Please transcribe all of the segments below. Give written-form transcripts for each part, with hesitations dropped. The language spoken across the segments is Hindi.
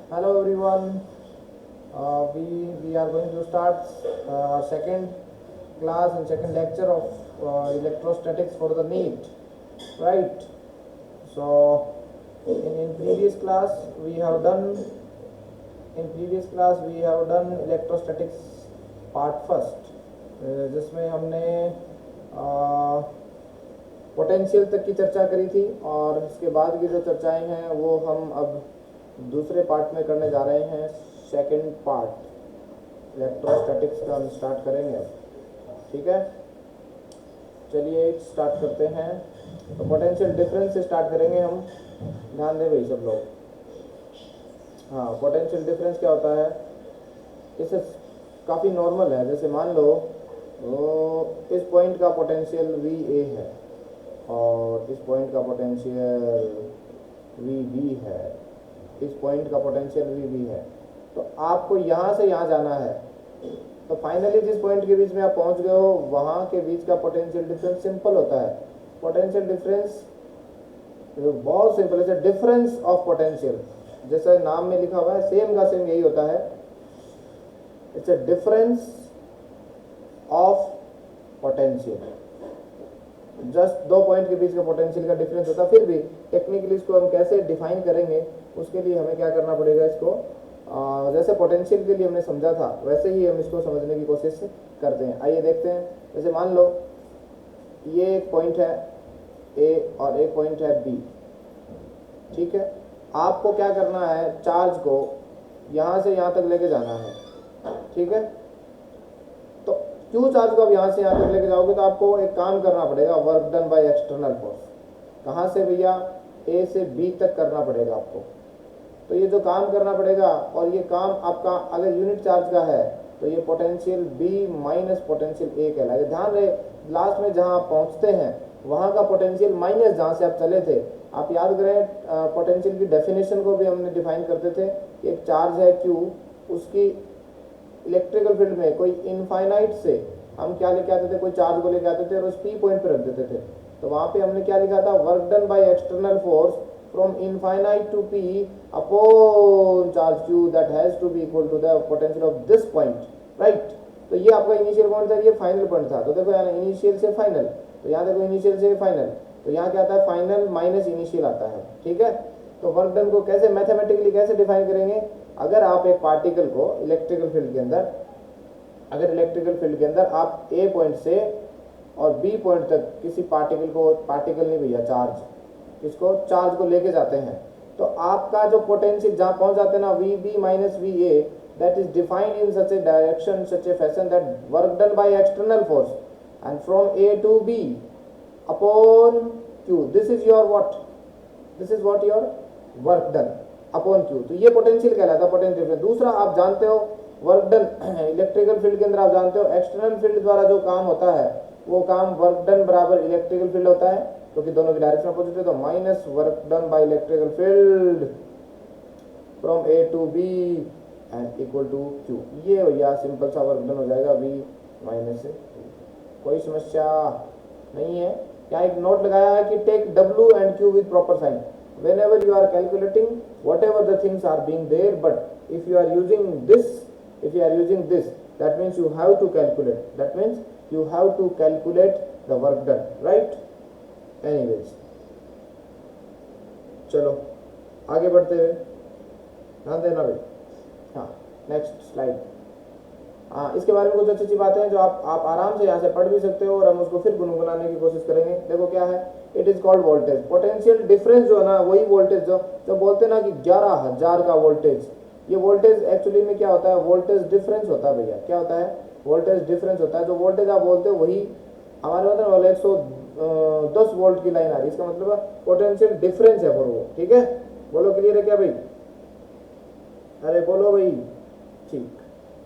Hello everyone. We are going to start our second class and second lecture of electrostatics for the NEET, right? So in previous class we have done electrostatics part first, जिसमें हमने पोटेंशियल तक की चर्चा करी थी और इसके बाद की जो चर्चाएं हैं वो हम अब दूसरे पार्ट में करने जा रहे हैं। सेकंड पार्ट इलेक्ट्रोस्टैटिक्स का हम स्टार्ट करेंगे अब, ठीक है। चलिए स्टार्ट करते हैं। तो पोटेंशियल डिफरेंस से स्टार्ट करेंगे हम, ध्यान दें भाई सब लोग। हाँ, पोटेंशियल डिफरेंस क्या होता है, इसे काफ़ी नॉर्मल है। जैसे मान लो इस पॉइंट का पोटेंशियल VA है और इस पॉइंट का पोटेंशियल VB है, इस पॉइंट का पोटेंशियल VB है। तो आपको यहाँ से यहाँ जाना है, तो फाइनली जिस पॉइंट के बीच में आप पहुँच गए हो वहाँ के बीच का पोटेंशियल डिफरेंस सिंपल होता है। पोटेंशियल डिफरेंस बहुत सिंपल है, डिफरेंस ऑफ पोटेंशियल, जैसे नाम में लिखा हुआ है सेम का सेम यही होता है। It's a difference of potential, just दो पॉइंट के बीच का पोटेंशियल का डिफरेंस होता है। फिर भी टेक्निकली इसको हम कैसे डिफाइन करेंगे, उसके लिए हमें क्या करना पड़ेगा, इसको जैसे पोटेंशियल के लिए हमने समझा था वैसे ही हम इसको समझने की कोशिश करते हैं। आइए देखते हैं। जैसे मान लो ये एक पॉइंट है A और एक पॉइंट है B, ठीक है। आपको क्या करना है, चार्ज को यहाँ से यहाँ तक लेके जाना है, ठीक है। तो क्यों चार्ज को आप यहाँ से यहाँ तक लेके जाओगे, तो आपको एक काम करना पड़ेगा, work done by external force. कहाँ से भैया, A से B तक करना पड़ेगा आपको। तो ये जो काम करना पड़ेगा, और ये काम आपका अगर यूनिट चार्ज का है तो ये potential B minus potential A कहलाएगा। ध्यान रहे, लास्ट में जहाँ आप पहुँचते हैं वहाँ का पोटेंशियल माइनस जहाँ से आप चले थे। आप याद करें पोटेंशियल की डेफिनेशन को भी हमने डिफाइन करते थे कि एक चार्ज है Q, उसकी इलेक्ट्रिकल फील्ड में कोई इनफाइनाइट से हम क्या लेके आते थे, कोई चार्ज को लेके आते थे और उस P पॉइंट पे रख देते थे। तो वहाँ पे हमने क्या लिखा था, work done by external force from infinite to P upon charge Q that has to be equal to the potential of this point, right. तो ये आपका इनिशियल पॉइंट था, ये फाइनल पॉइंट था। तो देखो यहाँ इनिशियल से फाइनल, तो यहाँ देखो इनिशियल से फाइनल, तो यहाँ क्या आता है, फाइनल माइनस इनिशियल आता है, ठीक है। तो वर्क डन को कैसे मैथमेटिकली कैसे डिफाइन करेंगे, अगर आप एक पार्टिकल को इलेक्ट्रिकल फील्ड के अंदर, अगर इलेक्ट्रिकल फील्ड के अंदर आप A पॉइंट से और B पॉइंट तक किसी पार्टिकल को, पार्टिकल नहीं भैया चार्ज, किसको, चार्ज को लेके जाते हैं, तो आपका जो पोटेंशियल जहाँ पहुँच जाते हैं ना, VB minus VA, that is defined in such a direction, such a fashion that work done by external force and from A to B upon Q, this is your what, this is what your work done upon Q। तो ये पोटेंशियल कहलाता है, पोटेंशियल। दूसरा आप जानते हो वर्क डन इलेक्ट्रिकल फील्ड के अंदर, आप जानते हो एक्सटर्नल फील्ड द्वारा जो काम होता है वो काम वर्क डन बराबर इलेक्ट्रिकल फील्ड होता है, क्योंकि दोनों की डायरेक्शन अपोजिट है। तो minus work done by electrical field from A to B and equal to Q। ये भैया सिंपल सा वर्क डन हो जाएगा V माइनस से, कोई समस्या नहीं है। यहाँ एक नोट लगाया है कि take W and Q with proper sign whenever you are calculating whatever the things are being there, but if you are using this, that means you have to calculate the work done, right? Anyways, चलो आगे बढ़ते हुए ध्यान देना भाई। हाँ, नेक्स्ट स्लाइड। हाँ, इसके बारे में कुछ अच्छी अच्छी बातें हैं जो आप आराम से यहाँ से पढ़ भी सकते हो, और हम उसको फिर गुनगुनाने की कोशिश करेंगे। देखो क्या है, it is called voltage. Potential difference जो है ना, वही वोल्टेज जो बोलते हैं ना कि 11,000 का वोल्टेज, ये वोल्टेज एक्चुअली में क्या होता है, वोल्टेज डिफरेंस होता है भैया। क्या होता है, वोल्टेज डिफरेंस होता है। जो वोल्टेज आप बोलते हो वही हमारे मतलब 110 वोल्ट की लाइन आ रही है, इसका मतलब पोटेंशियल डिफरेंस है वो, ठीक है। बोलो क्लियर है क्या भाई, अरे बोलो भाई, ठीक।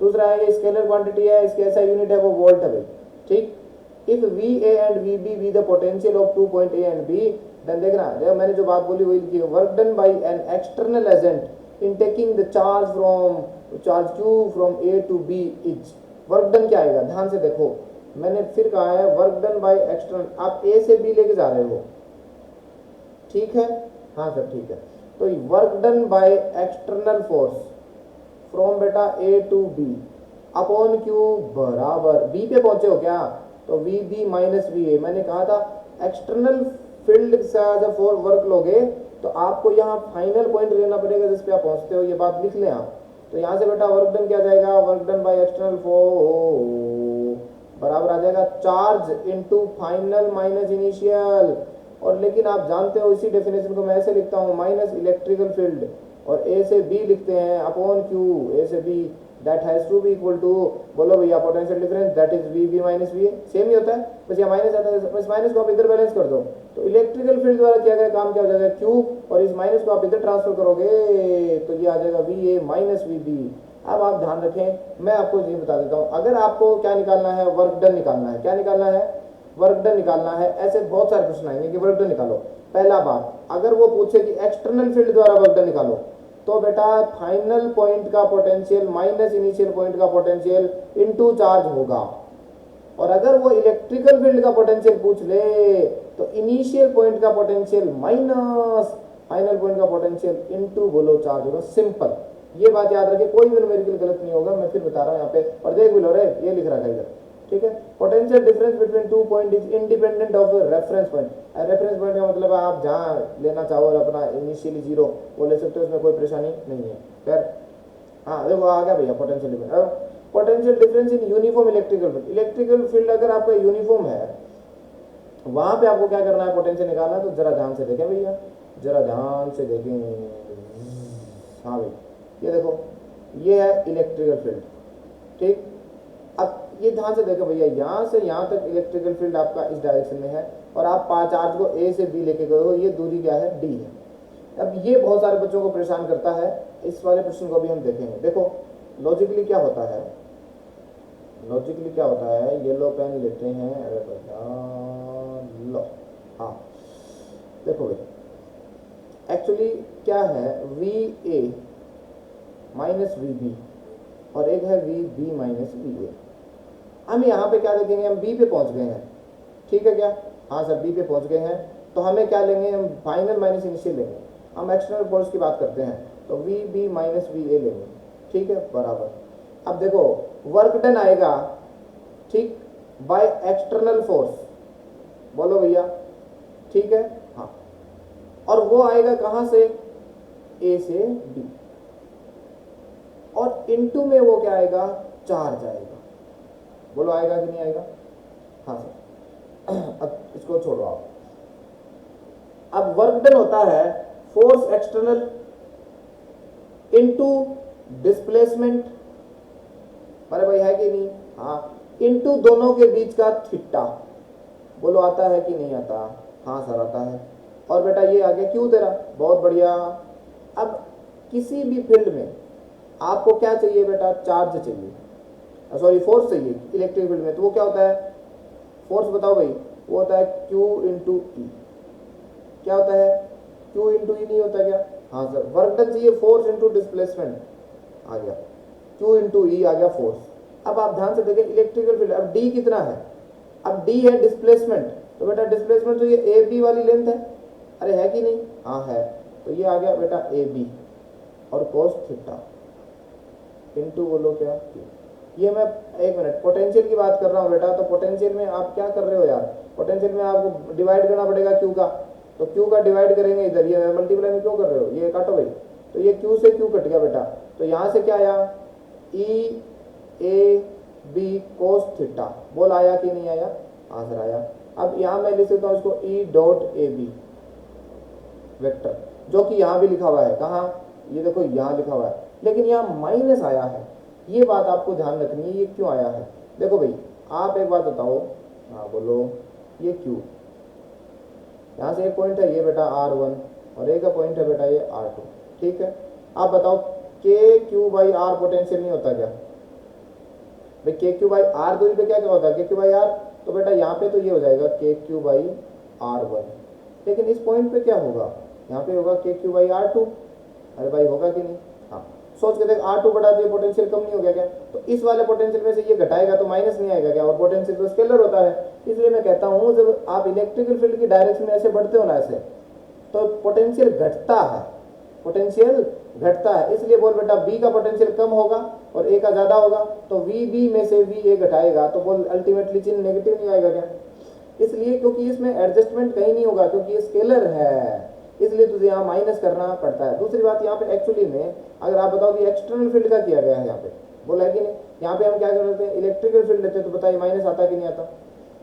दूसरा है ये स्केलर क्वांटिटी है, इसके ऐसा यूनिट है वो वोल्ट है भाई, ठीक। If VA and VB be the potential of 2 point A and B, then देखना मैंने जो बात बोली वही लिखी, work done by an external agent in taking the charge Q from A to B is. Work done क्या आएगा, ध्यान से देखो, मैंने फिर कहा है वर्क डन बाय एक्सटर्नल, आप A से B लेके जा रहे हो, ठीक है, हाँ सर ठीक है। तो work done by external force from बेटा A to B upon Q बराबर बी पे पहुंचे हो क्या, तो V B minus we A. मैंने कहा था एक्सटर्नल फील्ड से जब फोर वर्क लोगे तो आपको यहाँ फाइनल पॉइंट लेना पड़ेगा जिस पे आप पहुंचते हो, ये बात लिख लें आप। तो यहाँ से बेटा वर्क डन क्या जाएगा, work done by external force बराबर आ जाएगा charge into final minus initial. और लेकिन आप जानते हो इसी डेफिनेशन को मैं ऐसे लिखता हूँ माइनस इलेक्ट्रिकल फील्ड और ए से बी लिखते हैं अपॉन क्यू ए से b that has to be equal to, बोलो भैया potential difference that is v B minus we a. Same ही होता है, बस यहाँ माइनस आता है, बस माइनस को आप इधर बैलेंस कर दो तो इलेक्ट्रिकल फील्ड द्वारा किया गया काम क्या हो जाएगा क्यू, और इस माइनस को आप इधर ट्रांसफर करोगे तो ये आ जाएगा V A minus V B. अब आप ध्यान रखें, मैं आपको ये बता देता हूँ, अगर आपको क्या निकालना है, वर्क डन निकालना है। क्या निकालना है, वर्क डन निकालना है। ऐसे बहुत सारे प्रश्न आएंगे कि वर्क डन निकालो। पहला बात, अगर वो पूछे कि एक्सटर्नल फील्ड द्वारा वर्क डन निकालो तो बेटा फाइनल पॉइंट का पोटेंशियल माइनस इनिशियल पॉइंट का पोटेंशियल इनटू चार्ज होगा। और अगर वो इलेक्ट्रिकल फील्ड का पोटेंशियल पूछ ले तो इनिशियल पॉइंट का पोटेंशियल माइनस फाइनल पॉइंट का पोटेंशियल इनटू बोलो चार्ज होगा। सिंपल, ये बात याद रखें, कोई भी न्यूमेरिकल गलत नहीं होगा। मैं फिर बता रहा हूँ यहाँ पे, और देख भी लो रे, ये लिख रहा है इधर, ठीक है। Potential difference between two point is independent of reference point. Reference point का मतलब आप जहाँ लेना चाहो और अपना इनिशियली जीरो वो ले सकते हो, उसमें कोई परेशानी नहीं है। खैर हाँ देखो आ गया भैया potential difference. Potential difference in uniform electrical field. Electrical field अगर आपका यूनिफॉर्म है वहां पे आपको क्या करना है, पोटेंशियल निकालना है। तो जरा ध्यान से देखें भैया, जरा ध्यान से देखें। हाँ भाई ये देखो, ये है इलेक्ट्रिकल फील्ड, ठीक। अब ये ध्यान से देखो भैया, यहाँ से यहाँ तक इलेक्ट्रिकल फील्ड आपका इस डायरेक्शन में है और आप चार्ज को ए से बी लेके गए हो, ये दूरी क्या है, डी है। अब ये बहुत सारे बच्चों को परेशान करता है, इस वाले प्रश्न को भी हम देखेंगे। देखो लॉजिकली क्या होता है, लॉजिकली क्या होता है, येलो पेन लेते हैं, अरे भैया लो, हाँ देखो भाई एक्चुअली क्या है, V A minus V B और एक है we B minus we A. हम यहाँ पे क्या देखेंगे, हम बी पे पहुंच गए हैं, ठीक है क्या, हाँ सर बी पे पहुंच गए हैं। तो हमें क्या लेंगे, हम फाइनल माइनस इनिशियल लेंगे। हम एक्सटर्नल फोर्स की बात करते हैं तो V B minus we A लेंगे, ठीक है बराबर। अब देखो वर्क डन आएगा, ठीक, बाय एक्सटर्नल फोर्स, बोलो भैया, ठीक है हाँ। और वो आएगा कहाँ से, ए से बी, और इनटू में वो क्या आएगा, चार्ज आएगा। बोलो आएगा कि नहीं आएगा, हाँ सर। अब इसको छोड़ो आप। अब वर्क डन होता है फोर्स एक्सटर्नल इनटू डिस्प्लेसमेंट, अरे भाई है कि नहीं, हाँ, इनटू दोनों के बीच का थीटा। बोलो आता है कि नहीं आता, हाँ सर आता है। और बेटा ये आ गया क्यू तेरा, बहुत बढ़िया। अब किसी भी फील्ड में आपको क्या चाहिए बेटा, चार्ज चाहिए, सॉरी फोर्स चाहिए इलेक्ट्रिक फील्ड में। तो वो क्या होता है, फोर्स बताओ भाई, वो होता है Q इंटू ई। क्या होता है, Q इंटू ई नहीं होता क्या, हाँ सर। वर्क डन चाहिए फोर्स इंटू डिस्प्लेसमेंट, आ गया Q इंटू ई, आ गया फोर्स। अब आप ध्यान से देखें इलेक्ट्रिकल फील्ड, अब D कितना है, अब D है डिस्प्लेसमेंट, तो बेटा डिस्प्लेसमेंट तो ये ए बी वाली लेंथ है, अरे है कि नहीं, हाँ है। तो ये आ गया बेटा ए बी और कोस थीटा इंटू बोलो क्या Q। ये मैं एक मिनट पोटेंशियल की बात कर रहा हूँ बेटा। तो पोटेंशियल में आप क्या कर रहे हो यार, पोटेंशियल में आपको डिवाइड करना पड़ेगा क्यू का, तो क्यू का डिवाइड करेंगे इधर, ये मल्टीप्लाई में क्यों कर रहे हो, ये काटो भाई। तो ये क्यू से क्यू कट गया बेटा, तो यहाँ से क्या आया, ई ए बी कोस थीटा। बोल आया कि नहीं आया, आंसर आया। अब यहाँ मैं लिख सकता हूँ इसको E dot A B vector, जो कि यहाँ भी लिखा हुआ है, कहाँ, ये देखो यहाँ लिखा हुआ है, लेकिन यहाँ माइनस आया है। ये बात आपको ध्यान रखनी है, ये क्यों आया है। देखो भाई आप एक बात बताओ, हाँ बोलो, ये क्यू, यहाँ से एक पॉइंट है ये बेटा R1 और एक पॉइंट है बेटा ये R2, ठीक है। आप बताओ के क्यू बाई आर पोटेंशियल नहीं होता क्या भाई, के क्यू बाई आर दूरी पे क्या क्या होता है, के क्यू बाई आर। तो बेटा यहाँ पे तो ये हो जाएगा के क्यू बाई R1, लेकिन इस पॉइंट पे क्या होगा, यहाँ पे होगा के क्यू बाई R2। अरे भाई होगा कि नहीं, हाँ सोच के देख, R2 बढ़ा दिया पोटेंशियल कम नहीं हो गया क्या, तो इस वाले पोटेंशियल में से ये घटाएगा तो माइनस नहीं आएगा क्या, और पोटेंशियल तो स्केलर होता है। इसलिए मैं कहता हूँ जब आप इलेक्ट्रिकल फील्ड की डायरेक्शन में ऐसे बढ़ते हो ना ऐसे, तो पोटेंशियल घटता है, पोटेंशियल घटता है। इसलिए बोल बेटा बी का पोटेंशियल कम होगा और ए का ज्यादा होगा, तो वी बी में से वी ए घटाएगा, तो बोल अल्टीमेटली चिन्ह नेगेटिव नहीं आएगा क्या? इसलिए क्योंकि इसमें एडजस्टमेंट कहीं नहीं होगा, क्योंकि ये स्केलर है, इसलिए तुझे यहाँ माइनस करना पड़ता है। दूसरी बात यहाँ पे एक्चुअली में अगर आप बताओ कि एक्सटर्नल फील्ड का किया गया है यहाँ पे, बोला है कि नहीं? यहाँ पे हम क्या करते हैं, इलेक्ट्रिकल फील्ड लेते हैं, तो बताइए माइनस आता कि नहीं आता?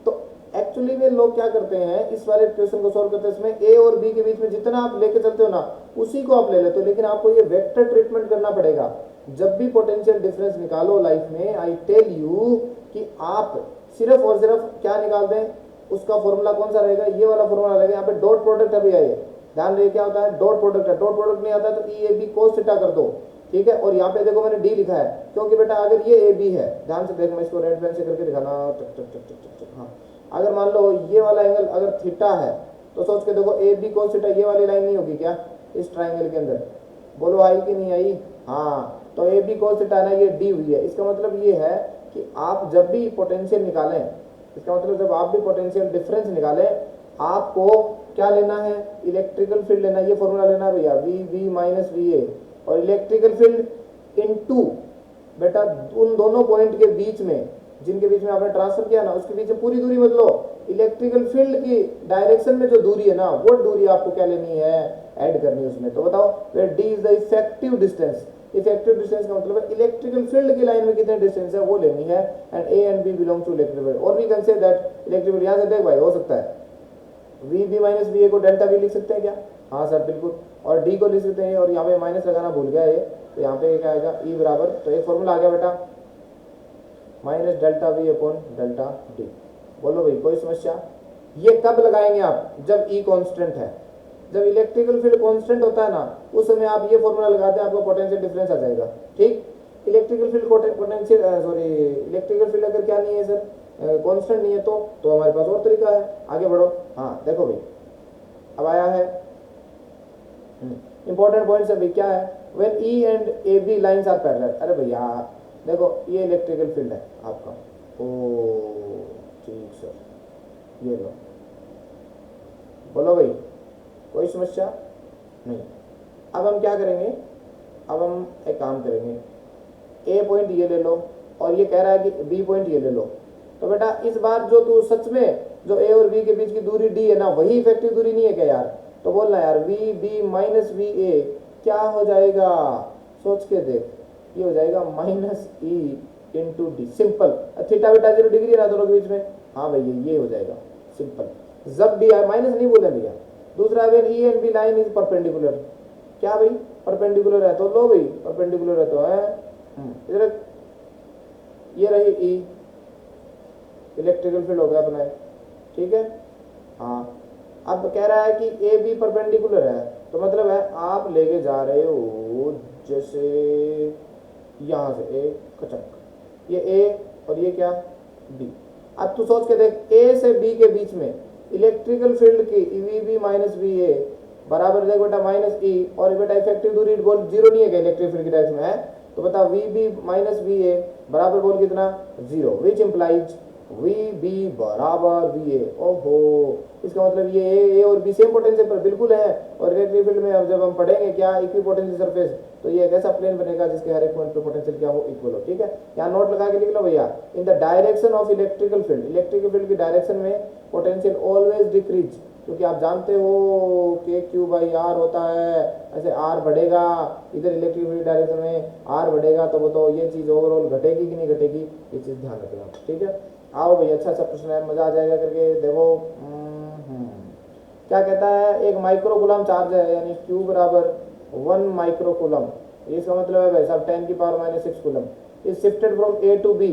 तो एक्चुअली में लोग क्या करते हैं, इस वाले क्वेश्चन को सॉल्व करते हैं, इसमें ए और बी के बीच में जितना आप लेके चलते हो ना उसी को आप ले लेते हो, लेकिन आपको ये वेक्टर ट्रीटमेंट करना पड़ेगा। जब भी पोटेंशियल डिफरेंस निकालो लाइफ में, आई टेल यू कि आप सिर्फ और सिर्फ क्या निकाल दें, उसका फॉर्मूला कौन सा रहेगा, ये वाला फॉर्मूला रहेगा। यहाँ पे डॉट प्रोडक्ट अभी आइए, ध्यान रखिए क्या होता है, डॉट प्रोडक्ट है। डॉट प्रोडक्ट नहीं आता तो ई ए बी कोस थीटा कर दो, ठीक है। और यहाँ पे देखो मैंने डी लिखा है, क्योंकि बेटा अगर ये ए बी है, ध्यान से देख, मैं इसको रेड पेन से करके दिखाना, हाँ, अगर मान लो ये वाला एंगल अगर थीटा है, तो सोच के देखो ए बी कोस थीटा, ये वाली लाइन नहीं होगी क्या इस ट्राइंगल के अंदर? बोलो आई कि नहीं आई? हाँ, तो ए बी कोस थीटा ना, ये डी हुई है। इसका मतलब ये है कि आप जब भी पोटेंशियल निकालें, इसका मतलब जब आप भी पोटेंशियल डिफरेंस निकालें, आपको क्या लेना है, इलेक्ट्रिकल फील्ड लेना है। ये फॉर्मूला लेना है भैया, V V minus we A, और इलेक्ट्रिकल फील्ड इनटू बेटा उन दोनों पॉइंट के बीच में, जिनके बीच में आपने ट्रांसफर किया ना, उसके बीच में पूरी दूरी बदलो। इलेक्ट्रिकल फील्ड की डायरेक्शन में जो दूरी है ना, वो दूरी आपको क्या लेनी है, ऐड करनी है उसमें। तो बताओ, where D is the effective distance. Effective distance का मतलब है इलेक्ट्रिकल फील्ड की लाइन में कितने डिस्टेंस है वो लेनी है, and a and b belong to electric field. और we can say that electric field, यहाँ से देख भाई, हो सकता है we B minus we a को डेल्टा वी लिख सकते हैं क्या? हाँ सर बिल्कुल। और डी को लिख सकते हैं, और यहाँ पे माइनस लगाना भूल गया ये, तो यहाँ पे क्या आएगा, ई बराबर, तो एक फॉर्मूला आ गया बेटा, minus delta we upon delta D. बोलो भाई कोई समस्या? ये कब लगाएंगे आप? जब ई कांस्टेंट है। जब इलेक्ट्रिकल फील्ड कांस्टेंट होता है ना, उस समय आप ये फॉर्मूला लगाते हैं, आपको पोटेंशियल डिफरेंस आ जाएगा, ठीक। Electrical field potential electrical field अगर क्या नहीं है सर, कांस्टेंट नहीं है, तो हमारे पास और तरीका है, आगे बढ़ो। हाँ देखो भाई, अब आया है इंपॉर्टेंट पॉइंट अभी क्या है, when E and A B lines are parallel. अरे भैया देखो, ये इलेक्ट्रिकल फील्ड है आपका, ओ ठीक सर, ये लो, बोलो भाई कोई समस्या नहीं। अब हम क्या करेंगे, अब हम एक काम करेंगे, ए पॉइंट ये ले लो, और ये कह रहा है कि बी पॉइंट ये ले लो। तो बेटा इस बार जो तू सच में जो ए और बी के बीच की दूरी डी है ना, वही इफेक्टिव दूरी नहीं है क्या यार? तो बोलना यार, V B minus we A क्या हो जाएगा, सोच के देख, ये हो जाएगा minus E into D, simple. Theta बेटा 0 डिग्री है ना दोनों के बीच में, हाँ भैया ये हो जाएगा सिंपल। जब भी माइनस नहीं बोले भैया। दूसरा, when E and B line is perpendicular, क्या भाई परपेंडिकुलर है, तो लो भाई परपेंडिकुलर है तो है, इधर ये रही ई, इलेक्ट्रिकल फील्ड हो गया अपना, ठीक है। हाँ, अब कह रहा है कि ए बी परपेंडिकुलर है, तो मतलब है आप लेके जा रहे हो जैसे यहाँ से ए कचक, ये ए और ये क्या बी। अब तू सोच के देख, ए से बी के बीच में इलेक्ट्रिकल फील्ड की V B minus we A बराबर, देख बेटा माइनस ई, और बेटा इफेक्टिव दूरी बोल 0 नहीं है क्या इलेक्ट्रिक फील्ड की डायरेक्शन में है, तो बता V B minus we A बराबर बोल कितना 0, विच इम्प्लाइज वी बी बराबर वी ए। ओहो, इसका मतलब ये ए और बी सेम पोटेंशियल पर बिल्कुल है, और इलेक्ट्रिक फील्ड में अब जब हम पढ़ेंगे क्या इक्विपोटेंशियल सरफेस, तो ये एक ऐसा प्लेन बनेगा जिसके हर एक पॉइंट पे पोटेंशियल क्या हो, इक्वल हो, ठीक है। यहाँ नोट लगा के लिख लो भैया, in the direction of electrical field, electrical field की डायरेक्शन में पोटेंशियल ऑलवेज डिक्रीज, क्योंकि आप जानते हो के क्यू बाई आर होता है, ऐसे आर बढ़ेगा, इधर इलेक्ट्रिक फील्ड डायरेक्शन में आर बढ़ेगा, तो वो तो ये चीज़ ओवरऑल घटेगी कि नहीं घटेगी, ये चीज़ ध्यान रखना, ठीक है। आओ भाई, अच्छा अच्छा प्रश्न है, मजा आ जाएगा करके देखो। क्या कहता है, एक माइक्रोकूलम चार्ज है, यानी Q बराबर 1 माइक्रोकूलम, इसका मतलब है भाई साहब 10 की power minus 6 coulomb, is shifted from a to b,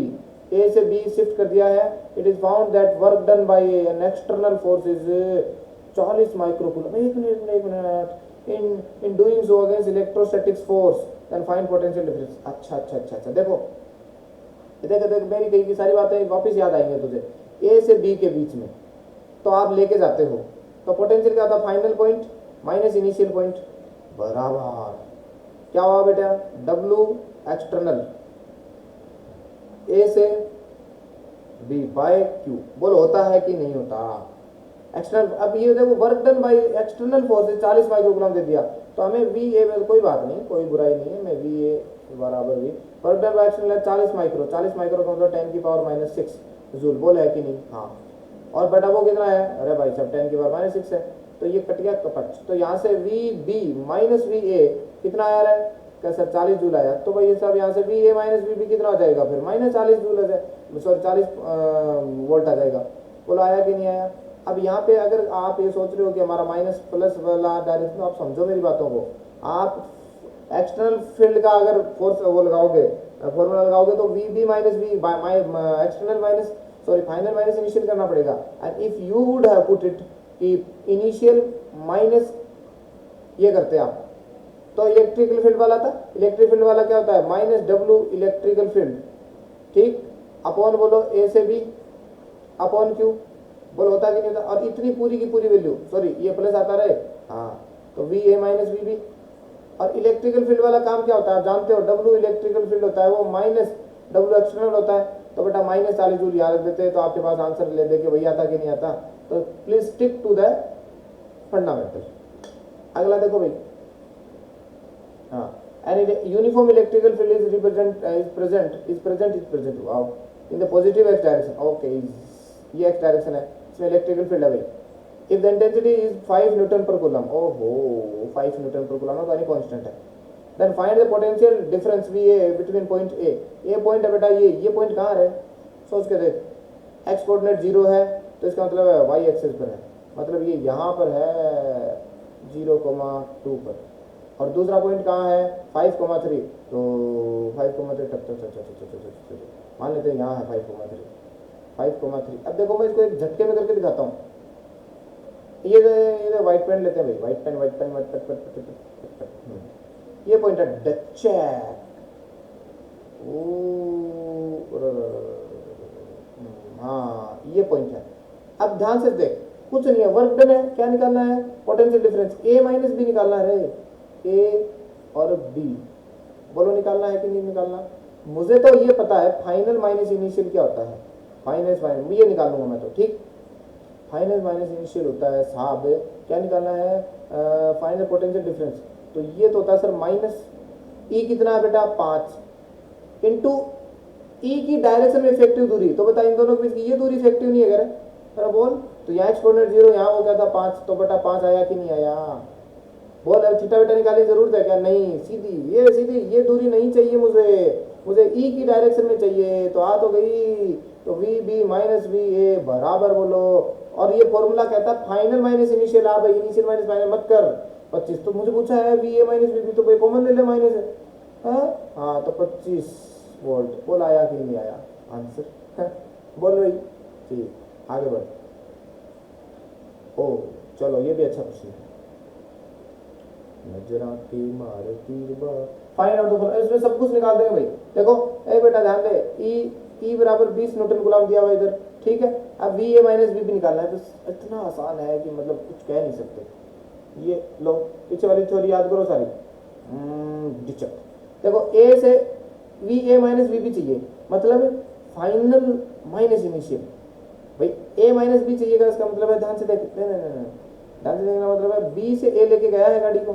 a से बी शिफ्ट कर दिया है। It is found that work done by an external force is 40 microcoulomb. एक minute, in doing so against electrostatics force then find potential difference. अच्छा देखो देख मेरी कही की सारी बातें वापस याद आएंगे तुझे। ए से बी के बीच में तो आप लेके जाते हो, तो पोटेंशियल क्या था, final point minus initial point बराबर क्या हुआ बेटा, W एक्सटर्नल ए से बी बाय Q। बोलो होता है कि नहीं होता एक्सटर्नल। अब ये देखो work done by external force 40 microcoulomb दे दिया, तो हमें वी ए में कोई बात नहीं, कोई बुराई नहीं है, मैं वी ए बराबर V work done by action 40 micro, 40 micro का मतलब 10 की पावर माइनस 6 जूल, बोल है कि नहीं? हाँ। और बटा वो कितना है? अरे भाई साहब 10 की पावर माइनस 6 है, तो ये कट गया कपच। तो यहाँ से V B minus we A कितना आया है? कैसा 40 जूल आया। तो भाई साहब यहाँ से V A minus V B कितना हो जाएगा फिर? माइनस 40 जूल आ जाए, सॉरी 40 वोल्ट आ जाएगा। बोलो आया कि नहीं आया? अब यहाँ पे अगर आप ये सोच रहे हो कि हमारा माइनस प्लस वाला डायरेक्शन, आप समझो मेरी बातों को। आप एक्सटर्नल फील्ड का अगर फोर्स वो लगाओगे, फॉर्मूला लगाओगे, तो V B minus V external minus sorry final minus initial करना पड़ेगा। And if you would have put it कि इनिशियल माइनस ये करते आप, तो इलेक्ट्रिकल फील्ड वाला था, इलेक्ट्रिक फील्ड वाला क्या होता है? माइनस डब्ल्यू इलेक्ट्रिकल फील्ड, ठीक, अपॉन बोलो ए से बी अपॉन क्यू, बोलो होता कि नहीं होता? और इतनी पूरी की पूरी वैल्यू, सॉरी ये प्लस आता रहे, हाँ, तो V A minus V B. और इलेक्ट्रिकल फील्ड वाला काम क्या होता है आप जानते हो? डब्ल्यू इलेक्ट्रिकल फील्ड होता है वो माइनस डब्ल्यू एक्सटर्नल होता है। तो बेटा माइनस 40 जूल याद रख देते हैं, तो आपके पास आंसर ले दे कि भैया आता कि नहीं आता। तो please stick to the fundamental. अगला देखो भाई, हाँ, and uniform electrical field is present wow in the positive X direction. Okay, ये एक्स डायरेक्शन है, इसमें इलेक्ट्रिकल फील्ड है भाई। If the intensity is 5 Newton per coulomb, ओहो 5 Newton per coulomb तो यानी कांस्टेंट है। Then find the potential difference VA between point A। ये पॉइंट है बेटा, ये पॉइंट कहाँ है? सोच के देख, x कोऑर्डिनेट 0 है तो इसका मतलब है y एक्सिस पर है, मतलब ये यहाँ पर है 0,2 पर। और दूसरा पॉइंट कहाँ है? 5,3, तो 5,3 मान लेते हैं यहाँ है 5,3। अब देखो मैं इसको एक झटके में करके दिखाता हूँ। ये व्हाइट पेन लेते हैं भाई, व्हाइट पेन। ये पॉइंट है डचेक, हाँ ये पॉइंट है। अब ध्यान से देख, कुछ नहीं है, वर्क डन है, क्या निकालना है? पोटेंशियल डिफरेंस ए माइनस बी निकालना है रे, ए और बी, बोलो निकालना है कि नहीं निकालना? मुझे तो ये पता है फाइनल माइनस इनिशियल क्या होता है, फाइनल ये निकालूंगा मैं तो, ठीक। फाइनल माइनस इनिशियल होता है साहब, क्या निकालना है? Final potential difference. तो ये तो होता है सर माइनस ई कितना है बेटा? 5 इंटू ई की डायरेक्शन में इफेक्टिव दूरी। तो बता इन दोनों के बीच की ये दूरी इफेक्टिव नहीं है, अरे बोल। तो यहाँ एक्स कोऑर्डिनेट 0, यहाँ हो गया था 5, तो बेटा 5 आया कि नहीं आया? बोल। अब थीटा बेटा निकालने की जरूरत है क्या? नहीं, सीधी ये दूरी नहीं चाहिए मुझे ई की डायरेक्शन में चाहिए। तो आ तो गई, तो V B minus we A बराबर बोलो, और ये फॉर्मूला कहता है फाइनल माइनस इनिशियल। आप इनिशियल माइनस फाइनल मत कर। 25 तो मुझे पूछा है V A minus V B, तो भाई कॉमन ले ले माइनस है, हाँ तो 25 वोल्ट। बोल आया कि नहीं आया आंसर? बोल भाई, ठीक आगे बढ़। ओ चलो ये भी अच्छा क्वेश्चन है। नजरा की मार तीर बा, फाइंड आउट द, इसमें सब कुछ निकाल देंगे भाई। देखो ए बेटा ध्यान दे, ई बराबर 20 न्यूटन कूलम दिया हुआ इधर, ठीक है। अब वी ए माइनस बी भी निकालना है, तो इतना आसान है कि मतलब कुछ कह नहीं सकते। ये लो पीछे वाली थ्योरी याद करो सारी, डिचक। देखो ए से वी ए माइनस बी भी चाहिए, मतलब फाइनल माइनस इनिशियल। भाई ए माइनस बी चाहिएगा, इसका मतलब है ध्यान से देख, ध्यान से देखना, मतलब है बी से ए लेके गया है गाड़ी को।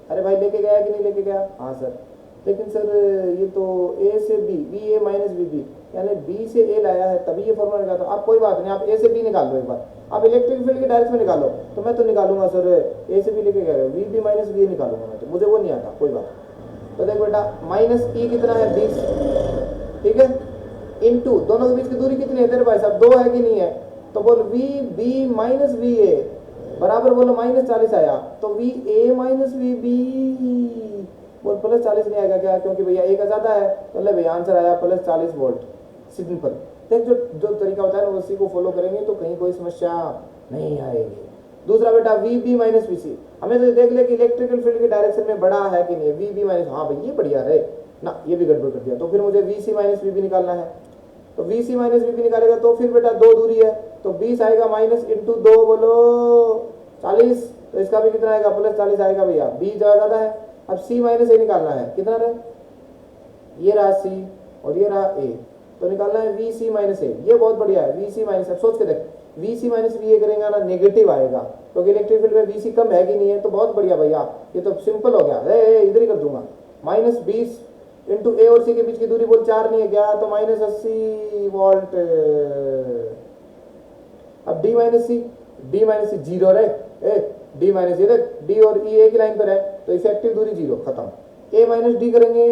अरे भाई लेके गया कि नहीं लेके गया? हाँ सर। लेकिन सर ये तो ए से B, V A minus B B, यानी बी से ए लाया है तभी ये फॉर्मूला निकालता हूँ। आप कोई बात नहीं, आप ए से बी निकाल लो एक बार, आप इलेक्ट्रिक फील्ड की डायरेक्शन में निकालो। तो मैं तो निकालूंगा सर, ए से बी लेके गया, वी बी माइनस बी निकालूंगा मैं, तो मुझे वो नहीं आता, कोई बात। तो देख बेटा माइनस ई कितना है? 20, ठीक है, इंटू दोनों के बीच की दूरी कितनी है तेरे भाई साहब? 2 है कि नहीं है? तो बोल V B minus we A बराबर बोलो माइनस 40 आया, तो V A minus V B बोल प्लस 40 नहीं आएगा क्या? क्योंकि भैया ए का ज्यादा है, तो ले भैया आंसर आया प्लस 40 वोल्ट। सिंपल। देख जो तरीका होता है ना उसी को फॉलो करेंगे तो कहीं कोई समस्या नहीं आएगी। दूसरा बेटा वी बी माइनस वी सी, हमें तो देख ले कि इलेक्ट्रिकल फील्ड की डायरेक्शन में बड़ा है कि नहीं। वी बी माइनस, हाँ भाई ये बढ़िया रहे ना, ये भी गड़बड़ कर दिया। तो फिर मुझे V C minus V B निकालना है, तो V C minus V B निकालेगा तो फिर बेटा 2 दूरी है, तो 20 आएगा माइनस इंटू 2 बोलो 40, तो इसका भी कितना आएगा? प्लस 40 आएगा भैया, बी ज्यादा है। अब सी माइनस ए निकालना है, कितना रहे? ये रहा सी और ये रहा ए, तो निकालना है वी सी माइनस ए। ये बहुत बढ़िया है, वी सी माइनस। अब सोच के देख, V C minus we A करेंगे ना नेगेटिव आएगा, क्योंकि इलेक्ट्रिक फील्ड में वी सी कम है कि नहीं है। तो बहुत बढ़िया भैया, ये तो सिंपल हो गया, इधर ही कर दूंगा। -20 इंटू ए और सी के बीच की दूरी बोल 4 नहीं है क्या, तो -80 वोल्ट। अब डी माइनस सी 0 रहे, डी माइनस ये देख, डी और ई एक ही लाइन पर है, तो इफेक्टिव दूरी 0, खत्म। ए माइनस डी करेंगे,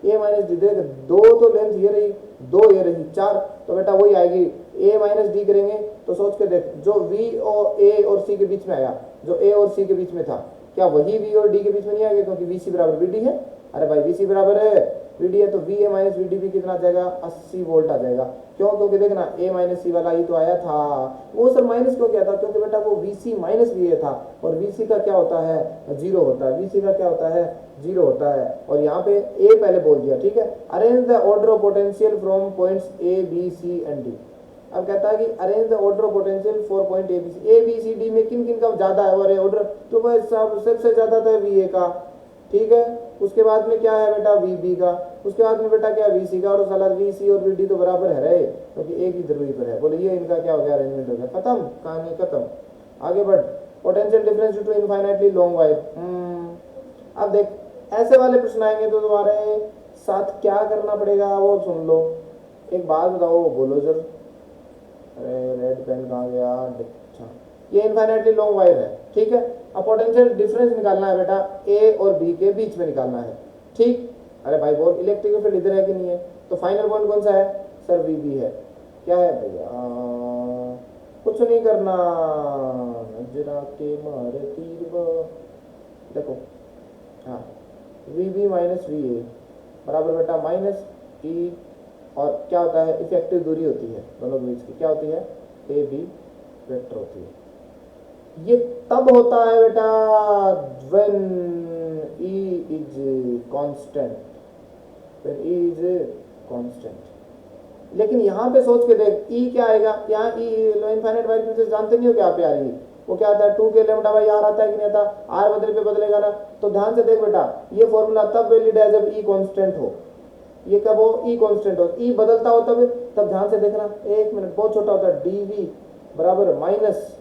ए माइनस डी देख, 2 तो लेंथ ये रही, 2 ये रही, 4, तो बेटा वही आएगी। ए माइनस डी करेंगे तो सोच के देख, जो वी और ए और सी के बीच में आया, जो ए और सी के बीच में था, क्या वही वी और डी के बीच में नहीं आ गया, क्योंकि वी सी बराबर वी डी है। अरे भाई वी सी बराबर है वी डी है, तो V A minus V D भी कितना आ जाएगा, 80 वोल्ट आ जाएगा। क्यों, क्योंकि देखना ए माइनस सी वाला ही तो आया था। वो सर माइनस क्यों किया था, क्योंकि बेटा वो V C minus we A था, और वी सी का क्या होता है, 0 होता है, वी सी का क्या होता है, 0 होता है। और यहाँ पे ए पहले बोल दिया, ठीक है। Arrange the order of potential from points A B C and D. अब कहता है कि arrange the order of potential for point A B C D में किन किन का ज्यादा है, और ऑर्डर तो भाई सबसे ज्यादा था वी ए का, ठीक है। उसके बाद में क्या है बेटा, वी बी का, उसके बाद में बेटा क्या, वी सी का, और साला वी सी और वी डी तो बराबर है रहे, क्योंकि एक ही ध्रुवी पर है। बोले ये इनका क्या हो गया, अरेंजमेंट हो गया, खत्म, कहानी खत्म। आगे बढ़, potential difference due to infinitely long wire. अब देख, ऐसे वाले प्रश्न आएंगे तो तुम्हारे साथ क्या करना पड़ेगा वो सुन लो। एक बात बताओ, बोलो जर, अरे रेड पेन कहाँ गया, अच्छा, ये इनफाइनाइटली लॉन्ग वायर है, ठीक है। अब पोटेंशियल डिफरेंस निकालना है बेटा, ए और बी के बीच में निकालना है, ठीक। अरे भाई बोल, इलेक्ट्रिक फील्ड इधर है कि नहीं है, तो फाइनल पॉइंट कौन सा है, सर वी बी है। क्या है भैया, कुछ नहीं करना, नजरा के मारे तीर देखो, हाँ, V B minus we A बराबर बेटा माइनस ई, और क्या होता है, इफेक्टिव दूरी होती है दोनों के बीच की, क्या होती है, ए बी वेक्टर होती है। ये तब होता है बेटा when E is constant, when E is constant। लेकिन यहाँ पे सोच के देख, E क्या आएगा, यहाँ E इनफाइनाइट वायर प्रिंसेस जानते नहीं हो क्या पे आ रही है, वो क्या आता है, 2 के लेमडा बाई आर आता है कि नहीं आता, आर बदले पे बदलेगा ना। तो ध्यान से देख बेटा, ये फॉर्मूला तब वैलिड है जब E कांस्टेंट हो। ये कब हो, E कांस्टेंट हो, E बदलता हो तब ध्यान से देखना, एक मिनट, बहुत छोटा होता है, dV बराबर माइनस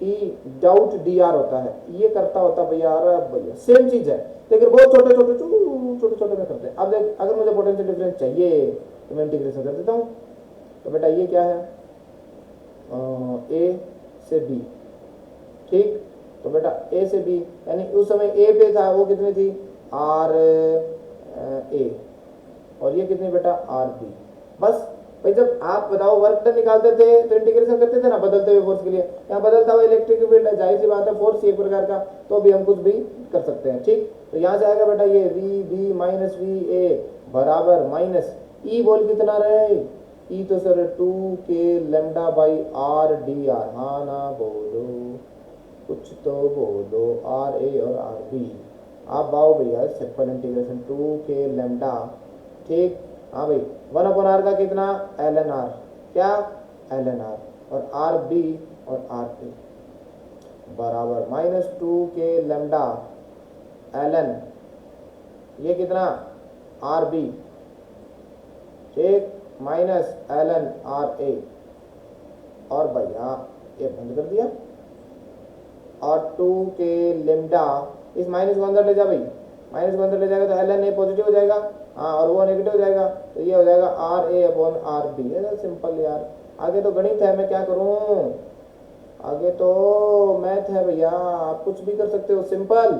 ई डाउट डी आर होता है, ये करता होता भैया, भैया सेम चीज है, लेकिन बहुत छोटे छोटे छोटे छोटे में करते हैं। अब देख, अगर मुझे पोटेंशियल डिफरेंस चाहिए तो मैं इंटीग्रेशन कर देता हूँ। तो बेटा ये क्या है, ए से बी, ठीक। तो बेटा ए से बी, यानी उस समय ए पे था, वो कितनी थी, आर ए, और ये कितनी बेटा, आर बी। बस भाई, जब आप बताओ वर्क डन निकालते थे तो इंटीग्रेशन करते थे ना बदलते हुए फोर्स के लिए। यहाँ बदलता हुआ इलेक्ट्रिक फील्ड है, जाहिर सी बात है, फोर्स एक प्रकार का, तो भी हम कुछ भी कर सकते हैं, ठीक। तो यहाँ से आएगा बेटा ये V B minus we A बराबर माइनस ई, बोल कितना रहे, ई तो सर 2 के lambda by R D R, हाँ ना बोलो, कुछ तो बोलो, आर ए और आर बी। आप बाओ भैया, सिंपल इंटीग्रेशन 2 के लेमडा, ठीक। हाँ भाई, 1/r का कितना, एल एन आर, क्या, एल एन आर, और आर बी और आर ए बराबर -2 के लेमडा एल एन, ये कितना, आर बी, ठीक, minus L N R A, और भैया ये बंद कर दिया, और 2 के लेमडा, इस माइनस को अंदर ले जा भाई, माइनस को अंदर ले जाएगा तो एल एन ए पॉजिटिव हो जाएगा, हाँ, और वो नेगेटिव हो जाएगा, तो ये हो जाएगा R A upon R B. है सिंपल यार, आगे तो गणित है, मैं क्या करूं, आगे तो मैथ है भैया, आप कुछ भी कर सकते हो, सिंपल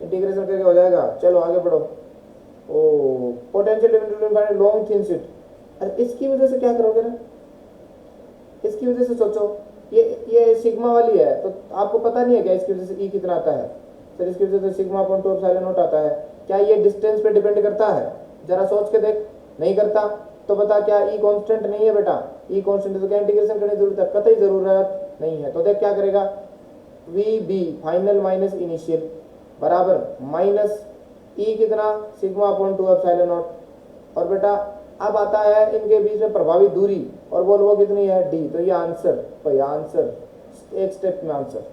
इंटीग्रेशन करके हो जाएगा। चलो आगे बढ़ो। ओ, potential difference long thin sheet, अरे इसकी वजह से क्या करोगे ना, इसकी वजह से सोचो, ये सिग्मा वाली है, तो आपको पता नहीं है क्या इसकी वजह से ई कितना आता है, सर इसकी वजह से सिग्मा अपॉन 2 एप्सिलॉन नॉट आता है। क्या ये डिस्टेंस पे डिपेंड करता है, जरा सोच के देख, नहीं करता, तो बता क्या ई कांस्टेंट नहीं है बेटा, ई कांस्टेंट है तो क्या इंटीग्रेशन करने की जरूरत है, कतई जरूरत नहीं है। तो देख क्या करेगा, V B final minus initial बराबर माइनस ई कितना, सिग्मा अपॉन 2 एप्सिलॉन नॉट, और बेटा अब आता है इनके बीच में प्रभावी दूरी, और बोल वो कितनी है, डी। तो ये आंसर, भाई आंसर एक स्टेप में answer.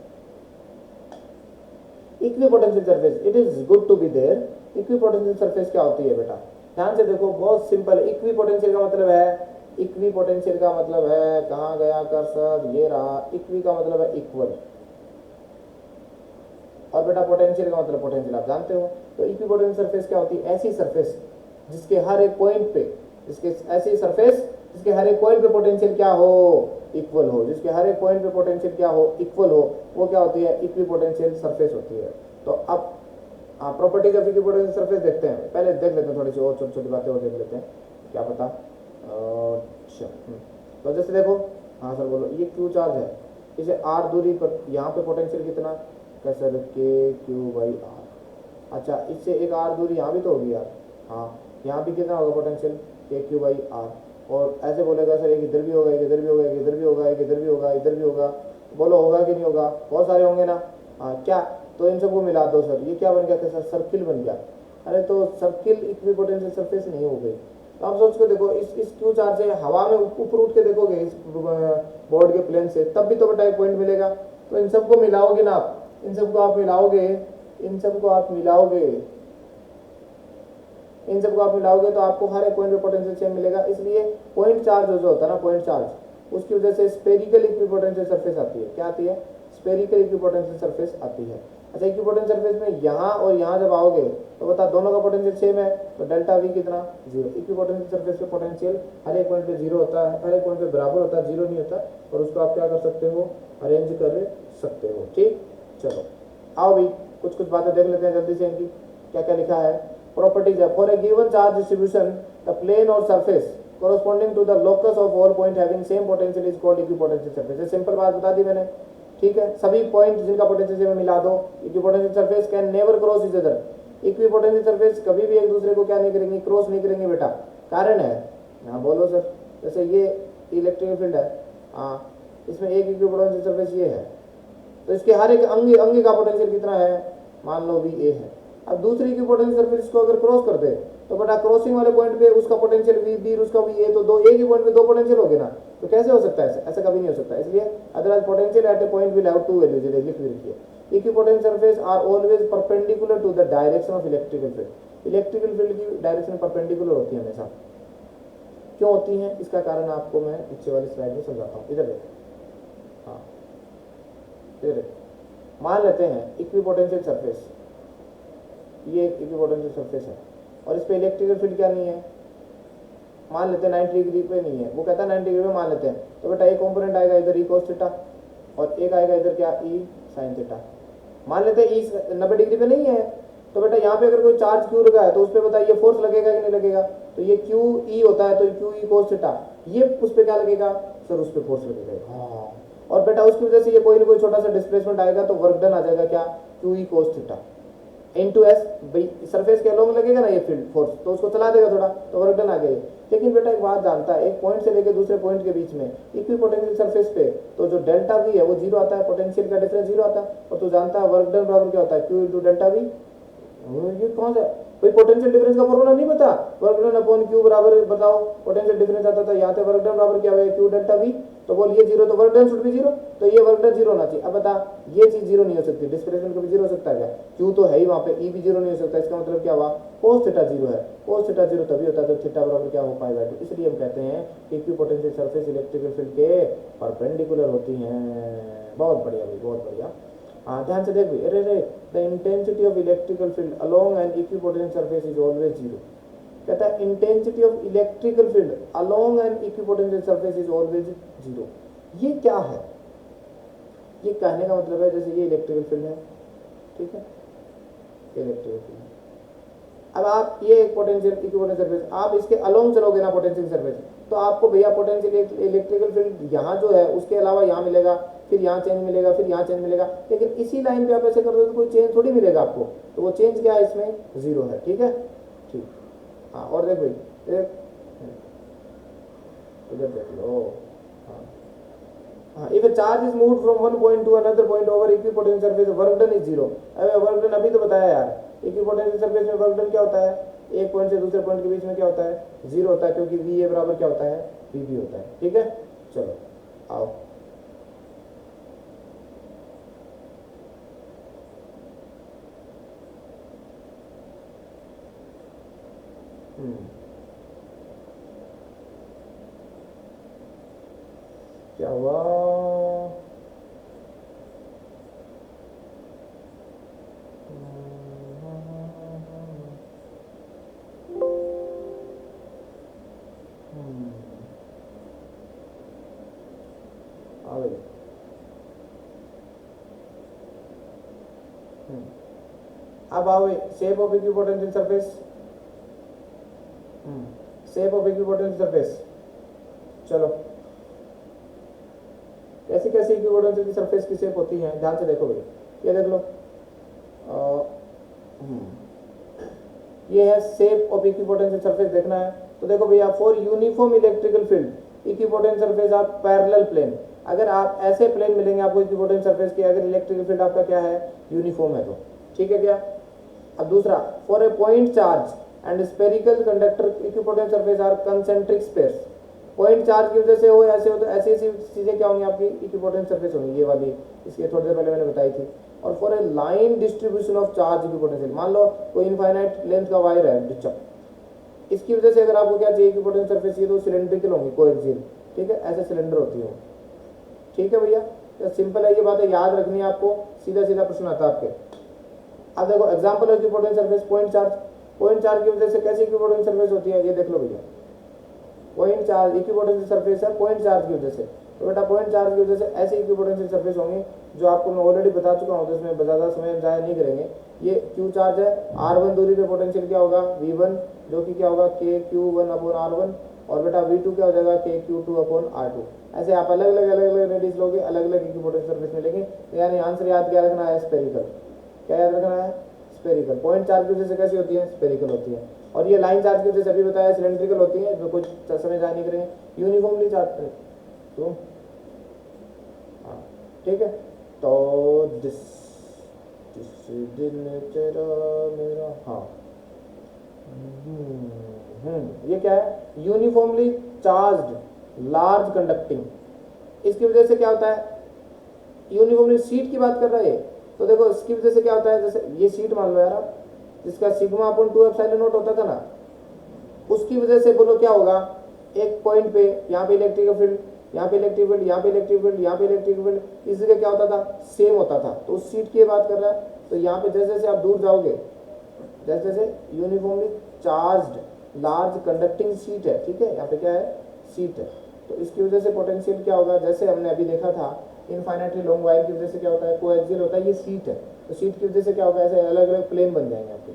Equipotential surface, it is good to be there. Equipotential surface क्या होती है बेटा, ध्यान से देखो, बहुत सिंपल। इक्विपोटेंशियल का मतलब है इक्वी पोटेंशियल का मतलब है, कहाँ गया कर्सर, ये रहा, इक्वी का मतलब है इक्वल, और बेटा पोटेंशियल का मतलब पोटेंशियल आप जानते हो। तो इक्वी पोटेंशियल सरफेस क्या होती है? ऐसी सरफेस जिसके हर एक पॉइंट पे, ऐसी सरफेस जिसके हर एक पॉइंट पे पोटेंशियल क्या हो, इक्वल हो, जिसके हर एक पॉइंट पे पोटेंशियल क्या हो, इक्वल हो, वो क्या होती है? इक्वी पोटेंशियल सरफेस होती है। तो अब properties of equi potential surface देखते हैं, पहले देख लेते हैं थोड़ी सी और छोटी छोटी बातें और देख लेते हैं, क्या पता। अच्छा, तो जैसे देखो, हाँ सर बोलो, ये क्यू चार्ज है, इसे आर दूरी पर, यहाँ पे पोटेंशियल कितना, कैसे के क्यू बाई आर। अच्छा, इससे एक आर दूरी यहाँ भी तो होगी यार, हाँ, यहाँ भी कितना होगा पोटेंशियल, के क्यू बाई आर। और ऐसे बोलेगा सर एक इधर भी होगा, एक इधर भी होगा, एक इधर भी होगा, एक इधर भी होगा, इधर भी होगा, बोलो होगा कि नहीं होगा? बहुत सारे होंगे ना। हाँ, क्या? तो इन सबको मिला दो सर, ये क्या बन गया? सर सर्किल बन गया। अरे तो सर्किल इक्वी पोटेंशियल सरफेस नहीं हो गई। तो आप सोच के देखो, इस क्यू चार्ज से हवा में ऊपर उठ के देखोगे इस बोर्ड के प्लेन से, तब भी तो बेटा एक पॉइंट मिलेगा। तो इन सबको मिलाओगे ना आप, इन सबको आप मिलाओगे, इन सबको आप मिलाओगे, इन सबको आप मिलाओगे तो आपको हर एक पॉइंट पे पोटेंशियल सेम मिलेगा। इसलिए पॉइंट चार्ज जो होता है ना, पॉइंट चार्ज, उसकी वजह से स्पेरिकल इक्विपोटेंशियल सरफेस आती है। क्या आती है? स्पेरिकल इक्विपोटेंशियल सरफेस आती है। अच्छा, इक्विपोटेंशियल सरफेस में यहाँ और यहाँ जब आओगे तो बता, दोनों का पोटेंशियल सेम है, तो डेल्टा वी कितना? जीरो। इक्विपोटेंशियल सरफेस पे पोटेंशियल हर एक पॉइंट पे जीरो होता है, हर एक पॉइंट पे बराबर होता है, जीरो नहीं होता। और उसको आप क्या कर सकते हो? अरेंज कर सकते हो। ठीक, चलो आओ भी कुछ कुछ बातें देख लेते हैं जल्दी से इनकी, क्या क्या लिखा है। प्रॉपर्टीज है, for a given charge distribution the plane और surface corresponding to the locus of all point having same potential is called equipotential surface। ये सिंपल बात बता दी मैंने, ठीक है। सभी पॉइंट जिनका पोटेंशियल सेम मिला दो। Equipotential surface can never cross each other. Equipotential surface कभी भी एक दूसरे को क्या नहीं करेंगे? क्रॉस नहीं करेंगे बेटा। कारण है, हाँ बोलो सर। जैसे ये इलेक्ट्रिक फील्ड है, हाँ, इसमें एक इक्विपोटेंशियल सरफेस ये है, तो इसके हर एक अंग का पोटेंशियल कितना है? मान लो वी ए है। अब दूसरी इक्विपोटेंशियल सरफेस को अगर क्रॉस कर दे तो बेटा क्रॉसिंग वाले पॉइंट पे उसका पोटेंशियल वी बी, उसका वी ए, तो दो एक ही पॉइंट पे दो पोटेंशियल हो गए ना। तो कैसे हो सकता है ऐसे? ऐसा कभी नहीं हो सकता। इसलिए otherwise potential at a point will have two values, लिख भी रखिए। Equipotential surface are always perpendicular to the direction of electrical field. Electrical field की डायरेक्शन परपेंडिकुलर होती है हमेशा। क्यों होती है? इसका कारण आपको मैं पीछे वाली स्लाइड में समझाता हूँ। इधर देखो, हाँ इधर देखो, मान लेते हैं इक्विपोटेंशियल सरफेस, ये एक इक्विपोटेंशियल सरफेस है और इस पे इलेक्ट्रिकल फील्ड क्या नहीं है? मान लेते हैं 90 डिग्री पे नहीं है, वो कहता है 90 डिग्री में मान लेते हैं। तो बेटा एक कंपोनेंट आएगा इधर ई कोस थीटा और एक आएगा इधर क्या? ई साइन थीटा। मान लेते हैं ई 90 डिग्री पे नहीं है, तो बेटा यहाँ पे अगर कोई चार्ज क्यू लगा है तो उस पर बताइए फोर्स लगेगा कि नहीं लगेगा? तो ये क्यू ई होता है, तो क्यू ई कोस थीटा, ये उस पर क्या लगेगा? सर उस पर फोर्स लगेगा। हाँ, और बेटा उसकी वजह से ये कोई ना कोई छोटा सा डिस्प्लेसमेंट आएगा, तो वर्क डन आ जाएगा क्या? Q E cos theta into S. भाई सरफेस के अलोंग लगेगा ना ये फील्ड फोर्स, तो उसको चला देगा थोड़ा, तो वर्क डन आ गया। लेकिन बेटा एक बात जानता है, एक पॉइंट से लेकर दूसरे पॉइंट के बीच में इक्विपोटेंशियल सरफेस पे तो जो डेल्टा वी है वो जीरो आता है, पोटेंशियल का डिफरेंस जीरो आता है। और तू जानता है वर्क डन बराबर क्या होता है? Q into delta we. ये कौन सा भाई पोटेंशियल डिफरेंस का फॉर्मूला नहीं पता? वर्क डन अपॉन क्यू बराबर बताओ पोटेंशियल डिफरेंस आता था, यहाँ पे वर्क डन बराबर क्या हुआ? Q delta we. तो बोल ये जीरो, तो वर्क डन शुड भी जीरो, तो ये वर्क डन जीरो होना चाहिए। अब बता, ये चीज जीरो नहीं हो सकती, डिस्प्लेसमेंट कभी जीरो हो सकता है क्या? क्यू तो है ही वहाँ पे, ई भी जीरो नहीं हो सकता। इसका मतलब क्या हुआ? कोस थीटा जीरो है। कोस थीटा जीरो तभी होता है जब थीटा बराबर क्या हो? Pi by 2। इसलिए हम कहते हैं कि इक्विपोटेंशियल सरफेस इलेक्ट्रिकल फील्ड के परपेंडिकुलर होती हैं। बहुत बढ़िया भाई, बहुत बढ़िया। हाँ ध्यान से देख भाई, अरे रे, the intensity of electrical field along an equipotential surface is always zero. कहता है intensity of electrical field along an equipotential surface is always zero. ये क्या है? ये कहने का मतलब है जैसे ये इलेक्ट्रिकल फील्ड है, ठीक है, इलेक्ट्रिकल फील्ड। अब आप ये एक पोटेंशियल इक्विपोटेंशियल सरफेस, आप इसके अलोंग चलोगे ना पोटेंशियल सरफेस, तो आपको भैया पोटेंशियल इलेक्ट्रिकल फील्ड यहाँ जो है उसके अलावा यहाँ मिलेगा, फिर यहाँ चेंज मिलेगा, फिर यहाँ चेंज मिलेगा। लेकिन इसी लाइन पे आप ऐसे कर दो तो कोई चेंज थोड़ी मिलेगा आपको, तो वो चेंज क्या है? इसमें जीरो है। ठीक है, ठीक। हाँ और देख भाई, देख इधर देख लो। हाँ, if a charge is moved from one point to another point over equipotential surface, work done is zero। अबे वर्क डन अभी तो बताया यार, इक्विपोटेंशियल सरफेस में वर्क डन क्या होता है? एक पॉइंट से दूसरे पॉइंट के बीच में क्या होता है? जीरो होता है, क्योंकि वी ए बराबर क्या होता है? वी बी होता है। ठीक है, चलो आओ। क्या हुआ, आ गई। अब आओ shape of equipotential surface, shape of equipotential surface. चलो कैसी कैसी इक्विपोटेंशियल की सरफेस की शेप होती है, ध्यान से देखो भाई, ये देख लो, ये है शेप ऑफ इक्विपोटेंशियल सरफेस, देखना है तो देखो भैया, for uniform electrical field equipotential surface are parallel plane. अगर आप ऐसे प्लेन मिलेंगे आपको इक्विपोटेंशियल सरफेस के, अगर इलेक्ट्रिकल फील्ड आपका क्या है, यूनिफॉर्म है तो, ठीक है क्या। अब दूसरा, for a point charge and spherical conductor equipotential surface are concentric spheres. Point charge की वजह से हो, ऐसे हो तो ऐसी ऐसी चीजें क्या होंगी आपकी, इक्विपोटेंशियल सरफेस होंगी, ये वाली, इसके थोड़ी देर पहले मैंने बताई थी। और for a line distribution of charge equipotential, मान लो कोई इनफाइनाइट लेंथ का वायर है डिस्चार्ज, इसकी वजह से अगर आपको क्या चाहिए इक्विपोटेंशियल सरफेस, ये तो सिलेंड्रिकल होंगी, कोएक्सियल, ठीक है, ऐसे सिलेंडर होती है, ठीक है भैया। तो सिंपल है, ये बातें याद रखनी है आपको, सीधा सीधा प्रश्न आता है आपके। अब देखो एग्जांपल है equipotential surface, point charge. Point charge की वजह से कैसी इक्विपोटेंशियल सरफेस होती है, ये देख लो भैया, पॉइंट चार्ज इक्विपोटेंशियल सरफेस है पॉइंट चार्ज की वजह से, तो बेटा पॉइंट चार्ज की वजह से ऐसी इक्विपोटेंशियल सरफेस होंगी जो आपको मैं ऑलरेडी बता चुका हूँ, तो इसमें ज़्यादा समय जाया नहीं करेंगे। ये क्यू चार्ज है, r1 दूरी पे पोटेंशियल क्या होगा, v1, जो कि क्या होगा KQ1/r1, और बेटा v2 क्या हो जाएगा, KQ2/r2। ऐसे आप अलग अलग रेडियस लोगे, अलग अलग इक्विपोटेंशियल सरफेस मिलेंगे। तो यानी आंसर याद क्या रखना है, स्पेरिकल। क्या याद रखना है, स्पेरिकल। पॉइंट चार्ज की वजह से कैसी होती है, स्पेरिकल होती है। और ये लाइन चार्ज की वजह से अभी बताया सिलेंड्रिकल होती है, जो कुछ समय जाया नहीं करेंगे, यूनिफॉर्मली चार्ज तो, हाँ ठीक है। तो दिस दिन तेरा मेरा, हाँ ये क्या है, यूनिफॉर्मली चार्ज्ड लार्ज कंडक्टिंग। इसकी वजह से क्या होता है, यूनिफॉर्मली सीट की बात कर रहा है, तो देखो इसकी वजह से क्या होता है, जैसे ये सीट मान लो यार आप, जिसका सिग्मा अपॉन 2 एप्सिलॉन नॉट होता था ना, उसकी वजह से बोलो क्या होगा, एक पॉइंट पे यहाँ पे इलेक्ट्रिकल फील्ड, यहाँ पे इलेक्ट्रिक फील्ड, यहाँ पे इलेक्ट्रिक फील्ड, यहाँ पे इलेक्ट्रिक फील्ड, इस जगह क्या होता था, सेम होता था। तो उस सीट की बात कर रहा है। तो यहाँ पे जैसे जैसे आप दूर जाओगे, जैसे जैसे uniformly charged large conducting seat है, ठीक है, यहाँ पे क्या है, सीट है, तो इसकी वजह से पोटेंशियल क्या होगा, जैसे हमने अभी देखा था इनफाइनाइटली लॉन्ग वायर की वजह से क्या होता है, कोएक्सियल होता है, ये सीट है, तो सीट की वजह से क्या होगा, ऐसे अलग अलग प्लेन बन जाएंगे आपके,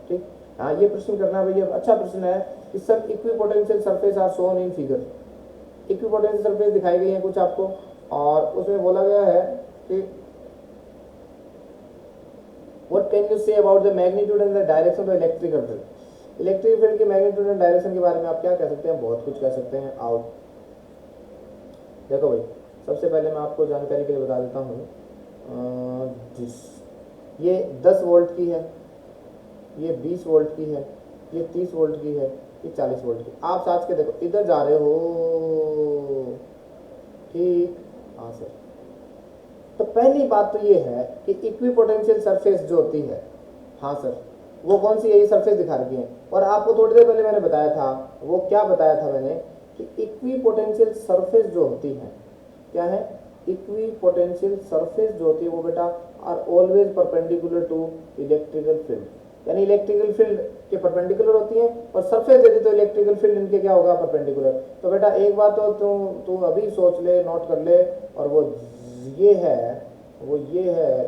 ठीक। हाँ ये प्रश्न करना भैया, अच्छा प्रश्न है कि सब equipotential surface are shown in figure. Equipotential surface दिखाई गई है कुछ आपको, और उसमें बोला गया है कि what can you say about the magnitude and the direction of electrical field. Electric field की मैग्नीट्यूड एंड डायरेक्शन के बारे में आप क्या कह सकते हैं, बहुत कुछ कह सकते हैं। आओ देखो भाई, सबसे पहले मैं आपको जानकारी के लिए बता देता हूँ, ये 10 वोल्ट की है, ये 20 वोल्ट की है, ये 30 वोल्ट की है, ये 40 वोल्ट की। आप साथ के देखो, इधर जा रहे हो, ठीक, हाँ सर। तो पहली बात तो ये है कि इक्विपोटेंशियल सरफेस जो होती है, हाँ सर, वो कौन सी है, ये सरफेस दिखा रखी है। और आपको थोड़ी देर पहले मैंने बताया था, वो क्या बताया था मैंने, कि इक्विपोटेंशियल सरफेस जो होती है, क्या है, इक्विपोटेंशियल सरफेस जो होती है वो बेटा are always perpendicular to electrical field, यानी इलेक्ट्रिकल फील्ड के परपेंडिकुलर होती है, और सरफेस यदि तो इलेक्ट्रिकल फील्ड इनके क्या होगा, परपेंडिकुलर। तो बेटा एक बात तो तू अभी सोच ले, नोट कर ले, और वो ये है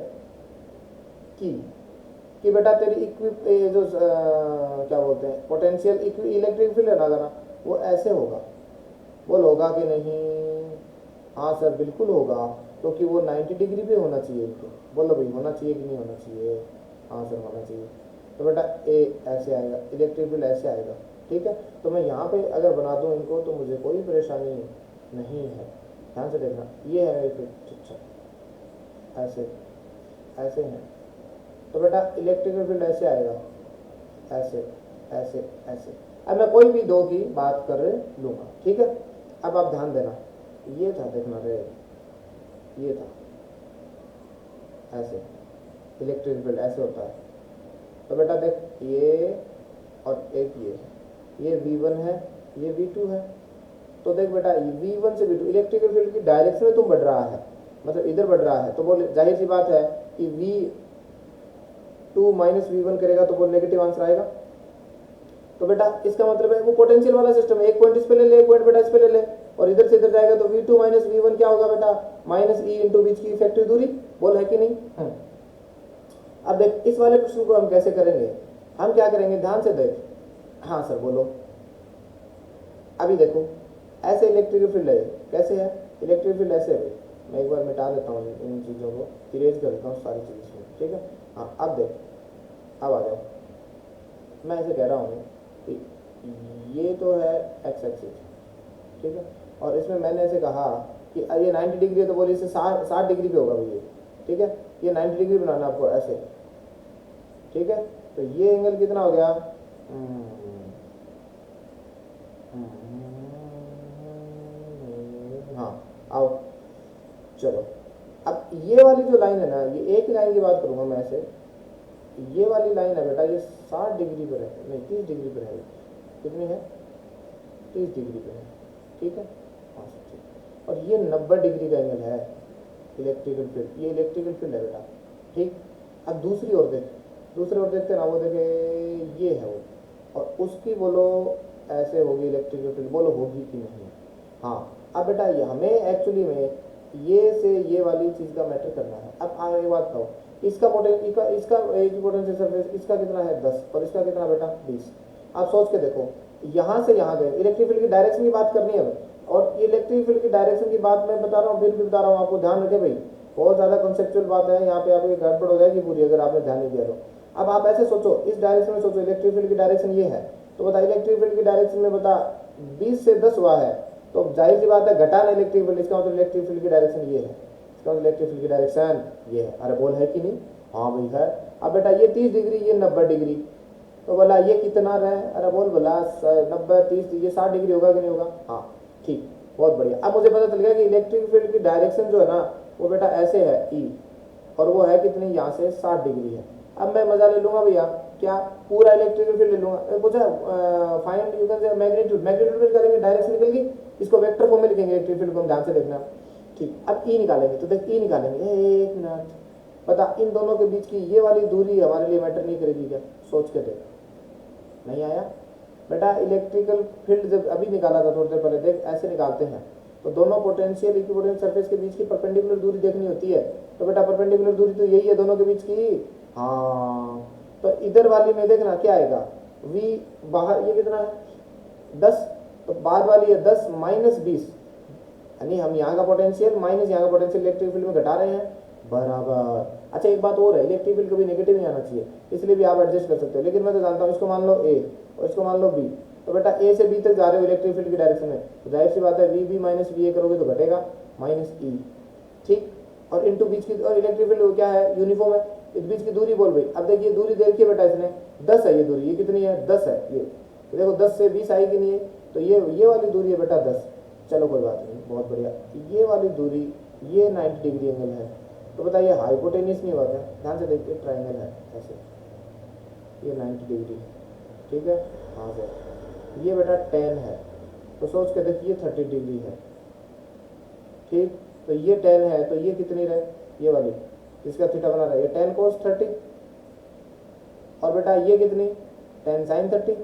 कि बेटा तेरी जो क्या बोलते हैं, पोटेंशियल इलेक्ट्रिक फील्ड है ना, वो ऐसे होगा। बोल होगा कि नहीं, हाँ सर बिल्कुल होगा, क्योंकि वो 90 डिग्री पे होना चाहिए इनको। बोलो भाई, होना चाहिए कि नहीं होना चाहिए, हाँ सर होना चाहिए। तो बेटा ए ऐसे आएगा, इलेक्ट्रिक फील्ड ऐसे आएगा, ठीक है। तो मैं यहाँ पे अगर बना दूँ इनको तो मुझे कोई परेशानी नहीं है, ध्यान से देखना, ये है मेरी पिक्चर, ऐसे ऐसे हैं। तो बेटा इलेक्ट्रिकल फील्ड ऐसे आएगा, ऐसे ऐसे ऐसे। अब मैं कोई भी दो की बात कर लूँगा, ठीक है। अब आप ध्यान देना, ये था, देखना रे, ये था, ऐसे इलेक्ट्रिक फील्ड ऐसे होता है। तो बेटा देख, ये और एक ये V1 है, ये V2 है, तो देख बेटा V1 से V2 इलेक्ट्रिकल फील्ड की डायरेक्शन में तुम बढ़ रहा है, मतलब इधर बढ़ रहा है, तो बोल जाहिर सी बात है कि V2 माइनस V1 करेगा तो बोल नेगेटिव आंसर आएगा। तो बेटा इसका मतलब है वो पोटेंशियल वाला सिस्टम है, एक पॉइंट इस पे ले ले, एक पॉइंट बेटा इस पे ले ले, और इधर से इधर जाएगा तो V2 माइनस V1 क्या होगा बेटा, माइनस E इंटू बीच की इफेक्टिव दूरी, बोल है कि नहीं। अब देख इस वाले प्रश्न को हम कैसे करेंगे, हम क्या करेंगे ध्यान से देख। हाँ सर बोलो। अभी देखो ऐसे इलेक्ट्रिकल फील्ड है, कैसे है इलेक्ट्रिक फील्ड ऐसे है, मैं एक बार मिटा देता हूँ इन चीज़ों को, इरेज कर देता हूँ सारी चीज़ें, ठीक है। हाँ अब देख, अब आ जाओ, मैं ऐसे कह रहा हूँ कि ये तो है एक्स एक्सिस, ठीक है, और इसमें मैंने ऐसे कहा कि ये 90 डिग्री है तो बोलिए इसे 60 डिग्री पे होगा भैया, ठीक है, ये 90 डिग्री बनाना आपको ऐसे, ठीक है। तो ये एंगल कितना हो गया, हाँ आओ चलो। अब ये वाली जो लाइन है ना, ये एक लाइन की बात करूंगा मैं ऐसे, ये वाली लाइन है बेटा ये 60 डिग्री पर है, नहीं 30 डिग्री पर है, कितनी है 30 डिग्री पर है, ठीक है। हाँ ठीक, और ये 90 डिग्री का एंगल है इलेक्ट्रिकल फील्ड, ये इलेक्ट्रिकल फील्ड है बेटा, ठीक। अब दूसरी ओर देख, दूसरी ओर देखते ना, वो देखे ये है वो, और उसकी बोलो ऐसे होगी इलेक्ट्रिकल फील्ड, बोलो होगी कि नहीं। हाँ अब बेटा ये हमें एक्चुअली में ये से ये वाली चीज़ का मैटर करना है। अब आगे बात कहो, इसका पोटेंशियल सरफेस इसका कितना है 10 और इसका कितना बेटा 20। आप सोच के देखो, यहाँ से यहाँ गए, इलेक्ट्रिक फील्ड की डायरेक्शन की बात करनी है हमें, और इलेक्ट्रिक फील्ड की डायरेक्शन की बात मैं बता रहा हूँ, फिर भी बता रहा हूँ आपको, ध्यान रखें भाई, बहुत ज़्यादा कंसेप्चुअल बात है यहाँ पे, आपकी गड़बड़ हो जाएगी पूरी अगर आपने ध्यान नहीं दिया तो। अब आप ऐसे सोचो, इस डायरेक्शन में सोचो, इलेक्ट्रिक फील्ड की डायरेक्शन ये है, तो बता इलेक्ट्रिक फील्ड की डायरेक्शन में बता 20 से 10 हुआ है, तो जाहिर सी बात है घटाना इलेक्ट्रिक फील्ड, इसका मतलब इलेक्ट्रिक फील्ड की डायरेक्शन ये है, इसका मतलब इलेक्ट्रिक फील्ड की डायरेक्शन ये है। अरे बोल है कि नहीं, हाँ भाई है। अब बेटा ये 30 डिग्री ये 90 डिग्री, तो बोला ये कितना रहे, अरे बोल बोला 90 30 ये 60 डिग्री होगा कि नहीं होगा, हाँ ठीक, बहुत बढ़िया। अब मुझे पता चल गया कि इलेक्ट्रिक फील्ड की डायरेक्शन जो है ना वो बेटा ऐसे है ई, और वो है कितनी, यहाँ से 60 डिग्री है। अब मैं मजा ले लूंगा भैया, क्या पूरा इलेक्ट्रिकल फील्ड ले लूंगा, पूछा find you can say magnitude, magnitude में करेंगे डायरेक्शन निकल गई, इसको वेक्टर फॉर्म में लिखेंगे इलेक्ट्रिक फील्ड को, ध्यान से देखना, ठीक। अब ई निकालेंगे, तो देख ई निकालेंगे, एक मिनट, पता इन दोनों के बीच की ये वाली दूरी हमारे लिए मैटर नहीं करेगी क्या, सोच के देख, नहीं आया बेटा। इलेक्ट्रिकल फील्ड जब अभी निकाला था थोड़ी देर पहले, देख ऐसे निकालते हैं, तो दोनों पोटेंशियल इक्विपोटेंशियल सरफेस के बीच की परपेंडिकुलर दूरी देखनी होती है, तो बेटा परपेंडिकुलर दूरी तो यही है दोनों के बीच की, हाँ। तो इधर वाली में देखना क्या आएगा, v बाहर ये कितना है 10, तो बाद वाली है 10 माइनस 20, यानी हम यहाँ का पोटेंशियल माइनस यहाँ का पोटेंशियल इलेक्ट्रिक फील्ड में घटा रहे हैं, बराबर। अच्छा एक बात और है, इलेक्ट्रिक फील्ड कभी नेगेटिव नहीं आना चाहिए, इसलिए भी आप एडजस्ट कर सकते हो, लेकिन मैं तो जानता हूँ, इसको मान लो ए और इसको मान लो बी, तो बेटा ए से बी तक जा रहे हो इलेक्ट्रिक फील्ड की डायरेक्शन में, तो जाहिर सी बात है we B minus we A करोगे तो घटेगा माइनस ई, ठीक। और इंटू बीच की, और इलेक्ट्रिक फील्ड क्या है यूनिफॉर्म है, इस बीच की दूरी बोल भाई। अब देखिए दूरी देखिए बेटा, इसने 10 है ये दूरी, ये कितनी है 10 है ये, तो देखो 10 से 20 आई कि नहीं है, तो ये वाली दूरी है बेटा 10, चलो कोई बात नहीं, बहुत बढ़िया। ये वाली दूरी ये 90 डिग्री एंगल है, तो बताइए हाइपोटेनियस नहीं हुआ क्या, ध्यान से देखिए ट्राइंगल है ऐसे, ये 90 डिग्री, ठीक है, हाँ सर, ये बेटा 10 है, तो सोच के देखिए 30 डिग्री है, ठीक। तो ये 10 है, तो ये कितनी रहे, ये वाली इसका थीटा बना रहा है, ये 10 cos 30, और बेटा ये कितनी 10 sin 30,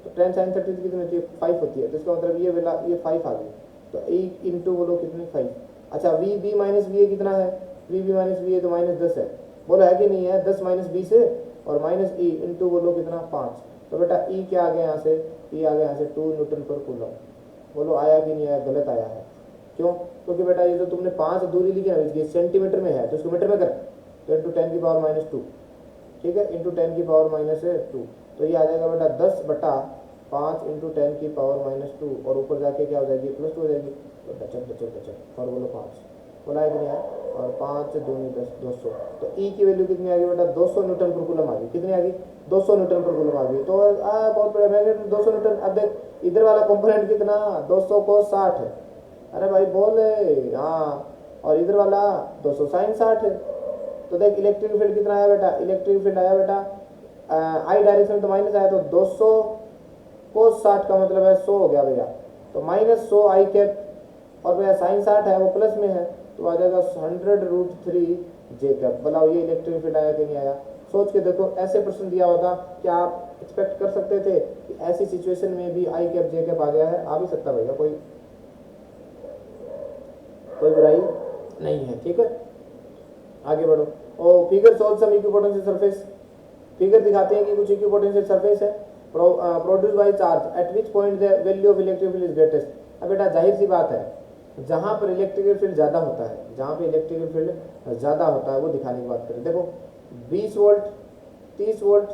तो 10 sin 30 कितनी होती है 5 होती है, तो इसका मतलब ये वाला ये 5 आ गई, तो e इंटू बोलो कितनी 5। अच्छा V B minus we A कितना है, we B minus we A तो माइनस 10 है, बोलो है कि नहीं है, 10 माइनस 20 है, और माइनस ई इंटू बोलो कितना 5, तो बेटा ई क्या आ गया यहाँ से, ई आ गया यहाँ से 2 न्यूटन पर कूलम, बोलो आया कि नहीं आया, गलत आया है, क्यों, क्योंकि बेटा ये जो तुमने 5 दूरी लिखी है इसकी सेंटीमीटर में है, तो इसको मीटर में कर, तो इंटू 10 की पावर माइनस 2, ठीक है, इंटू 10 की पावर माइनस 2, तो ये आ जाएगा बेटा 10 बटा 5 इंटू 10 की पावर माइनस 2, और ऊपर जाके क्या हो जाएगी प्लस 2 हो जाएगी, तो डचक और बोलो 5, बोला है कि नहीं है, और 5 दूनी 10 200, तो ई की वैल्यू कितनी आ गई बेटा 200 न्यूटन पर कूलम आ गई, कितनी आ गई 200 न्यूटन पर कूलम आ गई, तो बहुत बड़ा मैग्नेट 200 न्यूटन। अब देख इधर वाला कंपोनेंट कितना 200 को 60 है, अरे भाई बोले हाँ, और इधर वाला 200 साइन 60 है, तो देख इलेक्ट्रिक फील्ड कितना आया बेटा, इलेक्ट्रिक फील्ड आया बेटा आई डायरेक्शन में तो माइनस आया, तो 200 कोस 60 का मतलब है 100 हो गया भैया, तो -100 आई कैप, और भैया साइन 60 है वो प्लस में है, तो आ जाएगा 100√3 जे कैप। बताओ ये इलेक्ट्रिक फील्ड आया कि नहीं आया? सोच के देखो, ऐसे प्रश्न दिया होता क्या आप एक्सपेक्ट कर सकते थे कि ऐसी सिचुएशन में भी आई कैप जे कैप आ गया है? आ भी सकता भैया, कोई बुराई नहीं है, ठीक है। आगे बढ़ो। और फिगर सोल्व सम इक्विपोटेंशियल सरफेस, फिगर दिखाते हैं कि कुछ इक्विपोटेंशियल सरफेस है produce by charge at which point the value of electric field is greatest. अब बेटा जाहिर सी बात है, जहां पर इलेक्ट्रिकल फील्ड ज़्यादा होता है, जहां पे इलेक्ट्रिकल फील्ड ज़्यादा होता है वो दिखाने की बात करें। देखो 20 वोल्ट, 30 वोल्ट,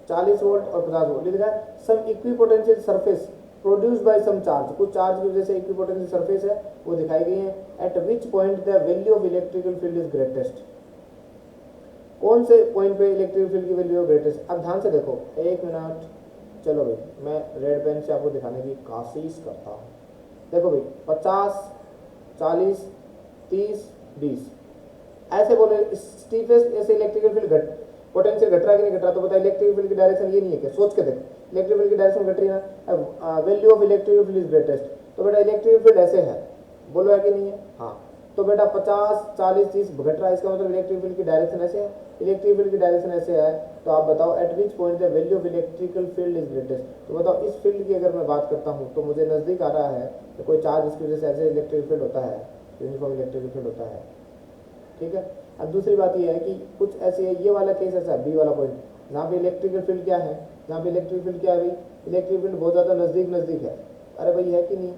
40 वोल्ट और 50 वोल्ट लिखा है। Some equipotential surface produce by some charge, कुछ चार्ज की वजह से इक्विपोटेंशियल सरफेस है वो दिखाई गई है। Eight which point the value of electrical field is greatest, कौन से पॉइंट पे इलेक्ट्रिक फील्ड की वैल्यू ग्रेटेस्ट। अब ध्यान से देखो, एक मिनट, चलो भाई मैं रेड पेन से आपको दिखाने की कोशिश करता हूँ। देखो भाई 50, 40, 30, 20 ऐसे बोले स्टीफेस्ट ऐसे इलेक्ट्रिकल फील्ड पोटेंशियल घट रहा है कि नहीं घट रहा, तो बता इलेक्ट्रिक फील्ड की डायरेक्शन ये नहीं है क्या? सोच के देखो, इलेक्ट्रिक फील्ड की डायरेक्शन घट रही है ना, value of electric field is greatest, तो बेटा इलेक्ट्रिक फील्ड ऐसे है, बोलो है कि नहीं है? हाँ, तो बेटा 50, 40, 30 घट रहा है, इसका मतलब इलेक्ट्रिक फील्ड की डायरेक्शन ऐसे है, इलेक्ट्रिक फील्ड की डायरेक्शन ऐसे है। तो आप बताओ eight which point the value of electrical field is greatest. तो बताओ इस फील्ड की अगर मैं बात करता हूँ तो मुझे नज़दीक आ रहा है तो कोई चार्ज इसकी वजह से ऐसे इलेक्ट्रिक फील्ड होता है, यूनिफॉर्म इलेक्ट्रिक फील्ड होता है, ठीक है। अब दूसरी बात यह है कि कुछ ऐसे है, ये वाला केस ऐसा बी वाला पॉइंट, जहाँ पे इलेक्ट्रिकल फील्ड क्या है, जहाँ पे इलेक्ट्रिक फील्ड क्या है भाई, इलेक्ट्रिक फील्ड बहुत ज़्यादा नज़दीक है। अरे भाई है कि नहीं,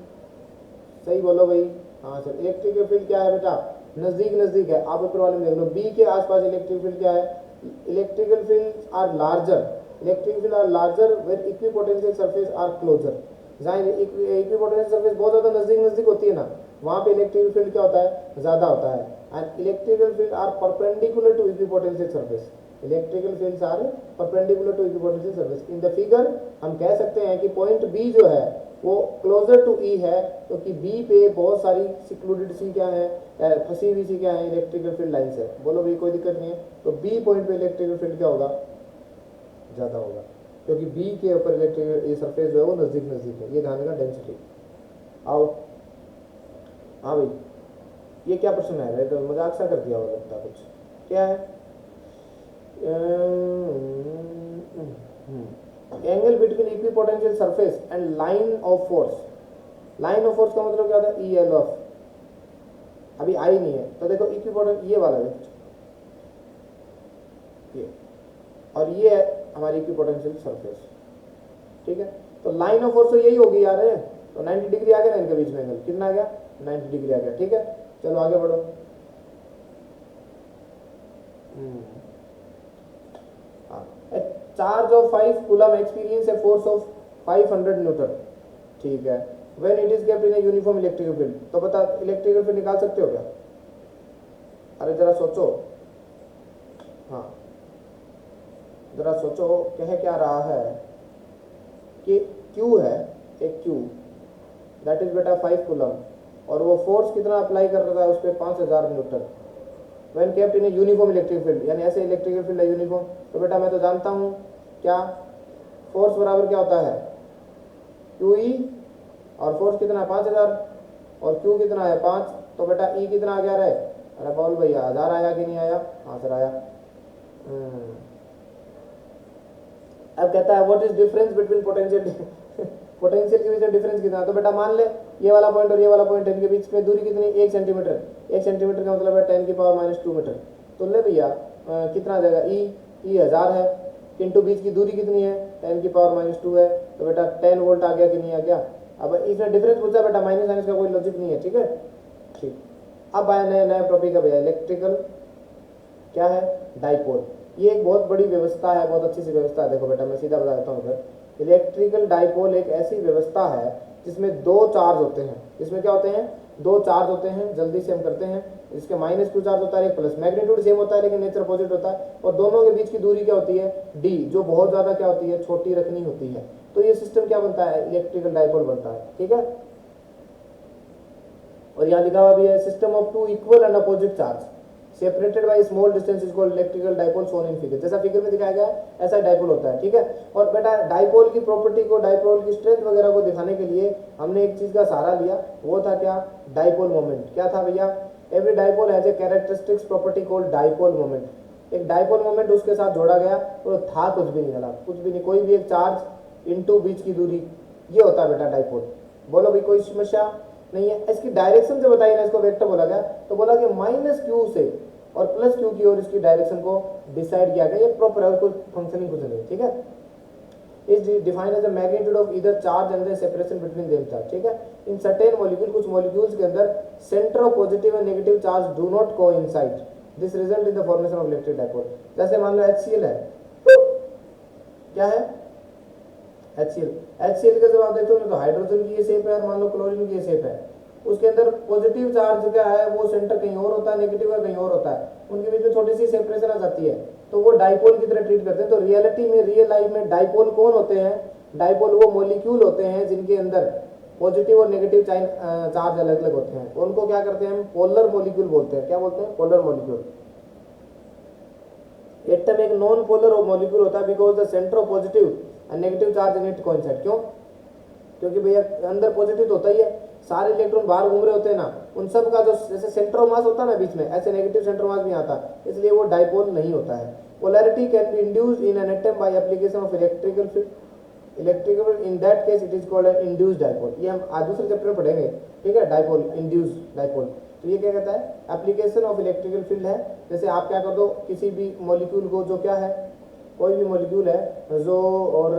सही बोलो भाई। हाँ सर, इलेक्ट्रिकल फील्ड क्या है बेटा, नज़दीक है। आप ऊपर वाले में देख लो, बी के आसपास इलेक्ट्रिक फील्ड क्या है, electrical field are larger, electric field are larger where equipotential surface are closer. जहाँ इक्विपोटेंशियल सरफेस बहुत ज़्यादा नज़दीक होती है ना, वहाँ पे इलेक्ट्रिकल फील्ड क्या होता है, ज़्यादा होता है। And electrical field are perpendicular to equipotential surface, electrical fields are perpendicular to equipotential surface. In the figure हम कह सकते हैं कि पॉइंट बी जो है वो क्लोजर टू ई है, क्योंकि बी पे बहुत सारी सिक्लूडेड सी क्या है, फंसी हुई सी क्या है, इलेक्ट्रिकल फील्ड लाइन्स है। बोलो भाई कोई दिक्कत नहीं है, तो बी पॉइंट पे इलेक्ट्रिकल फील्ड क्या होगा, ज़्यादा होगा, क्योंकि बी के ऊपर इलेक्ट्रिकल ये सरफेस जो है वो नज़दीक है। ये ध्यान का डेंसिटी। आओ, हाँ भाई ये क्या प्रश्न है, तो मजाक सा कर दिया हो लगता कुछ, क्या है? Angle between equipotential surface and line of force. Line of force का मतलब क्या होता है, ई एल ऑफ, अभी आई नहीं है तो देखो इक्विपोटेंट ये वाला है ये, और ये है हमारी इक्विपोटेंशियल सरफेस, ठीक है। तो लाइन ऑफ फोर्स तो यही होगी यार, है तो 90 डिग्री आ गया ना इनके बीच में, एंगल कितना आ गया, 90 डिग्री आ गया, ठीक है। चलो आगे बढ़ो। Charge of 5 coulomb experience a force of 500 Newton, ठीक है। When it is kept in a uniform electrical field, तो बता इलेक्ट्रिकल फील्ड निकाल सकते हो क्या? अरे जरा सोचो, हाँ जरा सोचो, कह क्या रहा है कि Q है एक Q, दैट इज बेटा 5 कूलम, और वो फोर्स कितना अप्लाई कर रहा है उस पर 5000 Newton. When kept in a uniform electric field, यानी ऐसे इलेक्ट्रिकल फील्ड है यूनिफॉर्म, तो बेटा मैं तो जानता हूँ क्या, फोर्स बराबर क्या होता है QE, और फोर्स कितना है 5000, और Q कितना है 5, तो बेटा E कितना आ गया रहे, अरे बोल भैया 1000 आया कि नहीं आया? हाँ सर आया। अब कहता है what is difference between potential potential के बीच में डिफरेंस कितना, तो बेटा मान ले ये वाला पॉइंट और ये वाला पॉइंट, इनके बीच में दूरी कितनी, 1 सेंटीमीटर। 1 सेंटीमीटर का मतलब है 10 की पावर -2 मीटर। तो ले भैया कितना आ जाएगा, ई 1000 है, किंतु बीच की दूरी कितनी है, 10 की पावर -2 है, तो बेटा 10 वोल्ट आ गया कि नहीं आ गया? अब इसमें डिफरेंस पूछा बेटा, माइनस साइंस का कोई लॉजिक नहीं है, ठीक है। ठीक, अब आया नया टॉपिक है भैया, इलेक्ट्रिकल क्या है, डाइपोल। ये एक बहुत बड़ी व्यवस्था है, बहुत अच्छी सी व्यवस्था है। देखो बेटा मैं सीधा बता देता हूँ इधर, इलेक्ट्रिकल डाइपोल एक ऐसी व्यवस्था है जिसमें 2 चार्ज होते हैं। इसमें क्या होते हैं, 2 चार्ज होते हैं, जल्दी से हम करते हैं। इसके -2 चार्ज होता है, एक प्लस, मैग्नीट्यूड सेम होता है लेकिन नेचर अपोजिट होता है, और दोनों के बीच की दूरी क्या होती है, d, जो बहुत ज्यादा क्या होती है, छोटी रखनी होती है। तो ये सिस्टम क्या बनता है, इलेक्ट्रिकल डाइपोल बनता है, ठीक है। और यहाँ लिखा हुआ भी है system of 2 equal and opposite charge, separated by small distance is called electrical dipole shown in figure. जैसा फिगर में दिखाया गया ऐसा डाइपोल होता है, ठीक है। और बेटा डाइपोल की प्रॉपर्टी को, डाइपोल की स्ट्रेंथ वगैरह को दिखाने के लिए हमने एक चीज का सहारा लिया, वो था क्या, डाइपोल मोमेंट। क्या था भैया, every dipole has a characteristics property called dipole moment. एक डाइपोल मोमेंट उसके साथ जोड़ा गया और था कुछ भी नहीं, वाला कुछ भी नहीं, कोई भी एक चार्ज इनटू बीच की दूरी, ये होता है बेटा डाइपोल। बोलो भाई कोई समस्या नहीं है। इसकी डायरेक्शन से बताइए ना, इसको वेक्टर बोला गया, तो बोला कि माइनस क्यू से और प्लस क्यू की ओर इसकी डायरेक्शन को डिसाइड किया गया। ये प्रॉपर है, कोई फंक्शनिंग कुछ नहीं, ठीक है। Is defined as the magnitude of either charge and the separation between them charge, ठीक है। इन सर्टेन मॉलिक्यूल, कुछ मॉलिक्यूल्स के अंदर centre of positive and negative charge do not coincide, this result in the formation of electric dipole. जैसे मान लो HCl है, क्या है HCl का जब आप देखते हो तो हाइड्रोजन की ये शेप है और मान लो क्लोरीन की ये शेप है। उसके अंदर पॉजिटिव चार्ज क्या है, वो सेंटर कहीं और होता है, नेगेटिव का कहीं और होता है, उनके बीच में छोटी सी सेपरेशन आ जाती है, तो वो डाइपोल की तरह ट्रीट करते हैं। तो रियलिटी में, रियल लाइफ में डाइपोल कौन होते हैं, डाइपोल वो मॉलिक्यूल होते हैं जिनके अंदर पॉजिटिव और नेगेटिव चार्ज अलग अलग होते हैं, उनको क्या करते हैं हम, पोलर मॉलिक्यूल बोलते हैं। क्या बोलते हैं, पोलर मॉलिक्यूल। एटम एक नॉन पोलर मॉलिक्यूल होता है because the centre of positive and negative charge in it coincide. क्यों, क्योंकि भैया अंदर पॉजिटिव तो होता ही है, सारे इलेक्ट्रॉन बाहर घूम रहे होते हैं ना, उन सब का जो जैसे सेंटर ऑफ मास होता है ना बीच में, ऐसे नेगेटिव सेंटर ऑफ मास नहीं आता, इसलिए वो डाइपोल नहीं होता है। Polarity can be induced in an atom by application of electrical field, electrical in that case it is called an induced dipole. ये हम आज दूसरे चैप्टर में पढ़ेंगे, ठीक है, डाइपोल, इंड्यूस्ड डाइपोल। तो ये क्या कहता है, एप्लीकेशन ऑफ इलेक्ट्रिकल फील्ड है। जैसे आप क्या कर दो, किसी भी मॉलिक्यूल को, जो क्या है, कोई भी मॉलिक्यूल है जो, और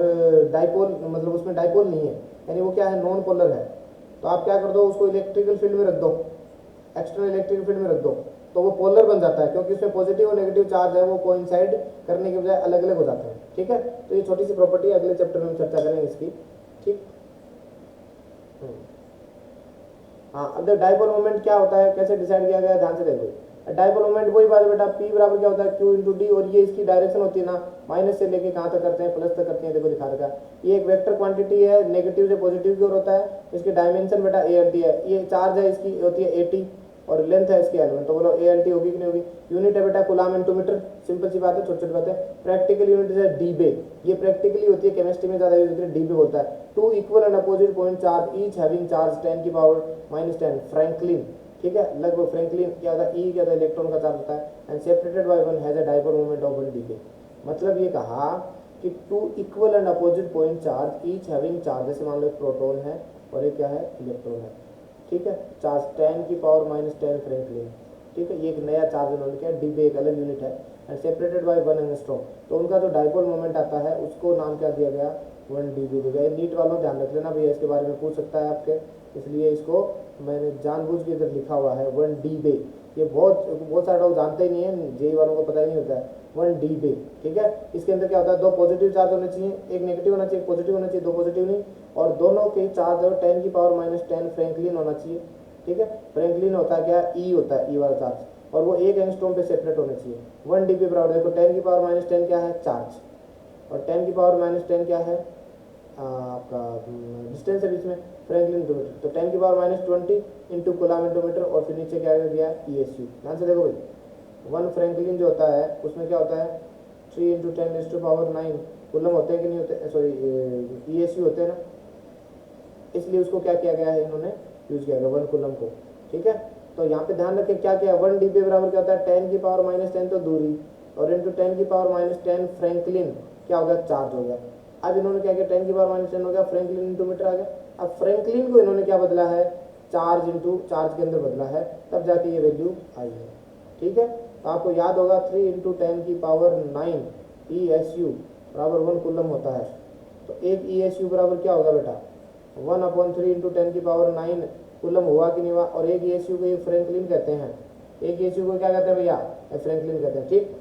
डाइपोल मतलब उसमें डाइपोल नहीं है, यानी वो क्या है, नॉन पोलर है, तो आप क्या कर दो, उसको इलेक्ट्रिकल फील्ड में रख दो, एक्सटर्नल इलेक्ट्रिकल फील्ड में रख दो, तो वो पोलर बन जाता है, क्योंकि उसमें पॉजिटिव और नेगेटिव चार्ज है वो कोइंसाइड करने के बजाय अलग अलग हो जाते हैं, ठीक है। तो ये छोटी सी प्रॉपर्टी अगले चैप्टर में चर्चा करेंगे इसकी, ठीक। हाँ, अब डाइपोल मोमेंट क्या होता है, कैसे डिसाइड किया गया, ध्यान से देखो। डाइपोल मोमेंट वही बात है बेटा, P बराबर क्या होता है, Q इंटू डी, और ये इसकी डायरेक्शन होती है ना, माइनस से लेके कहाँ तक करते हैं, प्लस तक करते हैं, देखो दिखा रखा। ये एक वेक्टर क्वांटिटी है, नेगेटिव से पॉजिटिव की ओर होता है, इसकी डायमेंशन बेटा ALT है, ये चार्ज है, इसकी होती है 80 और लेंथ है इसकी L1, तो बोलो ALT होगी कि नहीं होगी। यूनिट है बेटा कूलम इंटू मीटर, सिंपल सी बात है, छोटी छोटी बात है। प्रैक्टिकल यूनिट है डीबे, ये प्रैक्टिकली होती है, केमिस्ट्री में ज्यादा यूज होती है, डीबे होता है। Two equal and opposite point charge each having charge 10 की पावर -10 फ्रैंकलिन, ठीक है, लगभग फ्रैंकलिन क्या होता है, ई क्या होता है, इलेक्ट्रॉन का चार्ज होता है, and separated by one has a dipole moment of 1 dB। मतलब ये कहा कि two equal and opposite point charge each having charge, जैसे मान लो एक प्रोटॉन है और एक क्या है, इलेक्ट्रॉन है, ठीक है, चार्ज 10 की पावर -10 फ्रैंकलिन, ठीक है, ये एक नया चार्ज उन्होंने किया, डीबे एक अलग यूनिट है, एंड सेपरेटेड बाय 1 एंगस्ट्रॉम, तो उनका जो डाइपोल मोमेंट आता है उसको नाम क्या दिया गया, 1 dB दिया गया। नीट वालों ध्यान रख लेना भैया, इसके बारे में पूछ सकता है आपके, इसलिए इसको मैंने जानबूझ के इधर लिखा हुआ है 1 dB। ये बहुत सारे लोग जानते ही नहीं है, जेई वालों को पता ही नहीं होता है 1 dB, ठीक है। इसके अंदर क्या होता है, दो पॉजिटिव चार्ज होने चाहिए, एक नेगेटिव होना चाहिए, पॉजिटिव होना चाहिए, दो पॉजिटिव नहीं, और दोनों के चार्ज 10 की पावर -10 फ्रैंकलिन होना चाहिए, ठीक है। फ्रैंकलिन होता है क्या, ई होता है, ई वाला चार्ज, और वो 1 एंगस्ट्रॉम पे सेपरेट होने चाहिए। 1 dB बराबर, देखो 10 की पावर -10 क्या है, चार्ज, और 10 की पावर -10 क्या है, आपका डिस्टेंस है बीच में, फ्रैंकलिन मीटर, तो 10 की power -20 into coulomb into metre, और फिर नीचे क्या दिया, ESU। ध्यान से देखो भाई, 1 फ्रैंकलिन जो होता है उसमें क्या होता है, 3 इंटू 10⁹ कूलम होते हैं कि नहीं होते, सॉरी ESU होते हैं ना, इसलिए उसको क्या किया गया है, इन्होंने यूज किया गया 1 कूलम को, ठीक है। तो यहाँ पे ध्यान रखें क्या किया, 1 dB बराबर क्या होता है, 10 की पावर -10 तो दूरी, और इंटू 10 की पावर -10 फ्रैंकलिन क्या हो गया, चार्ज हो गया। अब इन्होंने क्या किया, 10 की पावर -10 हो गया, फ्रैंकलिन इंटू मीटर आ गया। अब फ्रैंकलिन को इन्होंने क्या बदला है, चार्ज इंटू चार्ज के अंदर बदला है, तब जाके ये वैल्यू आई है, ठीक है। तो आपको याद होगा 3 इंटू 10 की पावर 9 ESU बराबर 1 कूलम होता है, तो एक ESU बराबर क्या होगा बेटा, 1/3 इंटू 10 की पावर 9 कूलम हुआ कि नहीं हुआ। और एक ESU को ये फ्रैंकलिन कहते हैं, एक ESU को क्या कहते हैं भैया, फ्रैंकलिन कहते हैं, ठीक।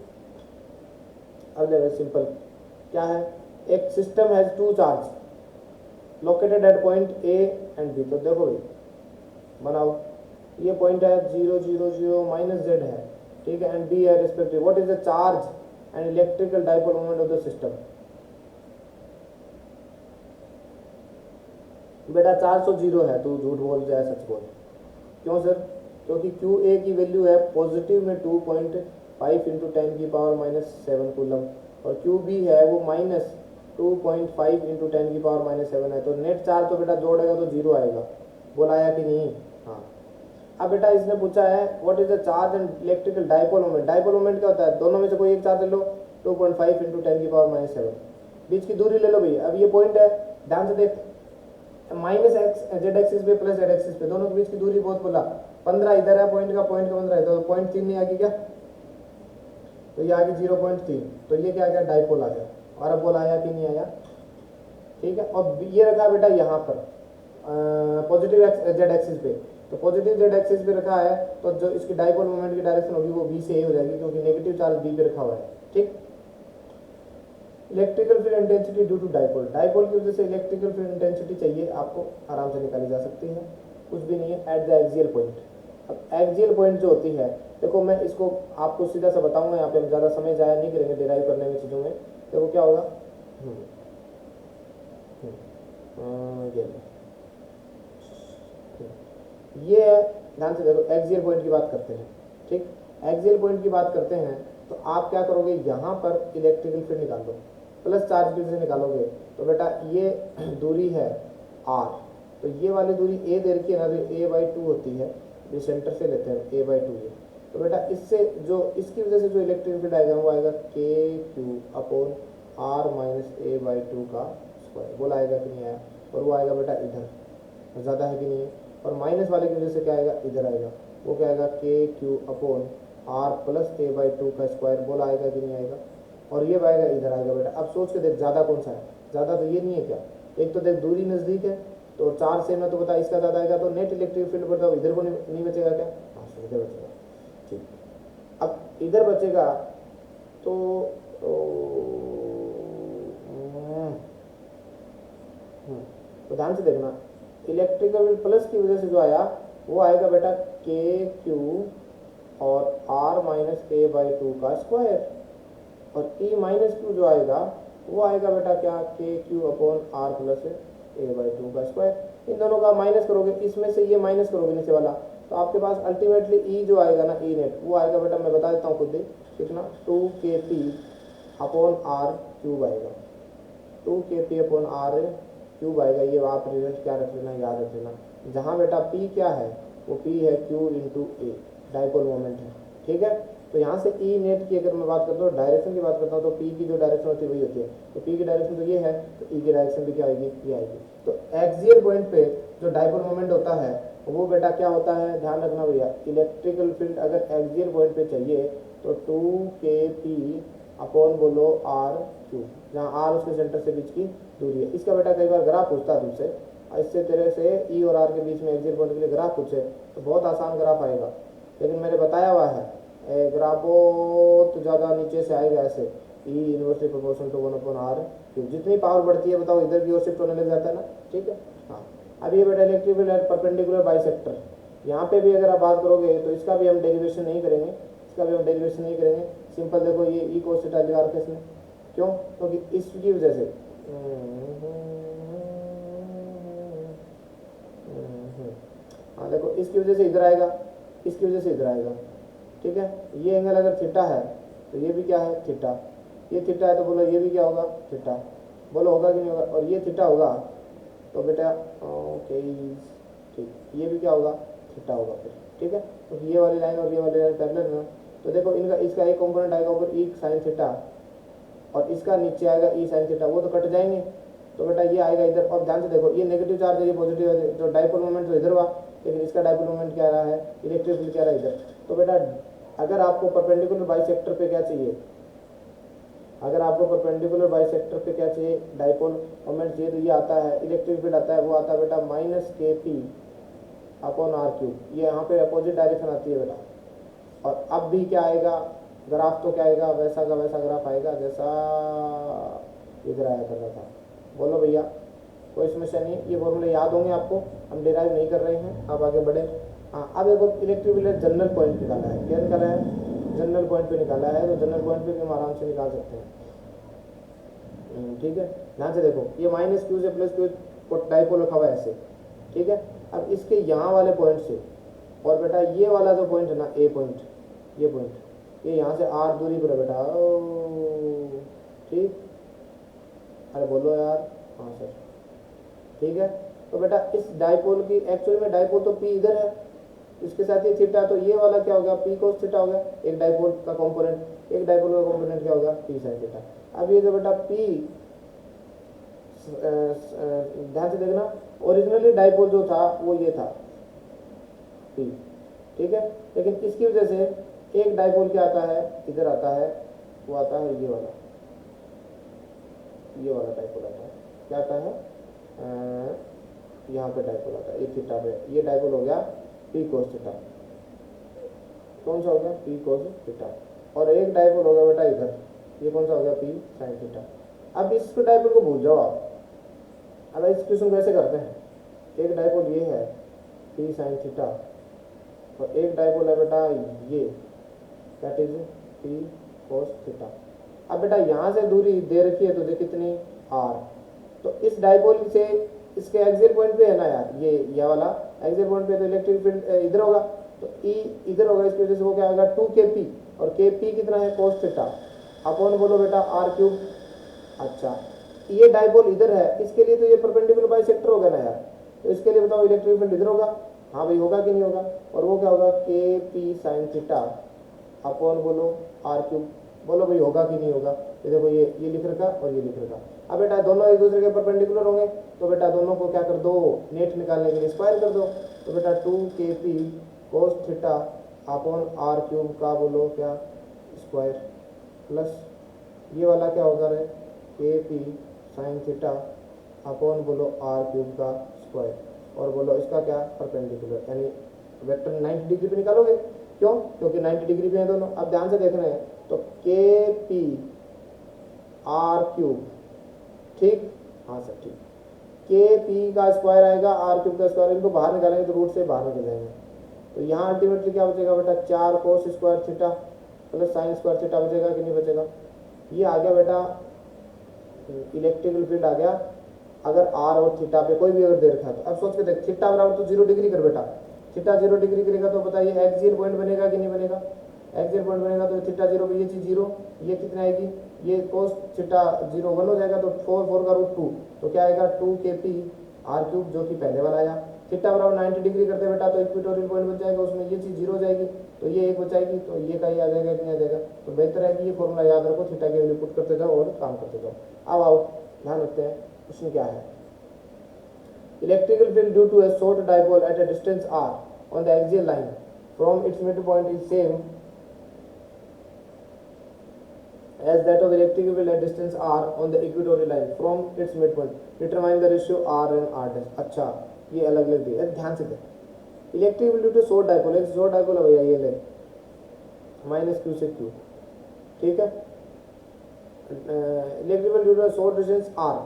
अब देखो सिंपल क्या है, एक system has 2 charge located at point A and B। तो देखो भाई बनाओ, ये पॉइंट है 0 0 0 -z है, ठीक है, एंड B है respective, what is the charge and electrical dipole moment of the system. बेटा 400 है, तू झूठ बोल जाए सच बोल, क्यों सर, क्योंकि क्यू ए की वैल्यू है पॉजिटिव में 2.5 इंटू 10⁻⁻7 कूलम और क्यू बी है वो -2.5 इंटू 10⁻⁻7 है। तो नेट चार्ज तो बेटा जोड़ेगा तो जीरो आएगा। बोला आया कि नहीं? हाँ। अब बेटा इसने पूछा है what is the charge and electrical dipole moment. Dipole moment क्या होता है? दोनों में से कोई एक चार्ज ले लो, 2.5 इंटू 10⁻⁻7, बीच की दूरी ले लो भैया। अब ये पॉइंट है, ध्यान से देख, माइनस एक्स जेड एक्सिस पे प्लस जेड एक्सिस पे, दोनों के बीच की दूरी बहुत बोला 15 इधर है पॉइंट का 15 है, तो 0.3 नहीं आ गई क्या? तो ये आ गई 0.3, तो ये क्या आ गया? डाइपोल आ गया। और अब बोला आया कि नहीं आया? ठीक है। और ये रखा बेटा यहाँ पर पॉजिटिव जेड एक्सिस पे, तो पॉजिटिव जेड एक्सिस पे रखा है तो जो इसकी डाइपोल मोमेंट की डायरेक्शन होगी वो बी से ए हो जाएगी, क्योंकि नेगेटिव चार्ज बी पे रखा हुआ है। ठीक। Electrical field intensity due to dipole, dipole की वजह से इलेक्ट्रिकल फील्ड इंटेंसिटी चाहिए आपको, आराम से निकाली जा सकती है, कुछ भी नहीं है। एट द एक्सियल पॉइंट, अब एक्सियल पॉइंट जो होती है, देखो मैं इसको आपको सीधा सा बताऊंगा, यहाँ पे हम ज़्यादा समय जाया नहीं करेंगे डिराइव करने में चीज़ों में। देखो क्या होगा, ये है, ध्यान से देखो, एक्सियल पॉइंट की बात करते हैं। ठीक, एक्सियल पॉइंट की बात करते हैं तो आप क्या करोगे, यहाँ पर इलेक्ट्रिकल फील्ड निकाल दो, प्लस चार्ज फील्ड से निकालोगे तो बेटा ये दूरी है r, तो ये वाली दूरी a दे रखी है ना, तो a/2 होती है, ये सेंटर से लेते हैं a/2 ये, तो बेटा इससे जो इसकी वजह से जो इलेक्ट्रिक फील्ड आएगा वो आएगा KQ/r-a/2 का स्क्वायर। बोला आएगा कि नहीं आया? और वो आएगा बेटा इधर, ज़्यादा है कि नहीं है? और माइनस वाले की वजह से क्या आएगा? इधर आएगा, वो क्या आएगा? KQ/r+a/2 का स्क्वायर। बोला आएगा कि नहीं आएगा? और ये आएगा इधर आएगा बेटा। अब सोच के देख, ज़्यादा कौन सा है? ज़्यादा तो ये नहीं है क्या? एक तो देख दूरी नज़दीक है तो चार सेम है, तो बता इसका ज़्यादा आएगा, तो नेट इलेक्ट्रिक फील्ड बताओ इधर को नहीं बचेगा क्या? हाँ, इधर बचेगा। ठीक, अब इधर बचेगा तो ध्यान से देखना, इलेक्ट्रिकल प्लस की वजह से जो आया वो आएगा बेटा KQ और r-a/2 का स्क्वायर, और E-Q जो आएगा वो आएगा बेटा क्या? KQ/r+a/2 का स्क्वायर। इन दोनों का माइनस करोगे, इसमें से ये माइनस करोगे नीचे वाला, तो आपके पास अल्टीमेटली E जो आएगा ना, E नेट, वो आएगा बेटा, मैं बता देता हूँ खुद ही कितना, 2kp/r³ आएगा, 2kp/r³ आएगा। ये आप रिजल्ट क्या रख लेना, याद रख लेना। जहाँ बेटा P क्या है, वो P है Q into A, dipole moment है। ठीक है, तो यहाँ से E नेट की अगर मैं बात करता हूँ, डायरेक्शन की बात करता हूँ, तो P की जो डायरेक्शन होती है वही होती है, तो P की डायरेक्शन तो ये है, तो E की डायरेक्शन भी क्या आएगी? ये आएगी। तो एक्सियल पॉइंट पे जो डाइपोल मोमेंट होता है वो बेटा क्या होता है, ध्यान रखना भैया, इलेक्ट्रिकल फील्ड अगर एक्सियल पॉइंट पे चाहिए तो 2kp/r³, जहाँ r उसके सेंटर से बीच की दूरी है। इसका बेटा कई बार ग्राफ पूछता है तुमसे, इससे तरह से E और R के बीच में एक्सियल पॉइंट के लिए ग्राफ पूछे तो बहुत आसान ग्राफ आएगा, लेकिन मैंने बताया हुआ है ग्राफ बहुत ज़्यादा नीचे से आएगा ऐसे, E inversely proportional to 1/r³। जितनी पावर बढ़ती है बताओ इधर भी और शिफ्ट होने लग जाता है ना। ठीक है, हाँ। अब ये बेटा electric field at perpendicular bisector, यहाँ पे भी अगर आप बात करोगे तो इसका भी हम डेरिवेशन नहीं करेंगे, सिंपल देखो ये E cos थीटा लगा रखा है इसमें, क्यों? क्योंकि इसकी वजह से हाँ देखो, इसकी वजह से इधर आएगा, इसकी वजह से इधर आएगा। ठीक है, ये एंगल अगर थीटा है तो ये भी क्या है? थीटा। ये थीटा है तो बोलो ये भी क्या होगा? थीटा। बोलो होगा कि नहीं होगा? और ये थीटा होगा तो बेटा ओके ठीक, ये भी क्या होगा? थीटा होगा फिर। ठीक है, तो ये वाली लाइन और ये वाली लाइन पैरेलल है, तो देखो इनका, इसका एक कंपोनेंट आएगा ऊपर E sin थीटा और इसका नीचे आएगा E sin थीटा, वो तो कट जाएंगे, तो बेटा ये आएगा इधर। और ध्यान से देखो, ये नेगेटिव चार्ज है, ये पॉजिटिव है, जो डाइपोल मोमेंट तो इधर हुआ, लेकिन इसका डाइपोल मोमेंट क्या रहा है? इलेक्ट्रिक फील्ड क्या रहा है? इधर। तो बेटा अगर आपको परपेंडिकुलर बाइसेक्टर पे क्या चाहिए, क्या चाहिए? डाइपोल मोमेंट चाहिए, तो ये आता है इलेक्ट्रिक फील्ड आता है, वो आता है बेटा -kp/r³। ये यहाँ पे अपोजिट डायरेक्शन आती है बेटा। और अब भी क्या आएगा? ग्राफ तो क्या आएगा? वैसा का वैसा ग्राफ आएगा जैसा इधर आया कर रहा था। बोलो भैया, कोई समस्या नहीं, ये फॉर्मूले याद होंगे आपको, हम डिराइव नहीं कर रहे हैं, आप आगे बढ़े। हाँ, अब देखो इलेक्ट्रिक फील्ड जनरल पॉइंट निकाला है, क्या निकाला है? जनरल पॉइंट पे निकाला है, तो जनरल पॉइंट पे भी हम आराम से निकाल सकते हैं। ठीक है, ध्यान से देखो, ये -q से +q डाइपोल रखा हुआ है ऐसे। ठीक है, अब इसके यहाँ वाले पॉइंट से और बेटा ये वाला जो पॉइंट है ना, ए पॉइंट, ये पॉइंट, ये यहाँ से आर दूरी पर है बेटा। ओ ठीक, अरे बोलो यार, हाँ सर ठीक है। तो बेटा इस डाइपोल की, एक्चुअली में डाइपोल तो पी इधर है, इसके साथ ये थीटा, तो ये वाला क्या हो गया, पी कोस थीटा हो गया, एक डाइपोल का कंपोनेंट, एक डाइपोल का कंपोनेंट क्या होगा, पी साइन थीटा। अब ये जो बेटा पी, ध्यान से देखना, ओरिजिनली डाइपोल जो था वो ये था पी, ठीक है, लेकिन इसकी वजह से एक डाइपोल क्या आता है, इधर आता है, वो आता है ये वाला, ये वाला डाइपोल आता है, क्या आता है, यहाँ पे डाइपोल आता है, ये थीटा पे, ये डाइपोल हो गया पी कोस थीटा, कौन सा हो गया, पी कोस थीटा, और एक डाइपोल हो गया बेटा इधर, ये कौन सा हो गया, पी साइन थीटा। अब इस डाइपोल को भूल जाओ आप। अब इस क्वेश्चन को ऐसे करते हैं, एक डाइपोल ये है पी साइन थीटा, और एक डाइपोल है बेटा ये, that is P cos theta. अब बेटा यहाँ से दूरी दे रखी है तो देख कितनी, आर, तो इस डाइपोल से इसके एक्सियल पॉइंट पे है ना यार, ये वाला एक्सियल पॉइंट पे, तो इलेक्ट्रिक फील्ड इधर होगा, तो ई इधर होगा, इसकी वजह से वो क्या होगा 2kp, और kp कितना है, कोस थीटा, अपॉन बोलो बेटा आर क्यूब। अच्छा ये डाइपोल इधर है, इसके लिए तो ये परपेंडिकुलर बाइसेक्टर होगा ना यार, तो इसके लिए बताओ इलेक्ट्रिक फील्ड इधर होगा, हाँ भाई होगा कि नहीं होगा, और वो क्या होगा, kp साइन थीटा अपॉन बोलो आर क्यूब, बोलो भाई होगा कि नहीं होगा। ये देखो ये लिख रखा और ये लिख रखा। अब बेटा दोनों एक दूसरे के परपेंडिकुलर होंगे, तो बेटा दोनों को क्या कर दो, नेट निकालने के लिए स्क्वायर कर दो, तो बेटा 2kp cos theta upon R cube का बोलो क्या स्क्वायर, प्लस ये वाला क्या होगा रे, kp साइन थीटा अपॉन बोलो आर क्यूब का स्क्वायर, और बोलो इसका क्या, परपेंडिकुलर, यानी वेक्टर 90 डिग्री पे निकालोगे, क्यों, क्योंकि 90 डिग्री पे है दोनों। अब ध्यान से देखना है, तो kp आर क्यूब, ठीक, हाँ सर ठीक, kp का स्क्वायर आएगा, आर क्यूब का स्क्वायर, इनको बाहर निकालेंगे तो रूट से बाहर निकल जाएंगे, तो यहाँ अल्टीमेटली क्या बचेगा बेटा, 4 cos square theta plus sine square theta बचेगा कि नहीं बचेगा। ये आ गया बेटा इलेक्ट्रिकल फील्ड आ गया, अगर आर और थीटा पे कोई भी अगर दे रखा है तो। अब सोच के देख, थीटा बराबर तो 0 डिग्री कर बेटा, थीटा 0 डिग्री करेगा तो बताइए एक्सियल पॉइंट बनेगा कि नहीं बनेगा, एक्सियल पॉइंट बनेगा, तो थीटा 0 पे ये चीज 0, ये कितना आएगी, ये कोस थीटा 0 1 हो जाएगा, तो 4 का रूट 2, तो क्या आएगा 2kp आर क्यूब, जो कि पहले वाला आया। थीटा बराबर 90 डिग्री करते बेटा, तो इक्वेटोरियल पॉइंट बच जाएगा, उसमें ये चीज 0 हो जाएगी, तो ये एक बचाएगी, तो ये का ही आ जाएगा कि नहीं आ जाएगा। तो बेहतर है कि ये फॉर्मूला याद रखो, थीटा की वैल्यू पुट करते जाओ और काम करते जाओ। अब आओ ध्यान रखते हैं क्वेश्चन क्या है। Electrical field due to a short dipole at a distance r on the axial line from its midpoint is same as that of electric field at distance r on the equatorial line from its midpoint. Determine the ratio r and r dash। अच्छा ये अलग अलग दिया है, ध्यान से देख। Electric field due to short dipole, एक शॉर्ट डाइपोल है भैया, ये ले माइनस क्यू से क्यू, ठीक है। Electric field due to short distance r,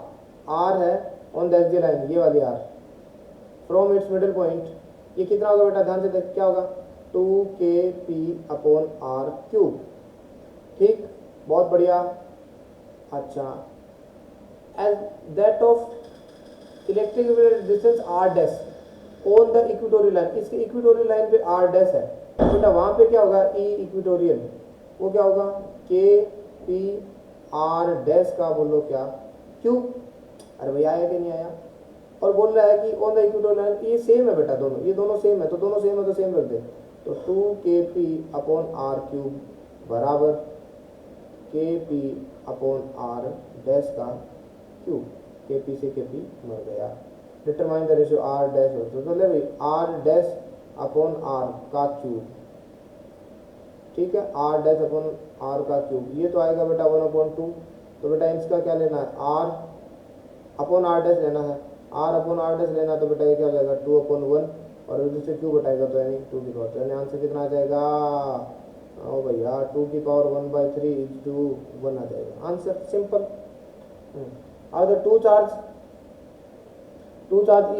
r है ऑन द एक्सियल लाइन, ये वाली r, from its middle point, ये कितना होगा बेटा, ध्यान से देख क्या होगा, 2kp अपॉन आर क्यूब, ठीक, बहुत बढ़िया। अच्छा as that of electric distance r dash on the equatorial line, इसके इक्वेटोरियल लाइन पे r डैश है, तो बेटा वहां पे क्या होगा, ई इक्वेटोरियल, वो क्या होगा, kp r डैश का बोलो क्या क्यूब, अरे भैया आया कि नहीं आया, और बोल रहा है कि ऑन द इक्वेटोरियल लाइन, ये सेम है बेटा, दोनों ये दोनों सेम है, तो दोनों सेम है तो सेम रख दे, तो 2kp अपॉन आर क्यूब बराबर kp अपॉन आर डैश का क्यूब, kp से kp मर गया। Determine the ratio R dash हो, तो ले भाई आर डैश अपॉन आर का क्यूब, ठीक है, आर डैश अपॉन आर का क्यूब, ये तो आएगा बेटा 1/2, तो बेटा इसका क्या लेना है, आर अपॉन आर डैश लेना है, आर अपॉन आर डैश लेना, तो बेटा ये क्या हो जाएगा 2/1, और इधर से क्यू बटाएगा तो यानी 2 की पावर, तो यानी आंसर कितना आ जाएगा, ओ भैया 2 की पावर 1/3 इज टू 1 आ जाएगा आंसर, सिंपल। और the two charge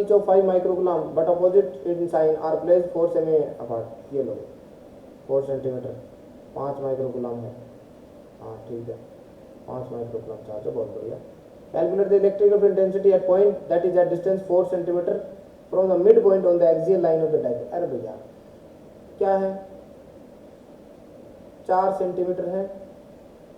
each of 5 microcoulomb but opposite in sign are placed 4 सेमी अपार्ट, ये लो 4 सेंटीमीटर, 5 माइक्रोकूलम है, हाँ ठीक है, 5 माइक्रोकूलम चार्ज है, बहुत बढ़िया। Calculate the electrical field density at point that is at distance 4 cm from the midpoint on the axial line of the dipole। अरे भैया क्या है, 4 सेंटीमीटर है।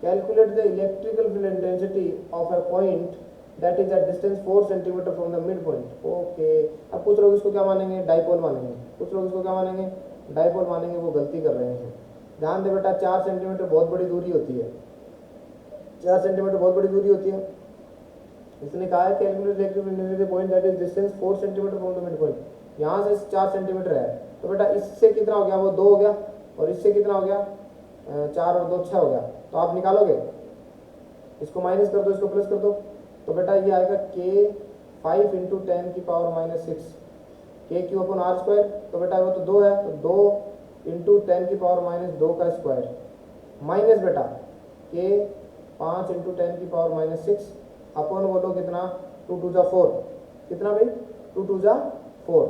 Calculate the electrical field intensity of a point that is at distance 4 centimetre from the mid point. Okay, अब कुछ लोग इसको क्या मानेंगे, डाइपोल मानेंगे, कुछ लोग इसको क्या मानेंगे, डाइपोल मानेंगे, वो गलती कर रहे हैं। ध्यान दे बेटा, 4 सेंटीमीटर बहुत बड़ी दूरी होती है, 4 सेंटीमीटर बहुत बड़ी दूरी होती है। इसने कहा है calculate electric field intensity point that is distance 4 centimetre from the mid point. यहाँ से 4 सेंटीमीटर है, तो बेटा इससे कितना हो गया, वो 2 हो गया, और इससे कितना हो गया, 4 और 2 6 हो गया। तो आप निकालोगे, इसको माइनस कर दो, इसको प्लस कर दो, तो बेटा ये आएगा के 5 इंटू 10 की पावर माइनस 6 के क्यू अपन आर स्क्वायर। तो बेटा वो तो 2 है, तो 2 इंटू 10 की पावर माइनस 2 का स्क्वायर, माइनस बेटा के 5 इंटू 10 की पावर माइनस 6 अपन बोलो कितना, 2 2 जा 4, कितना भाई, 2 2 जा 4,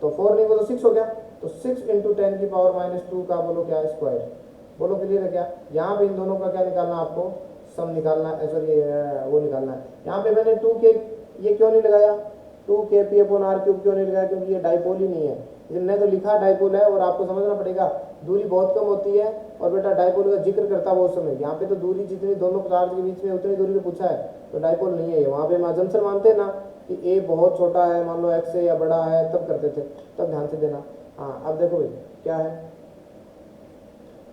तो 4 नहीं बोलो 6 हो गया, तो 6 इंटू 10 की पावर माइनस 2 का बोलो क्या स्क्वायर। बोलो क्लियर है क्या। यहाँ पे इन दोनों का क्या निकालना, आपको सम निकालना है, सॉरी वो निकालना है। यहाँ पे मैंने 2k ये क्यों नहीं लगाया, 2kp अपॉन आर क्यूब क्यों नहीं लगाया, क्योंकि ये डाइपोल ही नहीं है। जिनने तो लिखा डाइपोल है, और आपको समझना पड़ेगा दूरी बहुत कम होती है, और बेटा डाइपोल का जिक्र करता है वो समय। यहाँ पे तो दूरी जितनी दोनों चार्ज के बीच में उतनी दूरी पे पूछा है, तो डाइपोल नहीं है ये। वहाँ पे हम अजम्पशन मानते हैं ना कि ए बहुत छोटा है, मान लो x से या बड़ा है, तब करते थे, तब ध्यान से देना। हाँ अब देखो भाई क्या है,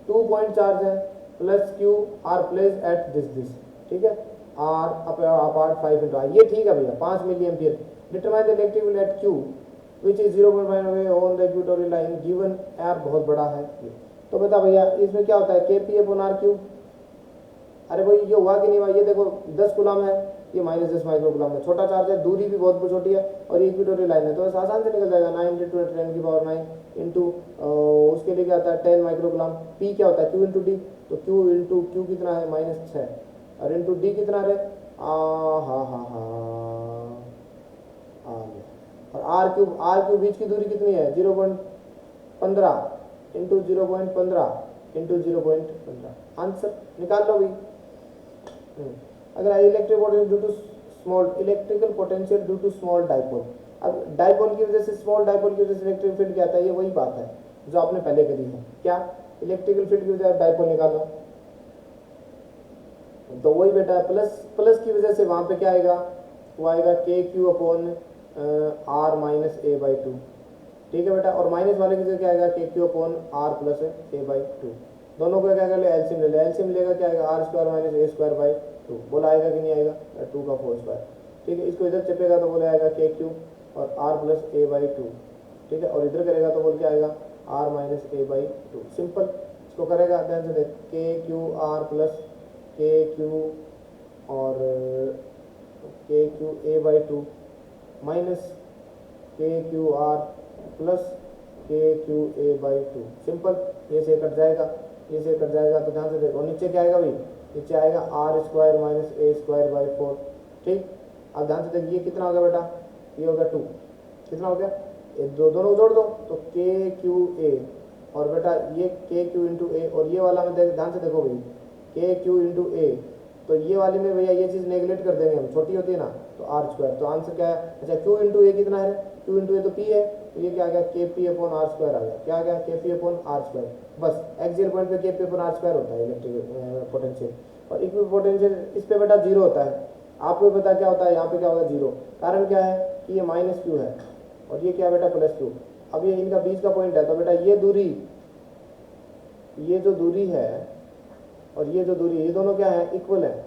2 पॉइंट चार्ज है, plus Q R place at this, ठीक है, आर अपार्ट 5 इंटू आर, ये ठीक है भैया, 5 milli ampere. Determine the electric field at Q which is 0.5 away on the equatorial line given R बहुत बड़ा है ये। तो बता भैया इसमें क्या होता है, के पी अपॉन आर क्यू। अरे भाई ये हुआ कि नहीं हुआ, ये देखो 10 गुलाम है, ये माइनस 10 माइक्रो गुलाम है, छोटा चार्ज है, दूरी भी बहुत छोटी है, और ये इक्वेटोरियल लाइन है, तो आसान से निकल जाएगा। 9 इंटू 10 की पावर 9 इंटू उसके लिए क्या आता है 10 माइक्रो गुलाम। पी क्या होता है, क्यू इंटू डी, तो क्यू इंटू क्यू कितना है -6, और इंटू डी कितना है, और आर क्यूब बीच की दूरी कितनी है 0.15 इंटू 0.15 इंटू 0.15, आंसर निकाल लो भाई। अगर electrical potential due to small dipole, अब डाइपोल की वजह से, स्मॉल डाइपोल की वजह से इलेक्ट्रिक फील्ड क्या आता है, ये वही बात है जो आपने पहले करी है, क्या इलेक्ट्रिकल फील्ड की वजह से डाइपोल निकालो, तो वही बेटा प्लस की वजह से वहां पे क्या आएगा, वो आएगा K Q upon R minus A by 2, ठीक है बेटा, और माइनस वाले की जगह क्या आएगा, K Q upon R plus A by 2। दोनों को क्या कर ले, एलसीएम ले ले, एलसीएम लेगा क्या आएगा, R square minus A square by 2, बोला आएगा कि नहीं आएगा, 2 का 4 स्क्वायर, ठीक है। इसको इधर चपेगा तो बोला आएगा के क्यू और आर प्लस ए बाई 2, ठीक है, और इधर करेगा तो बोल के आएगा R minus A by 2, simple. इसको करेगा ध्यान से देख, K Q R plus K Q और K Q A by 2 minus K Q R plus K Q A by 2, simple. ये से कट जाएगा, ये से कट जाएगा, तो ध्यान से देखो नीचे क्या आएगा भाई, नीचे आएगा R square minus A square by 4, ठीक। अब ध्यान से देखिए कितना हो गया बेटा, ये हो गया 2, कितना हो गया, दोनों को जोड़ दो तो के क्यू ए, और बेटा ये के क्यू इंटू ए, और ये वाला में ध्यान से देखो भाई के क्यू इंटू ए, तो ये वाली में भैया ये चीज़ नेगलेक्ट कर देंगे हम, छोटी होती है ना, तो आर स्क्वायर, तो आंसर क्या है, अच्छा क्यू इंटू ए कितना है, क्यू इंटू ए तो पी है, तो ये क्या आ गया, के पी अपॉन आर स्क्वायर आ गया, क्या आ गया, के पी अपॉन आर स्क्वायर। बस एक्सियल पॉइंट पे के पी अपॉन आर स्क्वायर होता है इलेक्ट्रिक पोटेंशियल, और इक्वी पोटेंशियल इस पे बेटा 0 होता है। आपको पता क्या होता है, यहाँ पे क्या होगा 0, कारण क्या है कि ये माइनस क्यू है, और ये क्या बेटा प्लस क्यू। अब ये इनका बीच का पॉइंट है, तो बेटा ये दूरी, ये जो दूरी है और ये जो दूरी, ये दोनों क्या है, इक्वल है,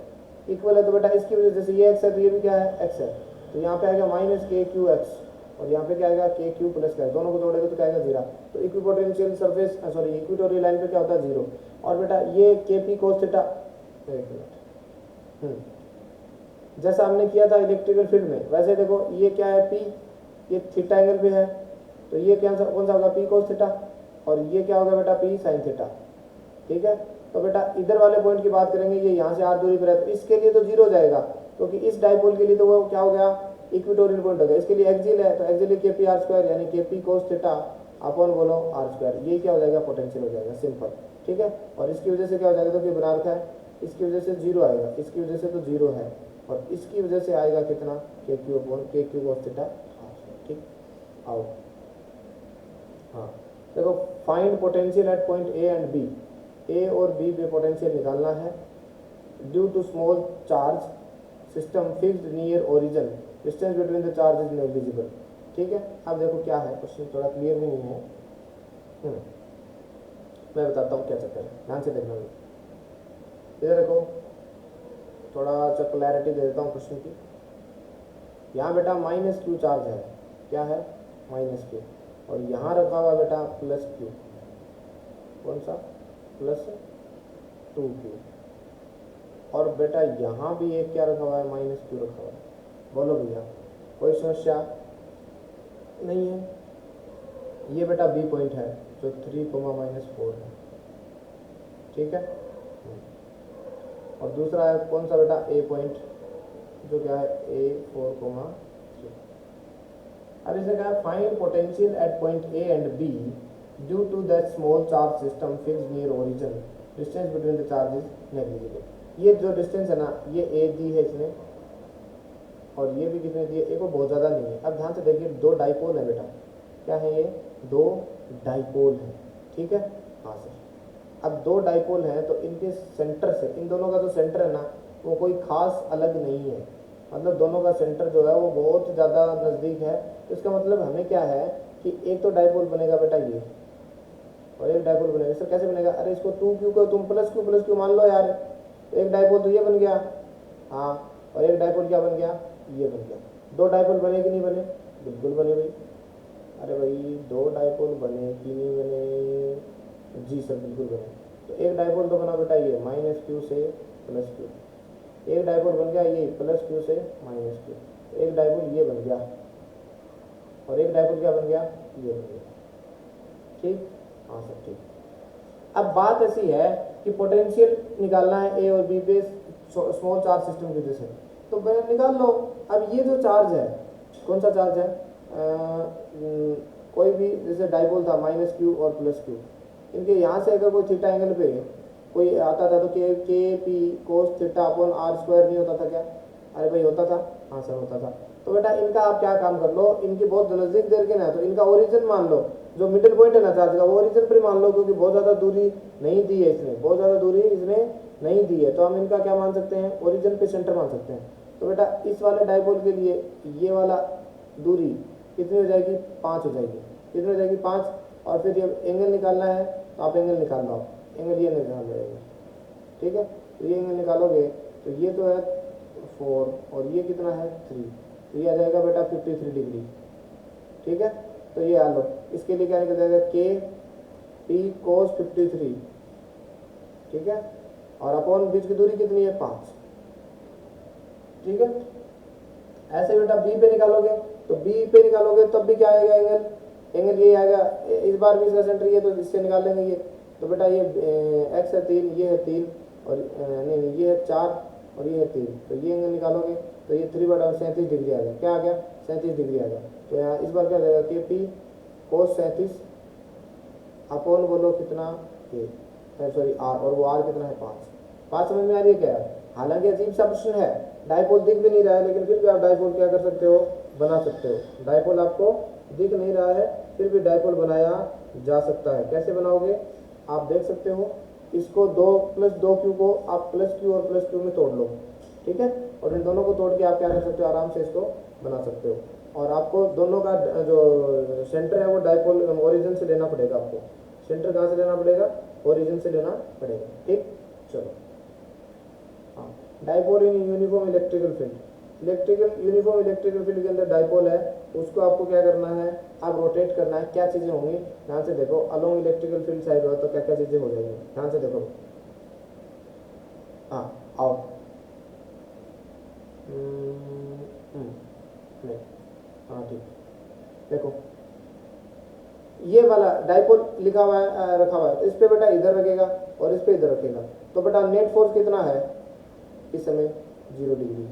इक्वल है, तो बेटा इसकी वजह से ये एक्स है, तो ये भी क्या है एक्स है, तो यहाँ पे आएगा माइनस के क्यू एक्स, और यहाँ पे क्या आएगा के क्यू प्लस का, दोनों को जोड़ेगा तो क्या आएगा 0। तो equipotential surface sorry equatorial line पे क्या होता है 0, और बेटा ये के पी कोस थीटा, एक मिनट, जैसा हमने किया था इलेक्ट्रिकल फील्ड में, वैसे देखो ये क्या है पी, ये थीटा एंगल पे है, तो ये कौन सा होगा पी कोस थीटा, और ये क्या होगा बेटा पी साइन थीटा, ठीक है। तो बेटा इधर वाले पॉइंट की बात करेंगे, ये यहाँ से आर दूरी पर है, तो इसके लिए तो 0 हो जाएगा, क्योंकि इस डाइपोल के लिए तो वो क्या हो गया, इक्वेटोरियल पॉइंट हो गया। इसके लिए एक्सियल है, तो एक्सियल के पी आर स्क्वायर यानी के पी कोस थीटा अपॉन बोलो आर स्क्वायर, ये क्या हो जाएगा, पोटेंशियल हो जाएगा, सिंपल, ठीक है। और इसकी वजह से क्या हो जाएगा, तो बना रखा है, इसकी वजह से 0 आएगा, इसकी वजह से तो 0 है, और इसकी वजह से आएगा कितना, के क्यू कोस थीटा, ठीक। आओ हाँ देखो find potential at point A and b, a और बी पे पोटेंशियल निकालना है due to small charge system fixed near origin, distance between the charge is negligible. ठीक है, अब देखो क्या है, क्वेश्चन थोड़ा क्लियर भी नहीं है। मैं बताता हूँ क्या चक्कर है, ध्यान से देखना। इधर देखो, थोड़ा सा क्लैरिटी दे देता हूँ क्वेश्चन की। यहाँ बेटा माइनस क्यू चार्ज है, क्या है माइनस क्यू, और यहाँ रखा हुआ बेटा प्लस क्यू, कौन सा प्लस 2Q, और बेटा यहाँ भी एक क्या रखा हुआ है माइनस क्यू रखा हुआ है। बोलो भैया कोई समस्या नहीं है। ये बेटा बी पॉइंट है जो 3,-4 है, ठीक है। और दूसरा है कौन सा बेटा ए पॉइंट जो क्या है A4,3। अब इसे क्या है find potential at point A and B due to that small charge system fixed near origin, distance between the charges negligible. ये जो डिस्टेंस है ना, ये ए दी है इसने, और ये भी कितने दिए, एक को बहुत ज़्यादा नहीं है। अब ध्यान से देखिए, दो डाइपोल है बेटा, क्या है ये, दो डाइपोल है, ठीक है। हाँ सर, अब दो डाइपोल हैं तो इनके सेंटर से, इन दोनों का जो सेंटर है ना वो कोई खास अलग नहीं है, मतलब दोनों का सेंटर जो है वो बहुत ज़्यादा नज़दीक है। तो इसका मतलब हमें क्या है कि एक तो डाइपोल बनेगा बेटा ये, और एक डाइपोल बनेगा। सर कैसे बनेगा, अरे इसको 2Q को तुम प्लस क्यू मान लो यार, एक डाइपोल तो ये बन गया, हाँ, और एक डाइपोल क्या बन गया, ये बन गया। दो डाइपोल बने कि नहीं बने, बिल्कुल बने भाई। अरे भाई दो डाइपोल बने कि नहीं बने, जी सर बिल्कुल बने। तो एक डाइपोल तो बना बेटा ये माइनस क्यू से प्लस क्यू, एक डाइपोल बन गया ये प्लस क्यू से माइनस क्यू, एक डाइपोल ये बन गया, और एक डाइपोल क्या बन गया, ये बन गया, ठीक। हाँ सर ठीक। अब बात ऐसी है कि पोटेंशियल निकालना है ए और बी पे स्मॉल चार्ज सिस्टम की वजह से, तो निकाल लो। अब ये जो चार्ज है, कौन सा चार्ज है, कोई भी जैसे डाइपोल था माइनस क्यू और प्लस क्यू, इनके यहाँ से अगर कोई थीटा एंगल पे कोई आता था तो K P cos theta upon R square नहीं होता था क्या, अरे भाई होता था, हाँ सर होता था। तो बेटा इनका आप क्या काम कर लो, इनकी बहुत नजदीक देर के ना, तो इनका ओरिजिन मान लो, जो मिडिल पॉइंट है ना चार्ज का वो ओरिजिन पर मान लो, क्योंकि बहुत ज़्यादा दूरी नहीं दी है इसने, बहुत ज़्यादा दूरी इसने नहीं दी है, तो हम इनका क्या मान सकते हैं, ओरिजिन पे सेंटर मान सकते हैं। तो बेटा इस वाले डाइपोल के लिए ये वाला दूरी कितनी हो जाएगी, 5 हो जाएगी, कितनी हो जाएगी 5। और फिर ये एंगल निकालना है तो आप एंगल निकाल लो, एंगल ये निकाल लेंगे, ठीक है। तो ये एंगल निकालोगे तो ये तो है 4 और ये कितना है 3, तो ये आ जाएगा बेटा 53 डिग्री, ठीक है। तो ये आ लो, इसके लिए क्या निकल जाएगा के पी कोस 53, ठीक है, और अपॉन बीच की दूरी कितनी है 5, ठीक है। ऐसे बेटा बी पे निकालोगे तो बी पे निकालोगे तब भी क्या आएगा एंगल, एंगल ये आएगा, इस बार भी इसका सेंटर ये, तो इससे निकाल लेंगे ये। तो बेटा ये एक्स है 3, ये है 3, और नहीं ये है 4 और ये है 3, तो ये एंगल निकालोगे तो ये 3/37 डिग्री आ गया, क्या आ गया 37 डिग्री आ गया। तो यहाँ इस बार क्या जाएगा के पी कोस 37 अपॉन बोलो कितना के, सॉरी आर, और वो आर कितना है 5 समझ में आ रही है क्या। हालांकि अजीब सा प्रश्न है, डाइपोल दिख भी नहीं रहा है, लेकिन फिर भी आप डाइपोल क्या कर सकते हो, बना सकते हो। डाइपोल आपको दिख नहीं रहा है फिर भी डाइपोल बनाया जा सकता है। कैसे बनाओगे आप देख सकते हो, इसको 2 + 2Q को आप प्लस क्यू और प्लस क्यू में तोड़ लो, ठीक है, और इन दोनों को तोड़ के आप क्या कर सकते हो, आराम से इसको बना सकते हो। और आपको दोनों का जो सेंटर है वो डाइपोल ओरिजिन से लेना पड़ेगा, आपको सेंटर कहाँ से लेना पड़ेगा, ओरिजिन से लेना पड़ेगा, ठीक। चलो हाँ, डाइपोल इन uniform electrical field, uniform electrical field के अंदर डाइपोल है, उसको आपको क्या करना है, आप रोटेट करना है। क्या चीज़ें होंगी ध्यान से देखो, अलोंग इलेक्ट्रिकल फील्ड साइड हो तो क्या क्या चीज़ें हो जाएंगी, ध्यान से देखो। हाँ आओ, नहीं हाँ ठीक, देखो ये वाला डाइपोल लिखा हुआ है, रखा हुआ है, तो इस पे बेटा इधर रखेगा और इस पे इधर रखेगा, तो बेटा नेट फोर्स कितना है इस समय 0 डिग्री,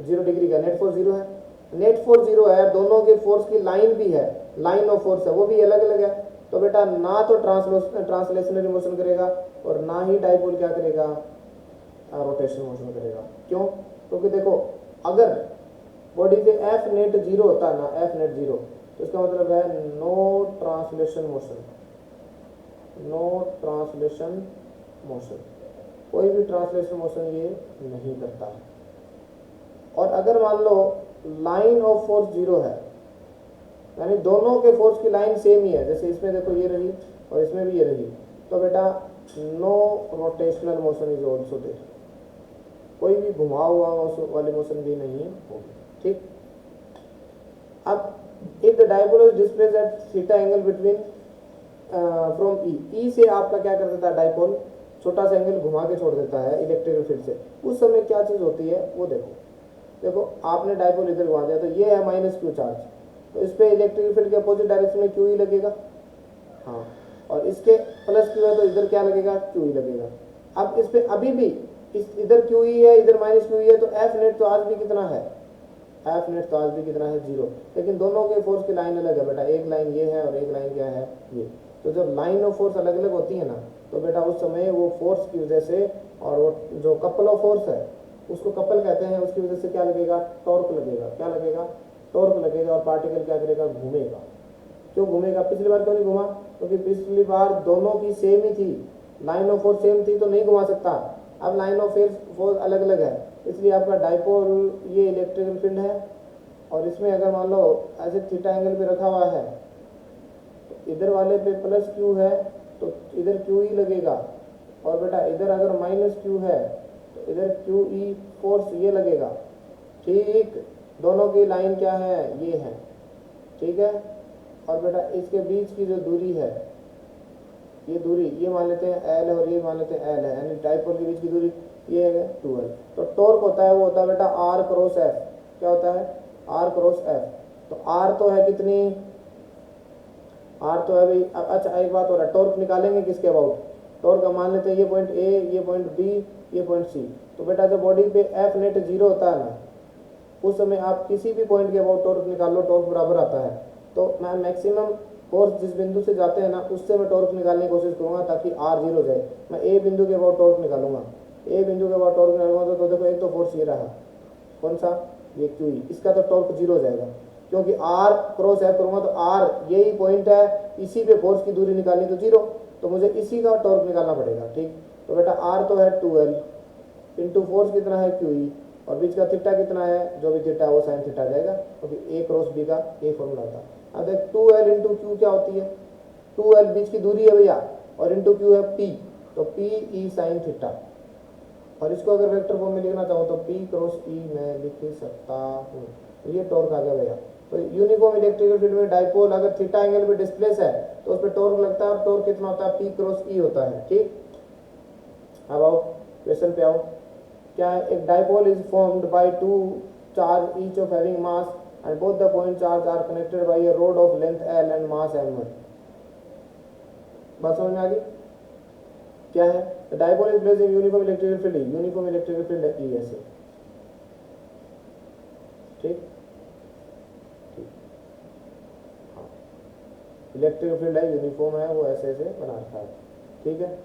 0 डिग्री का नेट फोर्स 0 है, नेट फोर्स 0 है, दोनों के फोर्स की लाइन भी है, लाइन ऑफ फोर्स है, वो भी अलग अलग है। तो बेटा ना तो ट्रांसलेशनरी मोशन करेगा और ना ही डाइपोल क्या करेगा, रोटेशन मोशन करेगा। क्यों, क्योंकि देखो अगर बॉडी पे एफ नेट 0 होता ना, एफ नेट 0, तो इसका मतलब है no translation motion, no translation motion, कोई भी ट्रांसलेशन मोशन ये नहीं करता है। और अगर मान लो लाइन ऑफ फोर्स जीरो है, यानी दोनों के फोर्स की लाइन सेम ही है, जैसे इसमें देखो ये रही और इसमें भी ये रही, तो बेटा no rotational motion is also there, कोई भी घुमा हुआ वाली मोशन भी नहीं होगी। ठीक, अब if the dipole is displaced at theta angle between from E से आपका क्या कर देता है डायपोल, छोटा सा एंगल घुमा के छोड़ देता है इलेक्ट्रिकल फील्ड से, उस समय क्या चीज़ होती है वो देखो आपने डायपोल इधर घुमा दिया तो ये है माइनस क्यू चार्ज, तो इस पर इलेक्ट्रिकल फील्ड के अपोजिट डायरेक्शन में क्यू ही लगेगा, हाँ, और इसके प्लस क्यू है तो इधर क्या लगेगा, क्यू ही लगेगा। अब इस पे अभी भी इधर क्यू ही है, इधर माइनस क्यू ही है, तो एफ नेट तो आज भी कितना है, एफ नेट तो आज भी कितना है, जीरो। लेकिन दोनों के फोर्स की लाइन अलग है बेटा, एक लाइन ये है और एक लाइन क्या है ये। तो जब लाइन ऑफ फोर्स अलग अलग होती है ना, तो बेटा उस समय वो फोर्स की वजह से, और वो जो कपल ऑफ फोर्स है उसको कपल कहते हैं, उसकी वजह से क्या लगेगा, टॉर्क लगेगा, क्या लगेगा, टॉर्क लगेगा, और पार्टिकल क्या करेगा, घूमेगा। क्यों घूमेगा, पिछली बार क्यों नहीं घुमा, क्योंकि पिछली बार दोनों की सेम ही थी, लाइन ऑफ फोर्स सेम थी तो नहीं घुमा सकता। अब लाइन ऑफ फोर्स अलग अलग है, इसलिए आपका डायपोल ये इलेक्ट्रिकल फील्ड है, और इसमें अगर मान लो ऐसे थीटा एंगल पे रखा हुआ है, तो इधर वाले पे प्लस क्यू है तो इधर क्यू ई लगेगा, और बेटा इधर अगर माइनस क्यू है तो इधर क्यू ई फोर्स ये लगेगा। ठीक, दोनों की लाइन क्या है, ये है, ठीक है। और बेटा इसके बीच की जो दूरी है, ये दूरी ये मान लेते हैं एल है और ये मान लेते हैं एल है, यानी डायपोल के बीच की दूरी ये है 2l। तो टॉर्क होता है वो होता है बेटा आर क्रॉस एफ, क्या होता है, आर क्रॉस एफ। तो आर तो है कितनी, आर तो है भाई, अच्छा एक बात हो रहा है, टॉर्क निकालेंगे किसके अबाउट, टॉर्क का मान लेते हैं ये पॉइंट ए, ये पॉइंट बी, ये पॉइंट सी। तो बेटा जब बॉडी पे एफ नेट जीरो होता है ना, उस समय आप किसी भी पॉइंट के अबाउट टॉर्क निकाल लो, टॉर्क बराबर आता है। तो मैं मैक्सिमम फोर्स जिस बिंदु से जाते हैं ना, उससे मैं टॉर्क निकालने की कोशिश करूंगा ताकि आर जीरो जाए। मैं ए बिंदु के अबाउट टॉर्क निकालूंगा, ए बिंदु के अबाउट टॉर्क निकालूंगा तो देखो एक तो फोर्स ये रहा, कौन सा, ये क्यू ई, इसका तो टॉर्क जीरो हो जाएगा, क्योंकि आर क्रॉस एफ करूंगा तो आर यही पॉइंट है, इसी पे फोर्स की दूरी निकालनी तो जीरो, तो मुझे इसी का टॉर्क निकालना पड़ेगा। ठीक, तो बेटा आर तो है 2l इंटू फोर्स कितना है क्यू ई, और बीच का थीटा कितना है, जो भी थीटा है वो साइन थीटा जाएगा, क्योंकि ए क्रॉस बी का ये फॉर्मूला था। अब देख 2l इंटू क्यू क्या होती है, 2l बीच की दूरी है भैया, और इंटू क्यू है p, तो p ई साइन थीटा। और इसको अगर वेक्टर फॉर्म में लिखना चाहूँ तो p क्रॉस ई मैं लिख सकता हूँ। तो ये टॉर्क आ गया भैया। तो यूनिफॉर्म इलेक्ट्रिकल फील्ड में डायपोल अगर थीटा एंगल पे डिस्प्लेस है तो उस पर टॉर्क लगता है, और टॉर्क कितना होता है, p क्रॉस ई होता है। ठीक, अब आओ क्वेश्चन पे आओ, क्या है, एक dipole is formed by two charge each of having mass and both the point charge are connected by a rod of length L and mass m1। बात समझ में आ गई, क्या है, the dipole is placed in uniform electrical field, uniform electrical field है E ऐसे। ठीक, हाँ, इलेक्ट्रिकल फील्ड है, यूनिफॉर्म है, वो ऐसे ऐसे बना रखा है। ठीक है,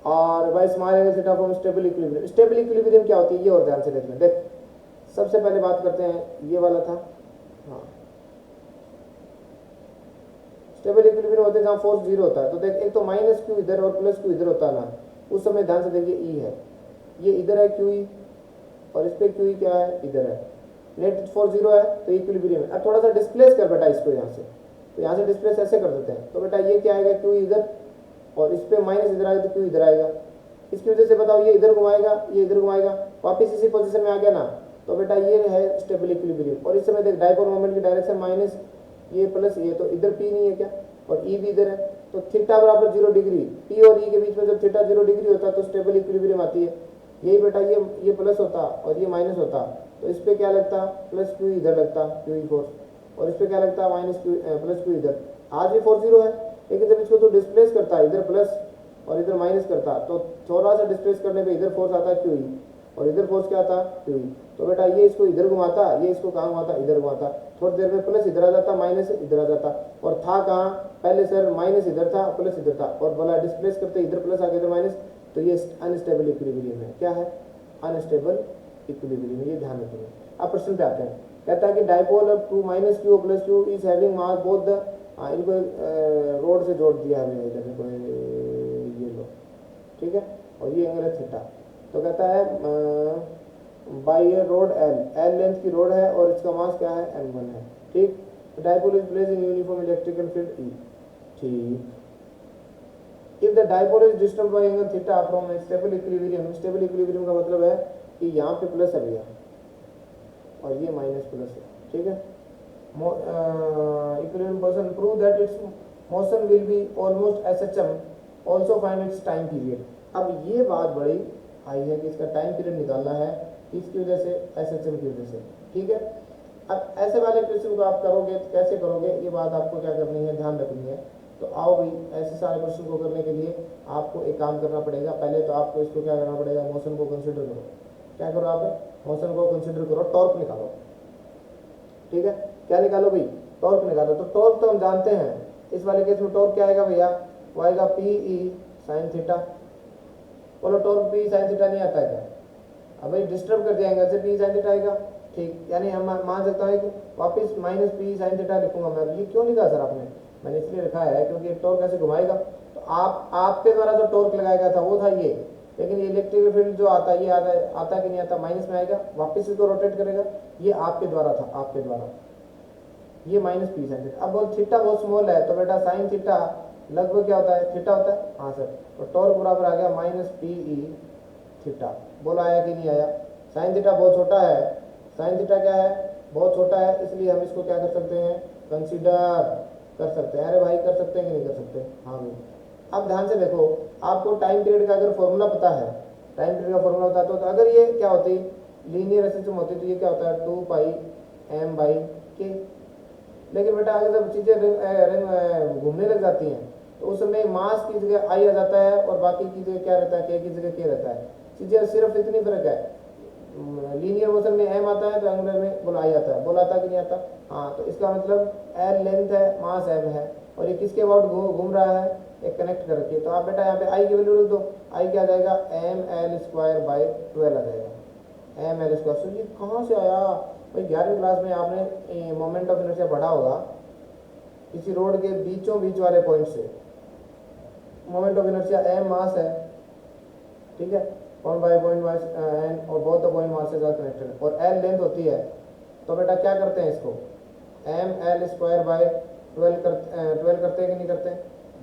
और by small angle theta form stable equilibrium. Stable equilibrium क्या होती है, ये और ध्यान से देखना। देख सबसे पहले बात करते हैं, ये वाला था, हाँ, स्टेबल इक्विलिब्रियम होते हैं जहाँ फोर्स जीरो होता है। तो देख एक तो माइनस क्यू इधर और प्लस क्यू इधर होता है ना, उस समय ध्यान से देखिए ई है, ये इधर है क्यू ई, और इस पे क्यू ई क्या है, इधर है, नेट फोर्स जीरो है तो इक्विलिब्रियम है। अब थोड़ा सा डिस्प्लेस कर बेटा इसको यहाँ से, तो यहाँ से डिस्प्लेस ऐसे कर देते हैं, तो बेटा ये क्या आएगा, क्यू इधर, और इस पे माइनस इधर आएगा तो क्यू इधर आएगा। इसकी वजह से बताओ ये इधर घुमाएगा, ये इधर घुमाएगा, वापिस इसी पोजीशन में आ गया ना, तो बेटा ये है स्टेबल इक्विलिब्रियम। और इस समय देख डायपोल मोमेंट की डायरेक्शन माइनस, ये प्लस ये, तो इधर पी नहीं है क्या, और ई भी इधर है, तो थीटा बराबर 0 डिग्री, पी और ई के बीच में जब थीटा 0 डिग्री होता है तो स्टेबल इक्विलिब्रियम आती है। यही बेटा ये प्लस होता और ये माइनस होता, तो इस पे क्या लगता, प्लस क्यू इधर लगता, क्यू ई फोर्स, और इस पे क्या लगता, माइनस क्यू प्लस क्यू इधर। आज भी फोर्स जीरो है, लेकिन जब इसको तो डिस्प्लेस करता है, इधर प्लस और इधर माइनस करता, तो थोड़ा सा डिस्प्लेस करने पे इधर फोर्स आता है क्यू ई, और इधर फोर्स क्या आता, क्यू ई। तो बेटा ये इसको इधर घुमाता, ये इसको कहाँ घुमाता, इधर घुमाता, थोड़ी देर में प्लस इधर आ जाता, माइनस इधर आ जाता, और था कहाँ पहले सर, माइनस इधर था प्लस इधर था, और बोला डिस्प्लेस करते इधर प्लस आ गया इधर माइनस, तो ये अनस्टेबल इक्विलिब्रियम है। क्या है, अनस्टेबल इक्विलिब्रियम, ये ध्यान रखिए। अब प्रश्न पे आते हैं, कहता है कि dipole of two minus Q plus Q is having mass both the, इनको रोड से जोड़ दिया हमने इधर को, ये लो, ठीक है, और ये एंगल है थीटा। तो कहता है by a rod L length की रोड है और इसका मास क्या है m1 है, ठीक। Dipole is placed in uniform electrical field E, ठीक। If the dipole is disturb by angle theta from stable equilibrium, stable equilibrium का मतलब है कि यहाँ पे प्लस है भैया और ये माइनस प्लस है, ठीक है। Equilibrium person prove that it's motion will be almost SHM, also find its time period. अब ये बात बड़ी आई है कि इसका टाइम पीरियड निकालना है, किसकी वजह से, एसएचएम की वजह से, ठीक है। अब ऐसे वाले क्वेश्चन को आप करोगे तो कैसे करोगे, ये बात आपको क्या करनी है, ध्यान रखनी है। तो आओ भाई, ऐसे सारे क्वेश्चन को करने के लिए आपको एक काम करना पड़ेगा। पहले तो आपको इसको क्या करना पड़ेगा, मोशन को कंसिडर करो। क्या करो आप, मोशन को कंसिडर करो, टॉर्क निकालो, ठीक है। क्या निकालो भाई, टॉर्क निकालो। तो टॉर्क तो हम जानते हैं, इस वाले केस में टॉर्क क्या आएगा भैया, वो आएगा पी ई साइन थीटा। बोलो टॉर्क पी साइन थीटा नहीं आता है क्या, अब भाई डिस्टर्ब कर दिया एंगल से पी साइन थीटा आएगा, ठीक। यानी हम मान सकता हूँ कि वापस माइनस पी साइन थीटा लिखूंगा मैं। ये क्यों लिखा सर आपने, मैंने इसलिए लिखा है क्योंकि टॉर्क ऐसे घुमाएगा, तो आपके द्वारा जो टॉर्क लगाया गया था वो था ये, लेकिन ये इलेक्ट्रिक फील्ड जो आता है ये आता कि नहीं आता, माइनस में आएगा, वापस इसको रोटेट करेगा, ये आपके द्वारा था, आपके द्वारा, ये माइनस पी साइन थीटा। अब बोल थीटा बहुत स्मॉल है, तो बेटा साइन थीटा लगभग क्या होता है, थीटा होता है, हाँ सर। तो टॉर्क बराबर आ गया माइनस पी ई थीटा। बोला आया कि नहीं आया, साइन थीटा बहुत छोटा है, साइन थीटा क्या है, बहुत छोटा है, इसलिए हम इसको क्या कर सकते हैं, कंसीडर कर सकते हैं। अरे भाई कर सकते हैं कि नहीं कर सकते, हाँ भाई। अब ध्यान से देखो, आपको टाइम पीरियड का अगर फॉर्मूला पता है, टाइम पीरियड का फॉर्मूला पता है, तो अगर ये क्या होती, लीनियर सिस्टम होती, तो ये क्या होता है 2 पाई m बाई के। लेकिन बेटा अगर जब चीज़ें घूमने लग जाती हैं तो उस समय मास की जगह आई आ जाता है और बाकी की जगह क्या रहता है, के की जगह के रहता है। चीज़ें सिर्फ इतनी फर्क है, लीनियर मोशन में m आता है तो एंगुलर में बोला आई आता है, बोला आता कि नहीं आता, हाँ। तो इसका मतलब l लेंथ है, मास m है, और ये किसके अबाउट घूम रहा है, एक कनेक्ट कर रखिए। तो आप बेटा यहाँ पे i की वैल्यू रख दो, i क्या आ जाएगा ml²/12 आ जाएगा, ml²। तो ये कहाँ से आया भाई, 11वीं क्लास में आपने मोमेंट ऑफ इनर्शिया पढ़ा होगा, किसी रोड के बीचों बीच वाले पॉइंट से मोमेंट ऑफ इनर्शिया m मास है, ठीक है, point by point mass and, और बहुत पॉइंट मास के साथ कनेक्टेड, और l लेंथ होती है। तो बेटा क्या करते हैं इसको, ml²/12 करते हैं कि नहीं करते,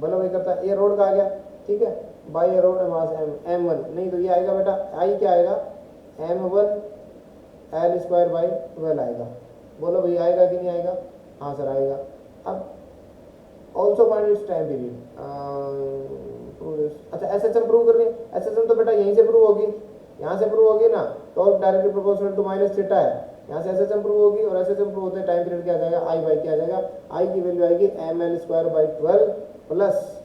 बोलो भाई करता है। ये रोड का आ गया, ठीक है, बाई रोड मास m1, नहीं तो ये आएगा बेटा, i क्या आएगा m1 l²/12 आएगा। बोलो भाई आएगा कि नहीं आएगा, हाँ सर आएगा। अब also find its time period, अच्छा एसएचएम प्रूव करनी है। एसएचएम तो बेटा यहीं से प्रूव होगी, यहाँ से प्रूव होगी ना, torque directly proportional to minus theta है, यहाँ से एसएचएम प्रूव होगी, और एसएचएम प्रूव होते टाइम पीरियड क्या आ जाएगा, आई बाई क्या आ जाएगा, आई की वैल्यू आएगी ml²/12 प्लस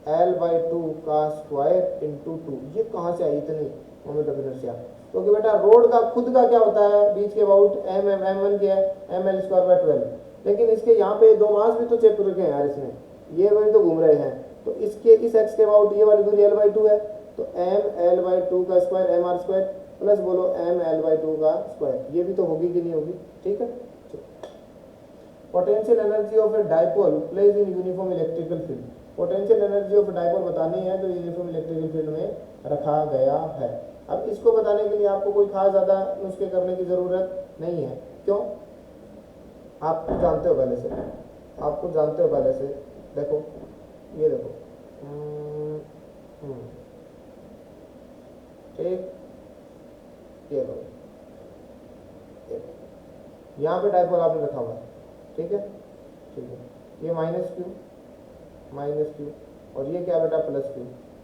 ml/2 का स्क्वायर इंटू 2। ये कहाँ से आई इतनी मोमेंट ऑफ इनर्शिया, क्योंकि बेटा रोड का खुद का क्या होता है, बीच के अबाउट m1 क्या है ml²/12, लेकिन इसके यहाँ पे दो मास भी तो चेक रखे हैं यार इसने, ये वाली तो घूम रहे हैं, तो इसके इस एक्स के अबाउट ये वाली दूरी l/2 है, तो ml/2 का स्क्वायर mr² प्लस बोलो ml/2 का स्क्वायर, ये भी तो होगी कि नहीं होगी, ठीक है। Potential energy of a dipole place in uniform electrical field. Potential energy of dipole बतानी है तो यूनिफॉर्म इलेक्ट्रिकल फील्ड में रखा गया है। अब इसको बताने के लिए आपको कोई खास ज़्यादा नुस्खे करने की ज़रूरत नहीं है, क्यों, आप जानते हो पहले से, आपको जानते हो पहले से। देखो ये देखो, ठीक, ये लो, यहाँ पे डाइपोल आपने रखा हुआ है, ठीक है, ठीक है, ये माइनस क्यू, और ये क्या बेटा प्लस क्यू,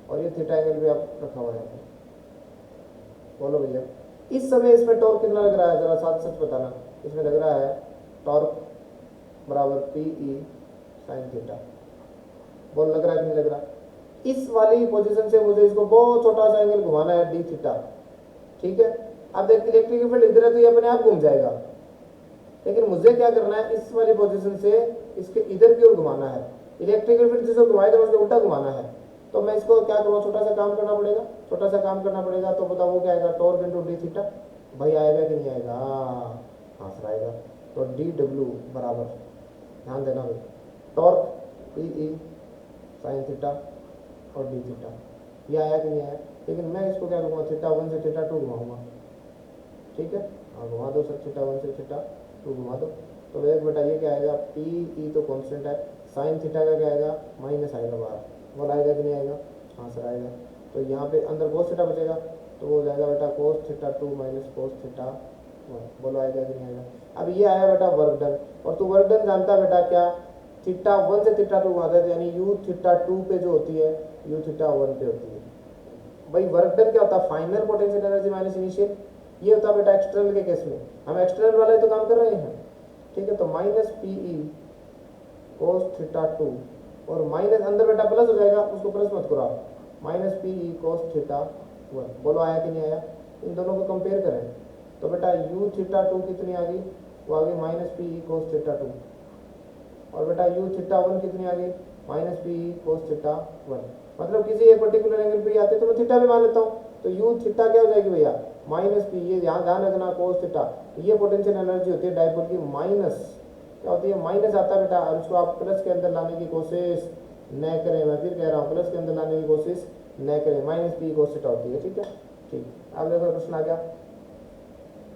और ये थीटा एंगल भी आप रखा हुआ है यहाँ पे। बोलो भैया इस समय इसमें टॉर्क कितना लग रहा है, जरा साथ सच बताना। इसमें लग रहा है टॉर्क बराबर पी ई साइन थीटा। बोल लग रहा है कि नहीं लग रहा, इस वाली पोजीशन से मुझे इसको बहुत छोटा सा एंगल घुमाना है डी थीटा, ठीक है। अब देख इलेक्ट्रिक फील्ड इधर है तो ये अपने आप घूम जाएगा, लेकिन मुझे क्या करना है, इस वाली पोजीशन से इसके इधर की ओर घुमाना है। इलेक्ट्रिकल फील्ड जिसको घुमाएगा उसको उल्टा घुमाना है, तो मैं इसको क्या करूँ, छोटा सा काम करना पड़ेगा, छोटा सा काम करना पड़ेगा। तो बताओ वो क्या आएगा, टॉर्क इंटू डी थीटा, भाई आएगा कि नहीं आएगा? हाँ सर आएगा। तो डी डब्ल्यू बराबर, ध्यान देना भाई, torque P E sine theta और डी थीटा, ये आया कि नहीं आया? लेकिन मैं इसको क्या करूँगा, थीटा 1 से थीटा 2 घुमाऊँगा, ठीक है। हाँ घुमा दो सर, थीटा 1 से थीटा 2 घुमा दो। तो देख बेटा ये क्या आएगा, पी ई तो कॉन्स्टेंट है, साइन थीटा का क्या आएगा, माइनस आएगा बाहर, बोल आएगा कि नहीं आएगा? हाँ सर आएगा। तो यहाँ पे अंदर कोस थीटा बचेगा, तो वो हो जाएगा बेटा cos theta 2 minus cos theta 1, बोलो आएगा कि नहीं आएगा? अब ये आया बेटा वर्क डन, और तू वर्क डन जानता बेटा क्या, थीटा 1 से थीटा 2 घुमाता है, यानी यू थीटा 2 पे जो होती है यू थीटा 1 पे होती है। भाई वर्क डन क्या होता है, final potential energy minus initial, ये होता है बेटा एक्सटर्नल के केस में, हम एक्सटर्नल वाले तो काम कर रहे हैं, ठीक है। तो minus P E cos theta 2 और माइनस अंदर बेटा प्लस हो जाएगा, उसको प्लस मत करो आप, minus P E cos theta 1, बोलो आया कि नहीं आया? इन दोनों को कंपेयर करें तो बेटा यू थीटा 2 कितनी आ गई, वो आ गई minus P E cos theta 2, और बेटा यू थीटा 1 कितनी आ गई, minus P E cos theta 1। मतलब किसी एक पर्टिकुलर एंगल पे आते तो मैं थीटा भी मान लेता हूँ, तो यू थीटा क्या हो जाएगी भैया, माइनस पी, ये यहाँ ध्यान रखना कोस थीटा, ये पोटेंशियल एनर्जी होती है डायपोल की, माइनस क्या होती है, माइनस आता है बेटा, और उसको आप प्लस के अंदर लाने की कोशिश न करें, मैं फिर कह रहा हूँ प्लस के अंदर लाने की कोशिश न करें, माइनस पी कोस थीटा होती है, ठीक है। ठीक, अब देखो प्रश्न आ गया,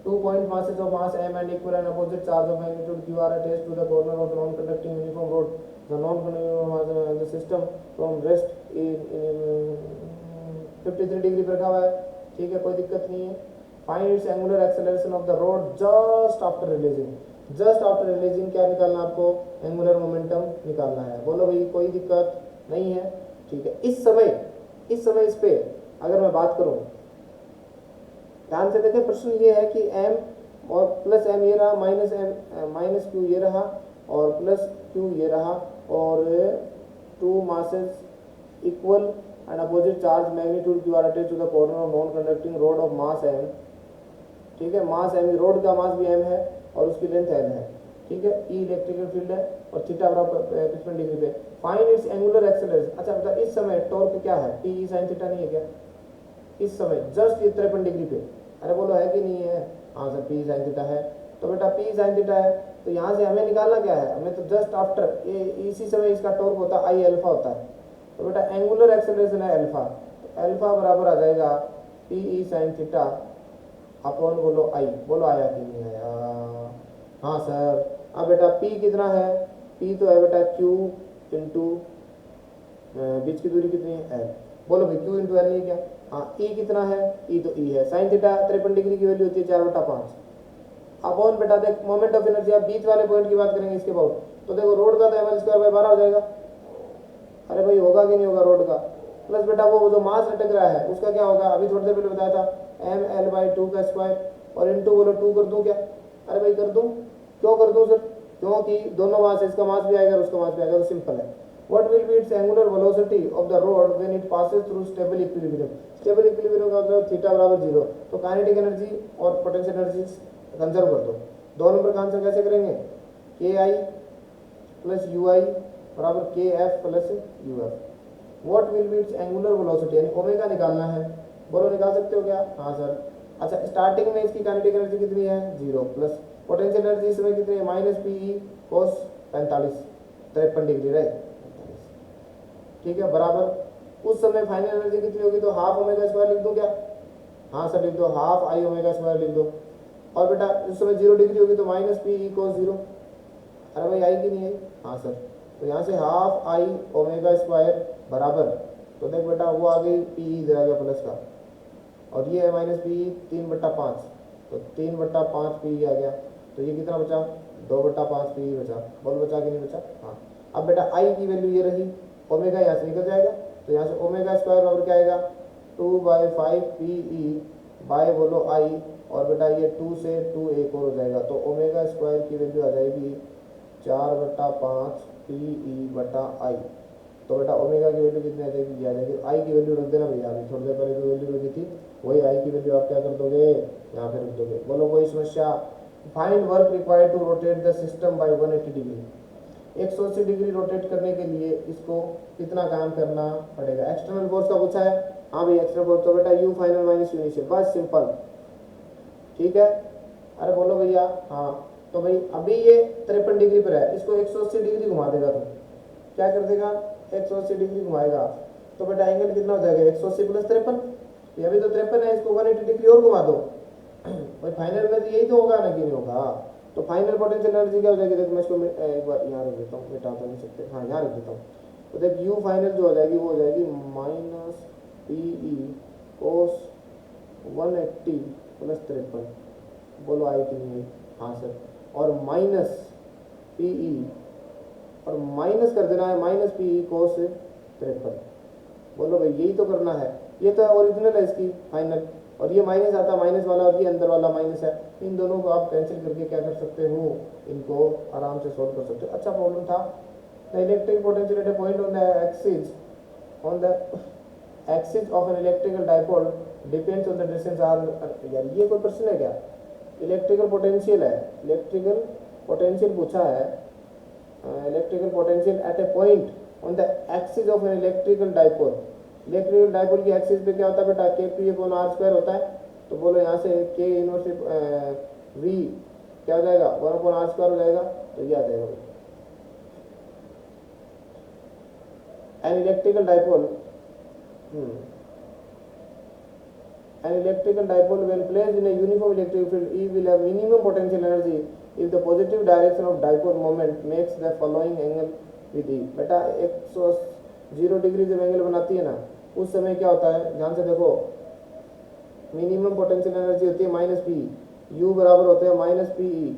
2 point masses of mass m and equal and opposite charge of magnitude q are attached to the corner of the non-conducting uniform rod. The non-conducting mass the system from rest in 53 degree पर रखा हुआ है, ठीक है, कोई दिक्कत नहीं है। Find its angular acceleration of the rod just after releasing. Just after releasing क्या निकालना आपको, एंगुलर मोमेंटम निकालना है। बोलो भाई कोई दिक्कत नहीं है, ठीक है। इस समय इस पे अगर मैं बात करूं, ध्यान से देखें, प्रश्न ये है कि m और प्लस m ये रहा, माइनस m माइनस q ये रहा, और प्लस q ये रहा, और 2 masses equal and opposite charge magnitude q are attached to the corner of non-conducting rod of mass m, ठीक है। मास m, रोड का मास भी m है और उसकी लेंथ l है, ठीक है। E इलेक्ट्रिकल फील्ड है और थीटा बराबर 55 डिग्री पे। Find its angular acceleration. अच्छा बेटा इस समय टॉर्क क्या है, पी साइन थीटा नहीं है क्या इस समय, जस्ट ये 53 डिग्री पे, अरे बोलो है कि नहीं है? हाँ सर पी साइन थीटा है। तो बेटा पी साइन थीटा है, तो यहाँ से हमें निकालना क्या है, हमें तो जस्ट आफ्टर ये इसी समय इसका टॉर्क होता है आई अल्फा होता है, तो बेटा एंगुलर एक्सेलरेशन है अल्फा, तो अल्फा बराबर आ जाएगा P E sine theta upon बोलो आई, बोलो आया कि नहीं आया? हाँ सर। अब बेटा पी कितना है, पी तो है बेटा क्यू इंटू बीच की दूरी कितनी है एल, बोलो भाई क्यू इंटू एल नहीं क्या? हाँ ई कितना है, ई तो ई है, साइन थीटा 53 डिग्री की वैल्यू होती है 4/5 अपॉन बेटा देख मोमेंट ऑफ एनर्जी, आप बीच वाले पॉइंट की बात करेंगे इसके बाद, तो देखो रोड का तो एम एल स्क्वायर बाई 12 हो जाएगा, अरे भाई होगा कि नहीं होगा रोड का, प्लस बेटा वो जो मास लटक रहा है उसका क्या होगा, अभी थोड़ी देर पहले बताया था एम एल बाई 2 का स्क्वायर, और इंटू बोलो 2 कर दूं क्या? अरे भाई कर दूं, क्यों कर दूं सर? क्योंकि दोनों मास, इसका मास भी आएगा उसका मास भी आएगा, तो सिंपल है। What will be its angular velocity of the rod when it passes through stable equilibrium? Stable equilibrium का मतलब थीटा बराबर 0, तो काइनेटिक एनर्जी और पोटेंशियल एनर्जी कंजर्व कर दो। 2 नंबर का आंसर कैसे करेंगे, के आई प्लस यू आई बराबर के F plus U F. What will be it's angular velocity, यानी ओमेगा निकालना है, बोलो निकाल सकते हो क्या? हाँ सर। अच्छा स्टार्टिंग में इसकी काइनेटिक एनर्जी कितनी है 0, प्लस पोटेंशियल एनर्जी इसमें कितनी है माइनस पी ई कोस 53 डिग्री राइट, ठीक है, बराबर उस समय फाइनल एनर्जी कितनी होगी, तो हाफ ओमेगा स्क्वायर लिख दो क्या? हाँ सर लिख दो, हाफ आई ओमेगा स्क्वायर लिख दो, और बेटा उस समय 0 डिग्री होगी तो माइनस पी ई कोस 0, अरे भाई आई कि नहीं आई? हाँ सर। तो यहाँ से हाफ आई ओमेगा स्क्वायर बराबर, तो देख बेटा वो आ गई पी ई इधर आ गया प्लस का, और ये है माइनस पी ई 3/5, तो 3/5 पी ई आ गया, तो ये कितना बचा 2/5 पी ई बचा, बोल बचा कि नहीं बचा? हाँ। अब बेटा आई की वैल्यू ये रही, ओमेगा यहाँ से निकल जाएगा, तो यहाँ से ओमेगा स्क्वायर बराबर क्या आएगा 2/5 पी ई बाय बोलो आई, और बेटा ये 2 से 2 एक और हो जाएगा, तो ओमेगा स्क्वायर की वैल्यू आ जाएगी 4/5 पी ई बटा आई। तो बेटा ओमेगा की वैल्यू कितनी आ जाएगी, आ जाएगी आई की वैल्यू रख देना भैया, अभी थोड़ी देर पहले जो वैल्यू रखी थी वही आई की वैल्यू आप क्या कर दोगे यहाँ पे रख दोगे। बोलो कोई समस्या? Find work required to rotate the system by 180 degree, 180 degree rotate करने के लिए इसको कितना काम करना पड़ेगा? एक्सटर्नल फोर्स का पूछा है, हाँ भाई एक्सटर्नल फोर्स, तो बेटा you final minus you initial, बस सिंपल, ठीक है, अरे बोलो भैया। हाँ, तो भाई अभी ये 53 डिग्री पर है, इसको 180 डिग्री घुमा देगा तो क्या कर देगा, 180 डिग्री घुमाएगा तो बेटा एंगल कितना हो जाएगा, 180 प्लस 53, ये अभी तो 53 है, इसको 180 डिग्री और घुमा दो भाई फाइनल में तो यही तो होगा ना कि नहीं होगा। तो फाइनल पोटेंशियल एनर्जी क्या हो जाएगी, देखो मैं इसको एक बार यहाँ रख देता हूँ, मिटा तो नहीं सकते, हाँ यहाँ रख देता हूँ। तो देख यू फाइनल जो हो जाएगी वो हो जाएगी माइनस पी ई कोस 180 प्लस 53, बोलो आई कि नहीं, हाँ सर, और माइनस पी ई, और माइनस कर देना है माइनस पी ई कोस 53, बोलो भाई यही तो करना है, ये तो ओरिजिनल है इसकी फाइनल, और ये माइनस आता माइनस वाला और ये अंदर वाला माइनस है, इन दोनों को आप कैंसिल करके क्या कर सकते हो, इनको आराम से सोल्व कर सकते हो। अच्छा प्रॉब्लम था, the electric potential at a point on the axis of an electrical dipole depends on the distance R. यार ये कोई प्रश्न है क्या, इलेक्ट्रिकल पोटेंशियल है, इलेक्ट्रिकल पोटेंशियल पूछा है, electrical potential at a point on the axis of an electrical dipole, electrical dipole की एक्सिस पे क्या होता है बेटा, के पी अपॉन आर स्क्वायर होता है, तो बोलो यहाँ से के इनवर्स वी क्या हो जाएगा, 1 अपॉन आर स्क्वायर हो जाएगा, तो ये आ जाएगा N electrical dipole, an electrical dipole when placed in a uniform electric field E will have minimum potential energy if the positive direction of dipole moment makes the following angle with E। बेटा 180 डिग्री जब एंगल बनाती है ना उस समय क्या होता है, ध्यान से देखो, मिनिमम पोटेंशियल एनर्जी होती है माइनस पी, यू बराबर होते हैं minus P E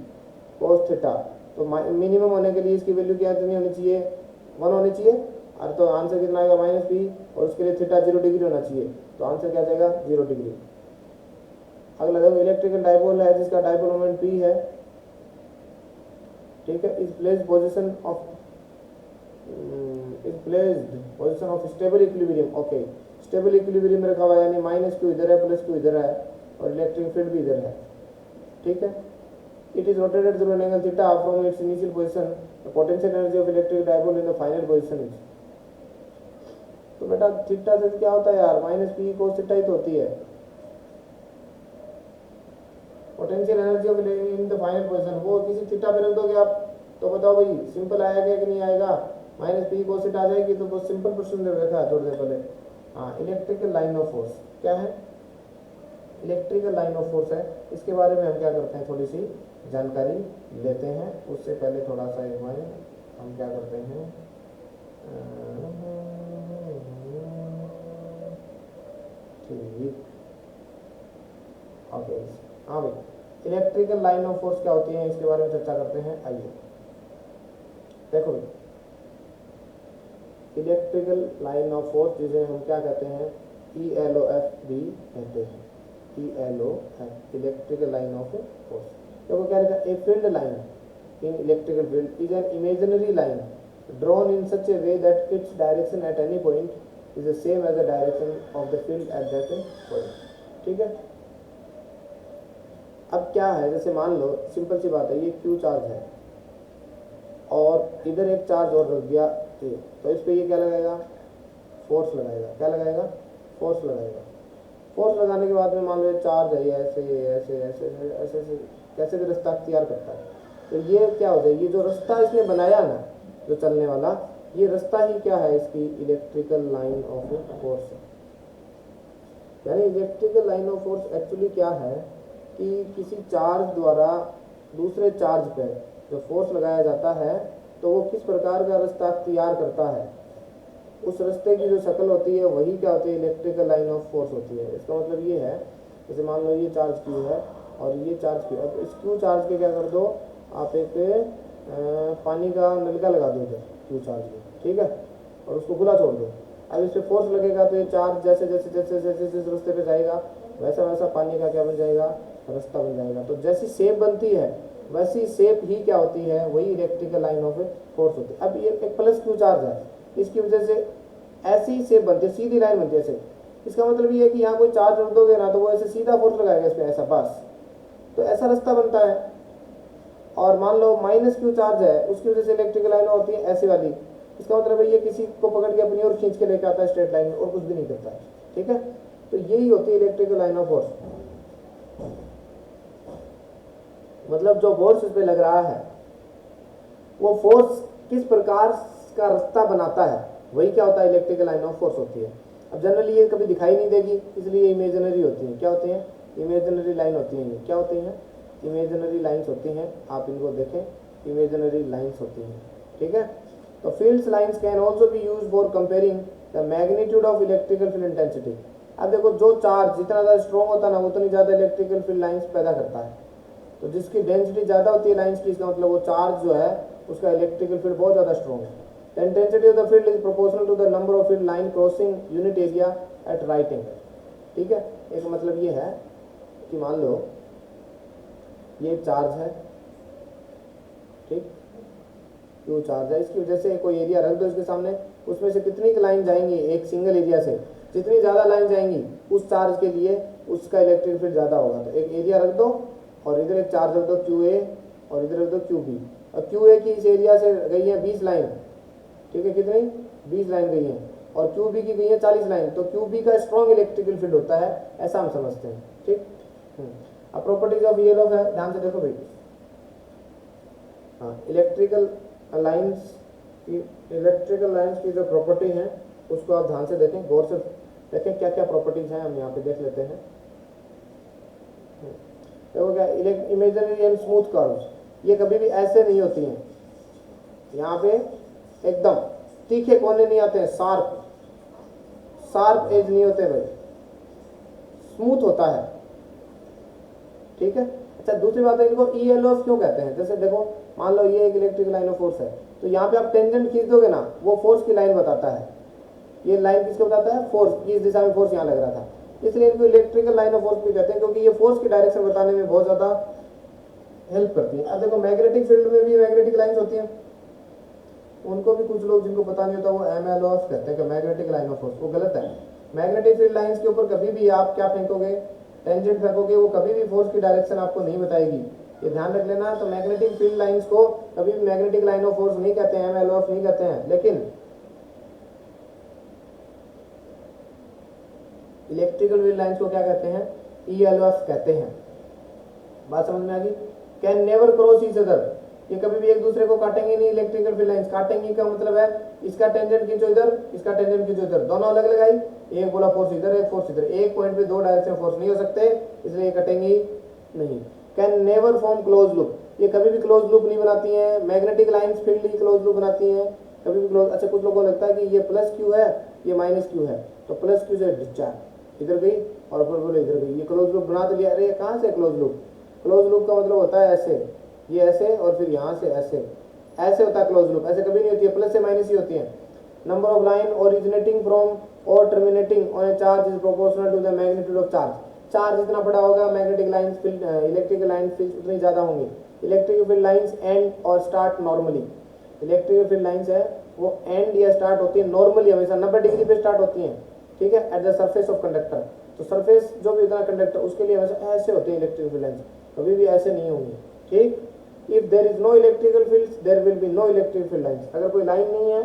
cos theta, तो मिनिमम होने के लिए इसकी वैल्यू क्या होनी चाहिए, 1 होनी चाहिए, और तो आंसर कितना आएगा माइनस पी, और उसके लिए थीटा 0 डिग्री होना चाहिए, तो आंसर क्या जाएगा 0 डिग्री। अगला देखो, इलेक्ट्रिकल डाइपोल है जिसका डाइपोल मोमेंट पी है, ठीक है, is placed position of stable equilibrium, okay, stable equilibrium रखा हुआ है, यानी माइनस क्यू इधर है प्लस क्यू इधर है और इलेक्ट्रिक फील्ड भी इधर है, ठीक है। It is rotated through an angle theta from its initial position, the potential energy of electric dipole in the final position is, तो बेटा थीटा से क्या होता है यार, माइनस पी कोस थीटा ही तो होती है, potential energy of in the final position, वो किसी थीटा पे रख दोगे आप, तो बताओ भाई सिंपल आएगा कि नहीं आएगा, माइनस पी कोस थीटा आ जाएगी, तो बहुत सिंपल प्रश्न दे रखा है थोड़ी देर पहले। हाँ, इलेक्ट्रिकल लाइन ऑफ फोर्स क्या है, इलेक्ट्रिकल लाइन ऑफ फोर्स है, इसके बारे में हम क्या करते हैं, थोड़ी सी जानकारी लेते हैं, उससे पहले थोड़ा सा एक बार हम क्या करते हैं, ठीक, ओके, हाँ भाई, इलेक्ट्रिकल लाइन ऑफ फोर्स क्या होती है इसके बारे में चर्चा करते हैं, आइए देखो भाई, इलेक्ट्रिकल लाइन ऑफ फोर्स जिसे हम क्या कहते हैं, ELOF भी कहते हैं, ELOF, electrical line of force. देखो क्या लिखा, a field line in electrical field is an imaginary line drawn in such a way that its direction at any point is the same as the direction of the field at that point, ठीक है। अब क्या है, जैसे मान लो सिंपल सी बात है, ये क्यू चार्ज है और इधर एक चार्ज और रख दिया, तो इस पे ये क्या लगाएगा, फोर्स लगाएगा, क्या लगाएगा, फोर्स लगाएगा। फोर्स लगाने के बाद में मान लो चार्ज है, ऐसे ऐसे ऐसे ऐसे ऐसे कैसे भी रास्ता अख्तियार करता है, तो ये क्या हो जाएगी, जो रास्ता इसने बनाया ना, जो चलने वाला, ये रास्ता ही क्या है इसकी इलेक्ट्रिकल लाइन ऑफ फोर्स है। यानी electrical line of force actually क्या है कि किसी चार्ज द्वारा दूसरे चार्ज पर जो फोर्स लगाया जाता है, तो वो किस प्रकार का रास्ता अख्तियार करता है, उस रास्ते की जो शक्ल होती है वही क्या होती है, इलेक्ट्रिकल लाइन ऑफ फोर्स होती है। इसका मतलब ये है, जैसे मान लो ये चार्ज क्यू है और ये चार्ज क्यू, अब इस क्यू चार्ज के क्या कर दो, आप एक पानी का नलका लगा दो इधर क्यू चार्ज में, ठीक है, और उसको खुला छोड़ दो। अब इस पर फोर्स लगेगा तो ये चार्ज जैसे जैसे जैसे जैसे जिस रास्ते पे जाएगा वैसा वैसा पानी का क्या बन जाएगा, रास्ता बन जाएगा। तो जैसी शेप बनती है वैसी शेप ही क्या होती है, वही इलेक्ट्रिकल लाइन ऑफ फोर्स होती है। अब ये एक प्लस क्यू चार्ज है, इसकी वजह से ऐसी शेप बनती है, सीधी लाइन बनती है ऐसे, इसका मतलब ये है कि यहाँ कोई चार्ज रख दोगे ना तो वो ऐसे सीधा फोर्स लगाएगा इस पर, ऐसा बस, तो ऐसा रास्ता बनता है। और मान लो माइनस क्यू चार्ज है, उसकी वजह से इलेक्ट्रिकल लाइन होती है ऐसी वाली, इसका मतलब है ये किसी को पकड़ के अपनी ओर खींच के लेके आता है स्ट्रेट लाइन में और कुछ भी नहीं करता है, ठीक है। तो यही होती है इलेक्ट्रिकल लाइन ऑफ फोर्स। मतलब जो फोर्स इस पे लग रहा है वो फोर्स किस प्रकार का रास्ता बनाता है, वही क्या होता है, इलेक्ट्रिकल लाइन ऑफ फोर्स होती है। अब जनरली ये कभी दिखाई नहीं देगी, इसलिए इमेजिनरी होती हैं। क्या होती हैं? इमेजिनरी लाइन होती हैं। ये क्या होती हैं? इमेजिनरी लाइंस होती हैं। आप इनको देखें, इमेजिनरी लाइंस होती हैं, ठीक है। तो fields lines can also be use for comparing the magnitude of electrical field intensity. अब देखो, जो चार्ज जितना ज़्यादा स्ट्रॉन्ग होता है ना, उतनी ज़्यादा इलेक्ट्रिकल फील्ड लाइंस पैदा करता है। तो जिसकी डेंसिटी ज़्यादा होती है लाइंस की, इसका मतलब वो चार्ज जो है उसका इलेक्ट्रिकल फील्ड बहुत ज़्यादा स्ट्रॉन्ग है। The intensity of the field is proportional to the number of field line crossing unit area at right angle, ठीक है। एक मतलब ये है कि मान लो ये चार्ज है, ठीक, क्यू चार्ज है, इसकी वजह से कोई एरिया रख दो इसके सामने, उसमें से कितनी लाइन जाएंगी एक सिंगल एरिया से, जितनी ज़्यादा लाइन जाएंगी उस चार्ज के लिए उसका इलेक्ट्रिक फील्ड ज़्यादा होगा। तो एक एरिया रख दो और इधर एक चार्ज रख दो क्यू ए और इधर रख दो क्यू बी। और क्यू ए की इस एरिया से गई है 20 लाइन, ठीक है, कितनी 20 लाइन गई है, और क्यू बी की गई है 40 लाइन। तो क्यू बी का स्ट्रॉन्ग इलेक्ट्रिकल फील्ड होता है, ऐसा हम समझते हैं, ठीक। अब प्रॉपर्टीज ऑफ ईएलएफ है, ध्यान से देखो भाई। हाँ, इलेक्ट्रिकल लाइंस की जो प्रॉपर्टी है उसको आप ध्यान से देखें, गौर से देखें क्या क्या प्रॉपर्टीज हैं, हम यहाँ पे देख लेते हैं। देखो क्या, इमेजिनरी एंड स्मूथ कर्व्स, ये कभी भी ऐसे नहीं होती हैं, यहाँ पे एकदम तीखे कोने नहीं आते हैं, शार्प एज नहीं होते भाई, स्मूथ होता है, ठीक है। अच्छा, दूसरी बात है, इनको ईएलओएफ क्यों कहते हैं? जैसे देखो, मान लो ये एक इलेक्ट्रिक लाइन ऑफ फोर्स है, तो यहाँ पे आप टेंजेंट खींच दोगे ना, वो फोर्स की लाइन बताता है। ये लाइन किसको बताता है? फोर्स की, इस दिशा में फोर्स यहाँ लग रहा था, इसलिए इनको इलेक्ट्रिकल लाइन ऑफ फोर्स भी कहते हैं, क्योंकि ये फोर्स की डायरेक्शन बताने में बहुत ज़्यादा हेल्प करती है। अब देखो, मैग्नेटिक फील्ड में भी मैग्नेटिक लाइन्स होती हैं, उनको भी कुछ लोग जिनको पता नहीं होता वो एमएलओएफ कहते हैं कि मैग्नेटिक लाइन ऑफ फोर्स, वो गलत है। मैग्नेटिक फील्ड लाइंस के ऊपर कभी भी आप क्या फेंकोगे, टेंजेंट फेंकोगे, वो कभी भी फोर्स की डायरेक्शन आपको नहीं बताएगी, ये ध्यान रख लेना। तो मैग्नेटिक फील्ड लाइंस को कभी भी मैग्नेटिक लाइन ऑफ फोर्स नहीं कहते हैं, एमएलओएफ नहीं कहते हैं, लेकिन इलेक्ट्रिकल फील्ड लाइंस को क्या कहते हैं? ईएलओएफ कहते हैं। बात समझ में आ गई? Can never cross each other, ये कभी भी एक दूसरे को काटेंगे नहीं। इलेक्ट्रिकल फील्ड लाइंस काटेंगे का मतलब है इसका टेंजेंट खींचो इधर, इसका टेंजेंट खींचो इधर, दोनों अलग अलग आई, एक बोला फोर्स इधर, एक फोर्स इधर, एक पॉइंट पे दो डायरेक्शन फोर्स नहीं हो सकते, इसलिए ये कटेंगी नहीं। Can never form close loop, ये कभी भी क्लोज लूप नहीं बनाती हैं। मैग्नेटिक लाइंस फील्ड ही क्लोज लूप बनाती हैं, कभी भी क्लोज। अच्छा, कुछ लोगों को लगता है कि ये प्लस क्यू है, ये माइनस क्यू है, तो प्लस क्यू से डिस्चार्ज इधर गई और फिर बोले इधर गई, ये क्लोज लूप बना दिया। अरे कहाँ से क्लोज लूप? क्लोज लूप का मतलब होता है ऐसे, ये ऐसे और फिर यहाँ से ऐसे, ऐसे होता है क्लोज लूप, ऐसे कभी नहीं होती है, प्लस से माइनस ही होती है। Number of line originating from और terminating on a charge is proportional to the magnitude of charge. Charge जितना बड़ा होगा magnetic line field, electrical line field उतनी ज़्यादा होंगी। इलेक्ट्रिक फील्ड लाइंस एंड और start normally, electric field lines है वो एंड या स्टार्ट होती है नॉर्मली, हमेशा 90 डिग्री पे स्टार्ट होती हैं, ठीक है, at the surface of conductor. तो सरफेस जो भी इतना कंडक्टर उसके लिए हमेशा ऐसे होते हैं इलेक्ट्रिक फील्ड लाइंस, कभी भी ऐसे नहीं होंगी, ठीक। If there is no electrical field there will be no electric field lines, अगर कोई लाइन नहीं है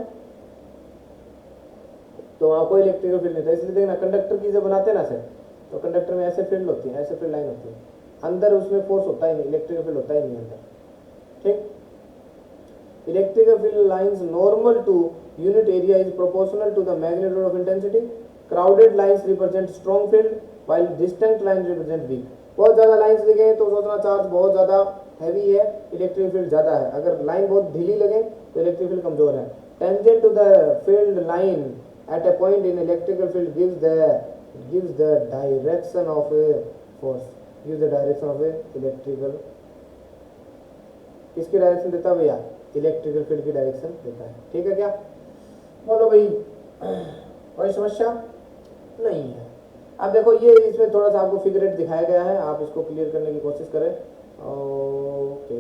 तो वहाँ कोई इलेक्ट्रिकल फील्ड नहीं था। इसलिए देखना कंडक्टर की जब बनाते हैं ना सर, तो कंडक्टर में ऐसे फील्ड होती है, ऐसे फील्ड लाइन होती है, अंदर उसमें फोर्स होता ही नहीं, इलेक्ट्रिकल फील्ड होता ही नहीं अंदर, ठीक। Electrical field lines normal to unit area is proportional to the magnitude of intensity. Crowded lines represent strong field while distant line represent weak. बहुत ज़्यादा लाइंस लगे तो सोचना चार्ज बहुत ज़्यादा हैवी है, इलेक्ट्रिक फील्ड ज़्यादा है। अगर लाइन बहुत ढीली लगे तो इलेक्ट्रिक फील्ड कमजोर है। Tangent to the field line at a point in electrical field gives the direction of a force, gives the direction of a electrical, किसकी डायरेक्शन देता है भैया? इलेक्ट्रिकल फील्ड की डायरेक्शन देता है, ठीक है। क्या बोलो भाई, कोई समस्या नहीं है? अब देखो, ये इसमें थोड़ा सा आपको फिगर एट दिखाया गया है, आप इसको क्लियर करने की कोशिश करें। ओके,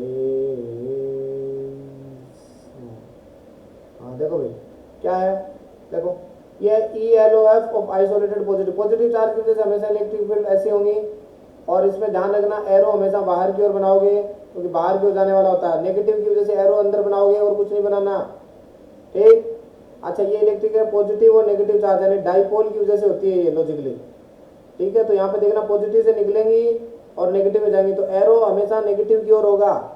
हाँ देखो भाई क्या है, देखो ये ELOF of isolated positive, positive charge की वजह से हमेशा इलेक्ट्रिक फील्ड ऐसी होंगी। और इसमें ध्यान रखना, एरो हमेशा बाहर की ओर बनाओगे क्योंकि बाहर की ओर जाने वाला होता है। नेगेटिव की वजह से एरो अंदर बनाओगे और कुछ नहीं बनाना, ठीक। अच्छा, ये इलेक्ट्रिक है, पॉजिटिव और नेगेटिव चार्ज यानी डाइपोल की वजह से होती है ये लॉजिकली, ठीक है। तो यहाँ पे देखना, पॉजिटिव से निकलेंगी और नेगेटिव में जाएंगी तो एरो हमेशा नेगेटिव की ओर होगा।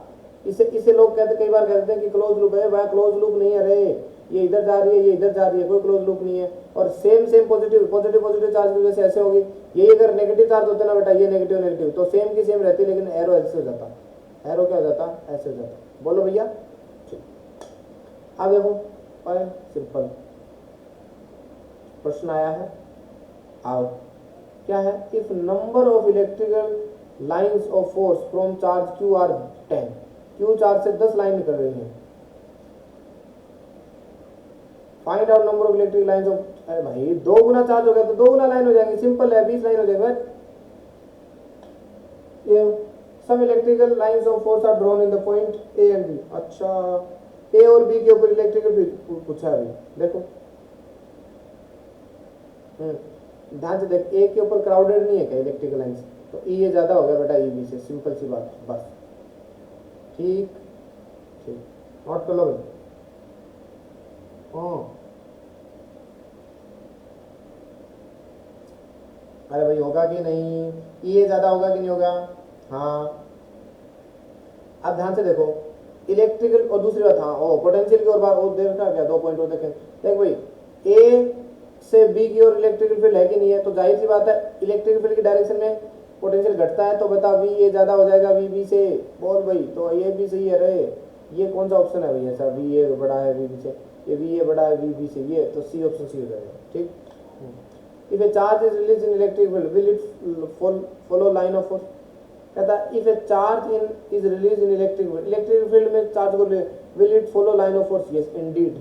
इसे लोग कहते, कई बार कहते हैं कि क्लोज लूप है, वह क्लोज लूप नहीं है रे, ये इधर जा रही है, ये इधर जा रही है, कोई क्लोज लूप नहीं है। और सेम पॉजिटिव चार्ज की वजह से ऐसे होगी। यही अगर नेगेटिव चार्ज होते ना बेटा, ये नेगेटिव तो सेम की सेम रहती, लेकिन एरो ऐसे हो जाता, एरो क्या हो जाता, ऐसे हो जाता। बोलो भैया। अब देखो सिंपल प्रश्न आया है, आओ क्या है, if number of electrical lines of force from charge Q R 10, Q charge से 10 लाइन निकल रही हैं, find out number of electric lines of, अरे भाई 2 गुना चार्ज हो गया तो 2 गुना लाइन हो जाएंगी, सिंपल है, 20 लाइन हो जाएंगे। ये some electrical lines of force are drawn in the point A and B. अच्छा, ए और बी के ऊपर इलेक्ट्रिकल फील्ड पूछा है अभी, देखो ध्यान से देख, ए के ऊपर क्राउडेड नहीं है क्या इलेक्ट्रिकल लाइंस, तो ई ए ज्यादा हो गया बेटा ई बी से, सिंपल सी बात, बस ठीक ठीक, नोट कर लो भाई। अरे भाई होगा कि नहीं, ये ज्यादा होगा कि नहीं होगा, हाँ। अब ध्यान से देखो, इलेक्ट्रिकल, और दूसरी बात, हाँ ओ पोटेंशियल की ओर बात, और देखा क्या 2 पॉइंट और देखें, देख भाई ए से बी की ओर इलेक्ट्रिकल फील्ड है कि नहीं है, तो जाहिर सी बात है इलेक्ट्रिकल फील्ड की डायरेक्शन में पोटेंशियल घटता है, तो बता वी ए ज्यादा हो जाएगा वी बी से, बोल भाई, तो ये भी सही है रे, ये कौन सा ऑप्शन है भाई ऐसा, वी ए बड़ा है वी बी से, ये वी ए बड़ा है वी बी से, ये तो सी ऑप्शन सी हो जाएगा, ठीक। If a charge is released in electric field, will it follow line of force? कहता है if a charge is released in electric field में चार्ज को will it follow line of force? Yes, indeed,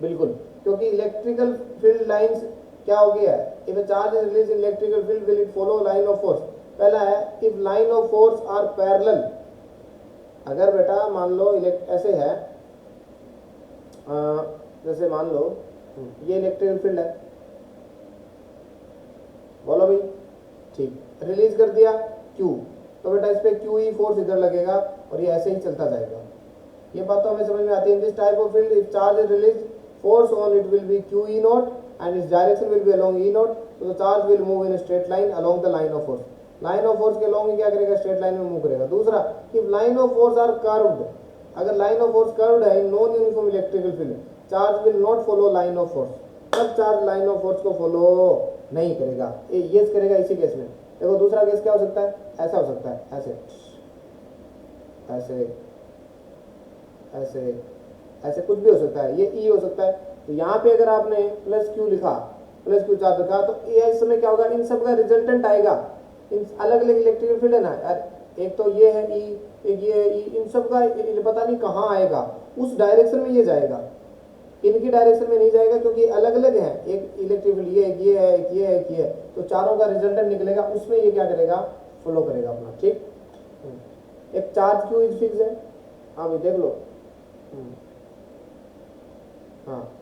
बिल्कुल, क्योंकि इलेक्ट्रिकल फील्ड लाइंस क्या हो गया है, if a charge is released in electrical field, will it follow line of force? पहला है if line of force are parallel, अगर बेटा मान लो ऐसे है, जैसे मान लो ये इलेक्ट्रिकल फील्ड है, बोलो भाई, ठीक, रिलीज कर दिया क्यू, तो बेटा इस पे क्यू ई फोर्स इधर लगेगा और ये ऐसे ही चलता जाएगा, ये बात तो हमें समझ में आती है। In this type of field if charge is release force on it will be q E naught and its direction will be along E naught, तो the charge will move in a straight line along the line of force, line of force के अलोंग ही क्या करेगा, स्ट्रेट लाइन में मूव करेगा। दूसरा, if line of force are curved, अगर लाइन ऑफ फोर्स कर्व्ड है in non uniform electrical field, charge will not follow line of force, तब चार्ज लाइन ऑफ फोर्स को फॉलो नहीं करेगा, ये करेगा इसी केस में। देखो दूसरा केस क्या हो सकता है, ऐसा हो सकता है, ऐसे ऐसे ऐसे ऐसे कुछ भी हो सकता है, ये ई हो सकता है। तो यहाँ पे अगर आपने प्लस क्यू लिखा, प्लस क्यू चार्ज रखा, तो ये इस समय क्या होगा, इन सब का रिजल्टेंट आएगा, इन अलग अलग इलेक्ट्रिकल फील्ड है ना यार, एक तो ये है ई, एक ये है ई, इन सब का पता नहीं कहाँ आएगा, उस डायरेक्शन में ये जाएगा, इनकी डायरेक्शन में नहीं जाएगा, क्योंकि अलग अलग है, एक इलेक्ट्रिक फील्ड ये है, एक ये है, एक ये है, तो चारों का रिजल्टेंट निकलेगा, उसमें ये क्या करेगा, फॉलो करेगा अपना, ठीक। एक चार्ज क्यू इज फिक्स है, हाँ भाई देख लो, हाँ,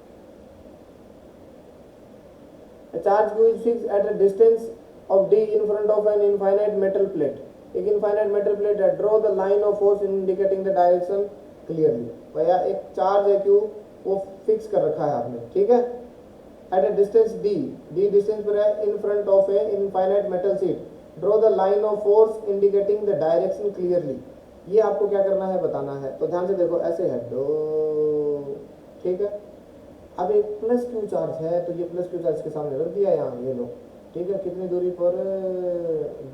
charge Q is fix at a distance of D in front of an infinite metal plate, एक इनफाइनाइट मेटल प्लेट है, draw the line of force indicating the direction clearly. भैया एक चार्ज है क्यू, वो फिक्स कर रखा है आपने, ठीक है, at a distance D, D distance पर है, in front of A infinite metal sheet, draw the line of force indicating the direction clearly, ये आपको क्या करना है, बताना है। तो ध्यान से देखो, ऐसे है दो, ठीक है। अब एक प्लस क्यू चार्ज है, तो ये प्लस क्यू चार्ज के सामने रख दिया यहाँ, ये लो, ठीक है, कितनी दूरी पर,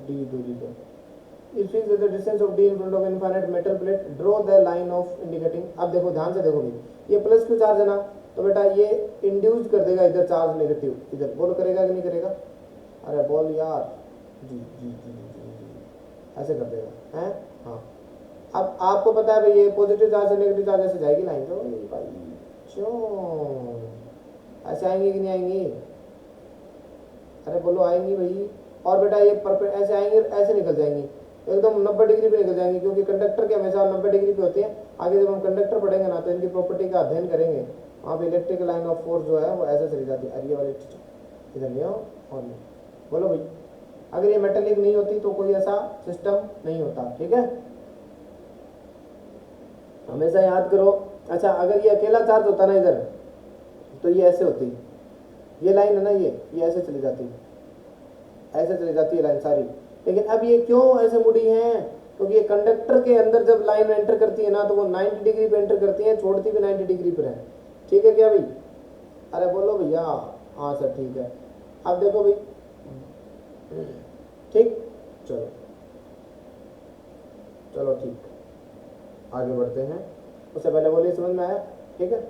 डी दूरी पर, if is the distance of D in front of infinite metal plate, draw the line of indicating. अब देखो ध्यान से देखो भाई, ये प्लस क्यू चार्ज है ना, तो बेटा ये इंड्यूस कर देगा इधर चार्ज नेगेटिव, इधर बोल करेगा कि नहीं करेगा, अरे बोल यार, जी जी जी जी जी, ऐसे कर देगा, हैं, हाँ। अब आपको पता है भाई ये पॉजिटिव चार्ज से नेगेटिव चार्ज ऐसे जाएगी लाइन, तो भाई क्यों ऐसे आएंगी कि नहीं आएंगी, अरे बोलो आएंगी भाई। और बेटा ये ऐसे आएंगे, ऐसे निकल जाएंगी, एकदम 90 डिग्री पे निकल जाएंगे, क्योंकि कंडक्टर के हमेशा 90 डिग्री पे होते हैं। आगे जब हम कंडक्टर पढ़ेंगे ना, तो इनकी प्रॉपर्टी का अध्ययन करेंगे, वहाँ पे इलेक्ट्रिकल लाइन ऑफ फोर्स जो है वो ऐसे चली जाती है, अरे वाले इधर नहीं हो और नहीं, बोलो भाई, अगर ये मेटेलिक नहीं होती तो कोई ऐसा सिस्टम नहीं होता, ठीक है, हमेशा याद करो। अच्छा, अगर ये अकेला चार्ज होता ना इधर, तो ये ऐसे होती, ये लाइन है ना, ये ऐसे चली जाती, ऐसे चली जाती है लाइन सारी, लेकिन अब ये क्यों ऐसे मुड़ी हैं, क्योंकि ये कंडक्टर के अंदर जब लाइन एंटर करती है ना तो वो 90 डिग्री पे एंटर करती है, छोड़ती भी 90 डिग्री पर है। ठीक है क्या भाई? अरे बोलो भैया। हाँ सर ठीक है। अब देखो भाई, ठीक, चलो चलो ठीक, आगे बढ़ते हैं। उससे पहले बोलिए समझ में आया? ठीक है।